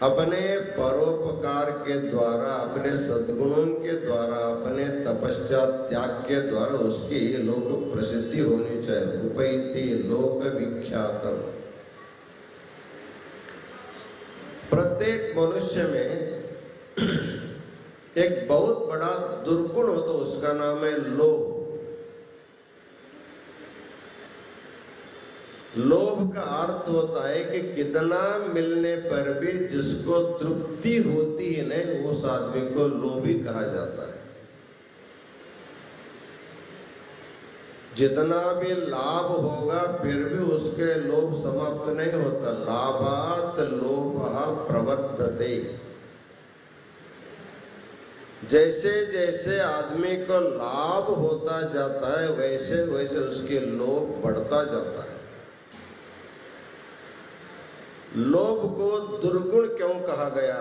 [SPEAKER 7] अपने परोपकार के द्वारा, अपने सद्गुणों के द्वारा, अपने तपस्या त्याग के द्वारा उसकी लोक प्रसिद्धि होनी चाहिए। उपैति लोक विख्यातम। प्रत्येक मनुष्य में एक बहुत बड़ा दुर्गुण होता है, उसका नाम है लोभ। लोभ का अर्थ होता है कि कितना मिलने पर भी जिसको तृप्ति होती है नहीं, उस आदमी को लोभी कहा जाता है। जितना भी लाभ होगा फिर भी उसके लोभ समाप्त नहीं होता। लाभात लोभः प्रवर्धते। जैसे जैसे आदमी को लाभ होता जाता है वैसे वैसे उसके लोभ बढ़ता जाता है। लोभ को दुर्गुण क्यों कहा गया?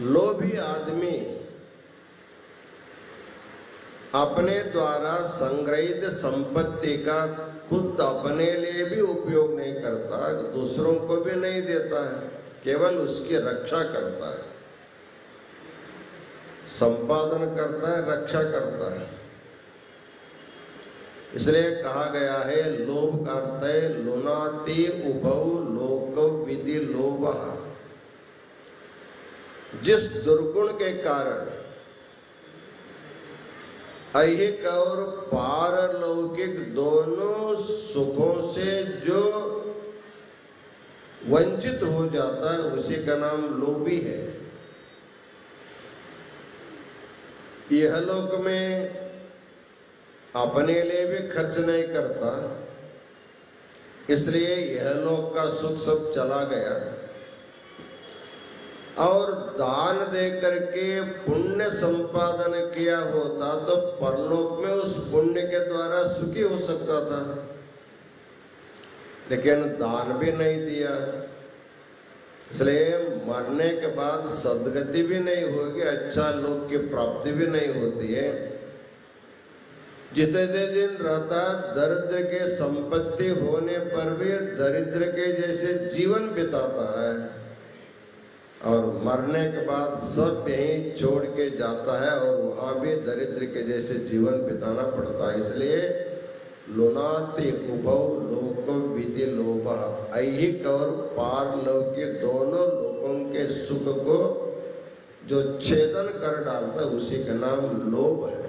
[SPEAKER 7] लोभी आदमी अपने द्वारा संग्रहित संपत्ति का खुद अपने लिए भी उपयोग नहीं करता, दूसरों को भी नहीं देता है। केवल उसकी रक्षा करता है, संपादन करता है, रक्षा करता है। इसलिए कहा गया है लोभ का अर्थ है लोनाति उभौ लोक विधि लोभ। जिस दुर्गुण के कारण ऐहिक और पारलौकिक दोनों सुखों से जो वंचित हो जाता है उसी का नाम लोभी है। यह लोक में अपने लिए भी खर्च नहीं करता, इसलिए यह लोक का सुख सब चला गया, और दान दे करके पुण्य संपादन किया होता तो परलोक में उस पुण्य के द्वारा सुखी हो सकता था, लेकिन दान भी नहीं दिया, इसलिए मरने के बाद सदगति भी नहीं होगी, अच्छा लोक की प्राप्ति भी नहीं होती है। जितने दिन रहता दरिद्र के संपत्ति होने पर भी दरिद्र के जैसे जीवन बिताता है, और मरने के बाद सब यहीं छोड़ के जाता है और वहां भी दरिद्र के जैसे जीवन बिताना पड़ता है। इसलिए लोनाति उभौ लोक विधि लोभ, ऐहिक और पारलौकिक दोनों लोगों के सुख को जो छेदन कर डालता है उसी का नाम लोभ है।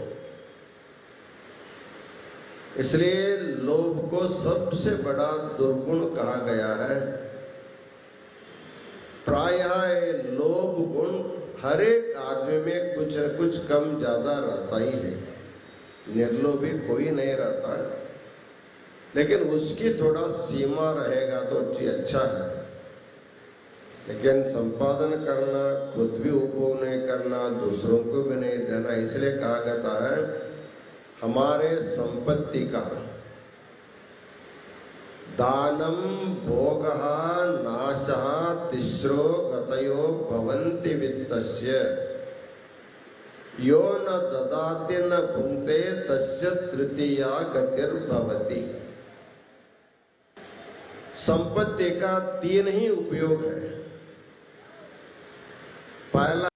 [SPEAKER 7] इसलिए लोभ को सबसे बड़ा दुर्गुण कहा गया है। प्रायः लोभ गुण हर एक आदमी में कुछ न कुछ कम ज्यादा रहता ही है, निर्लोभी कोई नहीं रहता है, लेकिन उसकी थोड़ा सीमा रहेगा तो अच्छा है। लेकिन संपादन करना, खुद भी उपभोग नहीं करना, दूसरों को भी नहीं देना, इसलिए कहा जाता है हमारे संपत्ति का दानम भोगः नाशः तिस्रो गतयो भवन्ति वित्तस्य यो न ददाति न भुंक्ते तस्य तृतीया गतिर्भवति। संपत्ति का 3 ही उपयोग है। पहला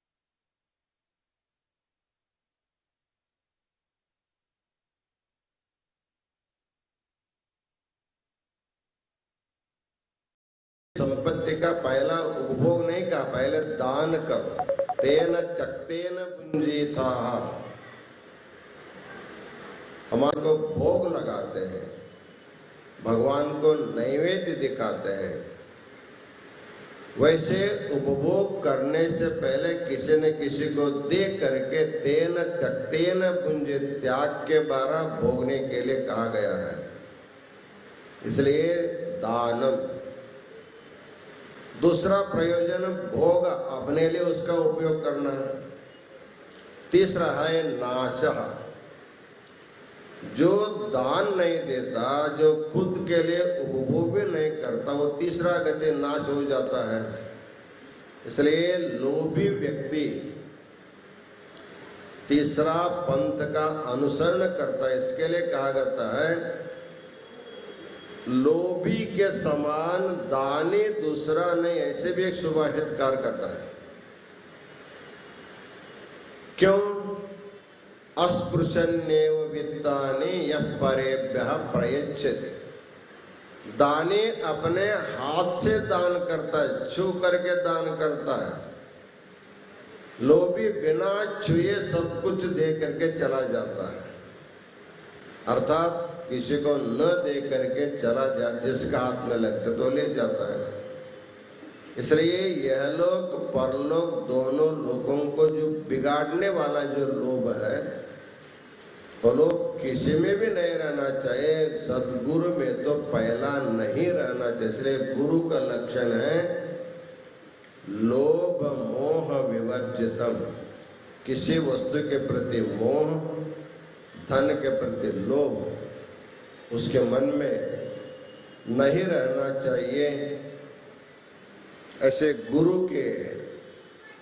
[SPEAKER 7] संपत्ति का पहला उपभोग नहीं का, पहले दान करो, तेन त्यक्तेन पुंजीथा। हमारे को भोग लगाते हैं, भगवान को नैवेद्य दिखाते हैं, वैसे उपभोग करने से पहले किसी न किसी को दे करके तेन त्यक्तेन पुंजी, त्याग के द्वारा भोगने के लिए कहा गया है। इसलिए दानम। दूसरा प्रयोजन भोग, अपने लिए उसका उपयोग करना है। तीसरा है नाशः, जो दान नहीं देता, जो खुद के लिए उपभोग भी नहीं करता, वो तीसरा गति नाश हो जाता है। इसलिए लोभी व्यक्ति तीसरा पंथ का अनुसरण करता है। इसके लिए कहा जाता है लोभी के समान दानी दूसरा नहीं, ऐसे भी एक सुभाषितकार करता है। क्यों? अस्पृशन्नेव वित्तानि यः परेभ्यः प्रयच्छति। दानी अपने हाथ से दान करता है, छू करके दान करता है। लोभी बिना छुए सब कुछ दे करके चला जाता है, अर्थात किसी को न दे करके चला जा, जिसका हाथ में लगता तो ले जाता है। इसलिए यह लोक परलोक दोनों लोगों को जो बिगाड़ने वाला जो लोभ है, वो लोग किसी में भी नहीं रहना चाहिए, सदगुरु में तो पहला नहीं रहना चाहिए। इसलिए गुरु का लक्षण है लोभ मोह विवर्जितम। किसी वस्तु के प्रति मोह, धन के प्रति लोभ उसके मन में नहीं रहना चाहिए। ऐसे गुरु के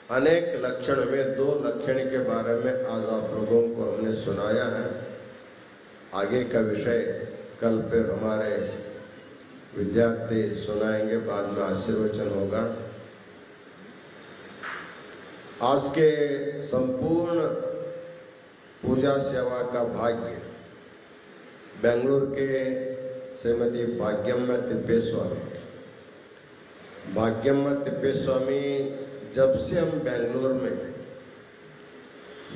[SPEAKER 7] अनेक लक्षण में 2 लक्षण के बारे में आज आप लोगों को हमने सुनाया है। आगे का विषय कल फिर हमारे विद्यार्थी सुनाएंगे, बाद में आशीर्वचन होगा। आज के संपूर्ण पूजा सेवा का भाग्य बेंगलुरु के श्रीमती भाग्यम्मा तिप्पेस्वामी। भाग्यम्मा तिप्पेस्वामी जब से हम बेंगलुरु में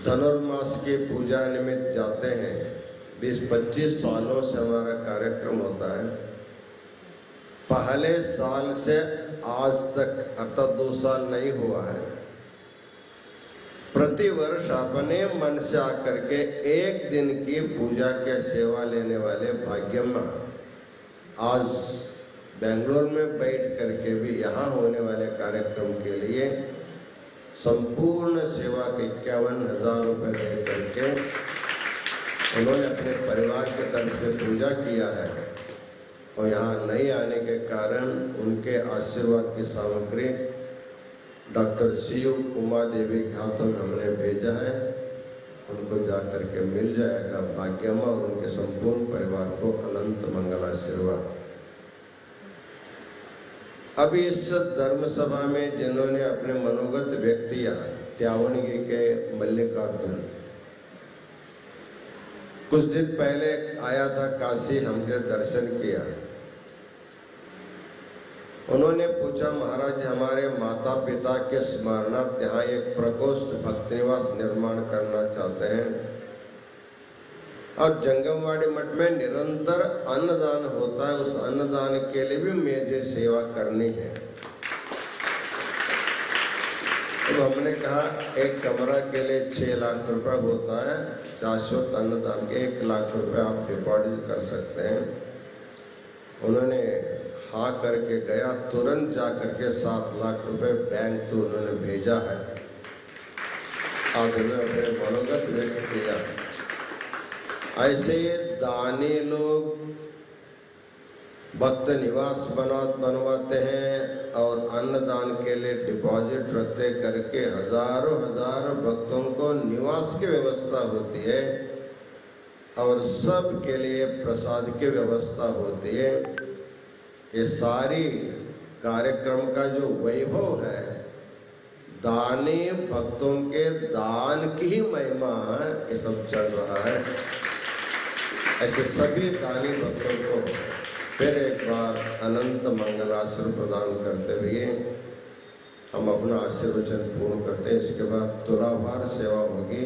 [SPEAKER 7] धनुर्मास की पूजा निमित्त जाते हैं, 20-25 सालों से हमारा कार्यक्रम होता है। पहले साल से आज तक अर्थात 2 साल नहीं हुआ है, प्रति वर्ष अपने मन से आकर के एक दिन की पूजा के सेवा लेने वाले भाग्यम्मा आज बेंगलुरु में बैठ करके भी यहाँ होने वाले कार्यक्रम के लिए संपूर्ण सेवा के 51,000 रुपये दे करके उन्होंने अपने परिवार के तरफ से पूजा किया है। और यहाँ नहीं आने के कारण उनके आशीर्वाद की सामग्री डॉक्टर शिव उमा देवी के हाथों में हमने भेजा है, उनको जा करके मिल जाएगा। भाग्यम्मा और उनके संपूर्ण परिवार को अनंत मंगल आशीर्वाद। अभी इस धर्म सभा में जिन्होंने अपने मनोगत व्यक्त किया, त्यावणगी के मल्लिकार्जुन कुछ दिन पहले आया था काशी, हमने दर्शन किया। उन्होंने पूछा, महाराज हमारे माता पिता के स्मरणार्थ यहाँ एक प्रकोष्ठ भक्ति निवास निर्माण करना चाहते हैं और जंगमवाड़ी मठ में निरंतर अन्नदान होता है, उस अन्नदान के लिए भी मुझे सेवा करनी है। तो हमने कहा एक कमरा के लिए 6 लाख रुपए होता है, शाश्वत अन्नदान के 1 लाख रुपए आप डिपॉजिट कर सकते हैं। उन्होंने हाँ करके गया, तुरंत जा करके 7 लाख रुपए बैंक तो उन्होंने भेजा है। आज उन्होंने अपने मनोगत व्यक्त किया। ऐसे दानी लोग भक्त निवास बनवाते हैं और अन्नदान के लिए डिपॉजिट रखते करके हजारों भक्तों को निवास की व्यवस्था होती है और सब के लिए प्रसाद की व्यवस्था होती है। ये सारी कार्यक्रम का जो वैभव है, दानी भक्तों के दान की ही महिमा है, ये सब चल रहा है। ऐसे सभी दानी भक्तों को फिर एक बार अनंत मंगल आशीर्वाद प्रदान करते हुए हम अपना आशीर्वचन पूर्ण करते हैं। इसके बाद तुलाभार सेवा होगी,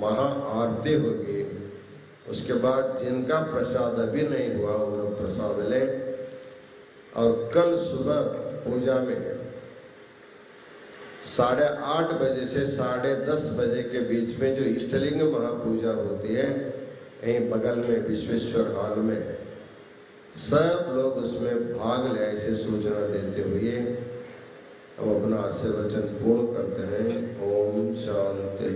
[SPEAKER 7] महा आरती होगी। उसके बाद जिनका प्रसाद अभी नहीं हुआ वो लोग प्रसाद लें। और कल सुबह पूजा में 8:30 बजे से 10:30 बजे के बीच में जो इष्टलिंग महापूजा होती है, यहीं बगल में विश्वेश्वर हॉल में सब लोग उसमें भाग ले, ऐसे सूचना देते हुए हम अपना आशीर्वचन पूर्ण करते हैं। ओम शांति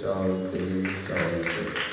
[SPEAKER 7] शांति शांति।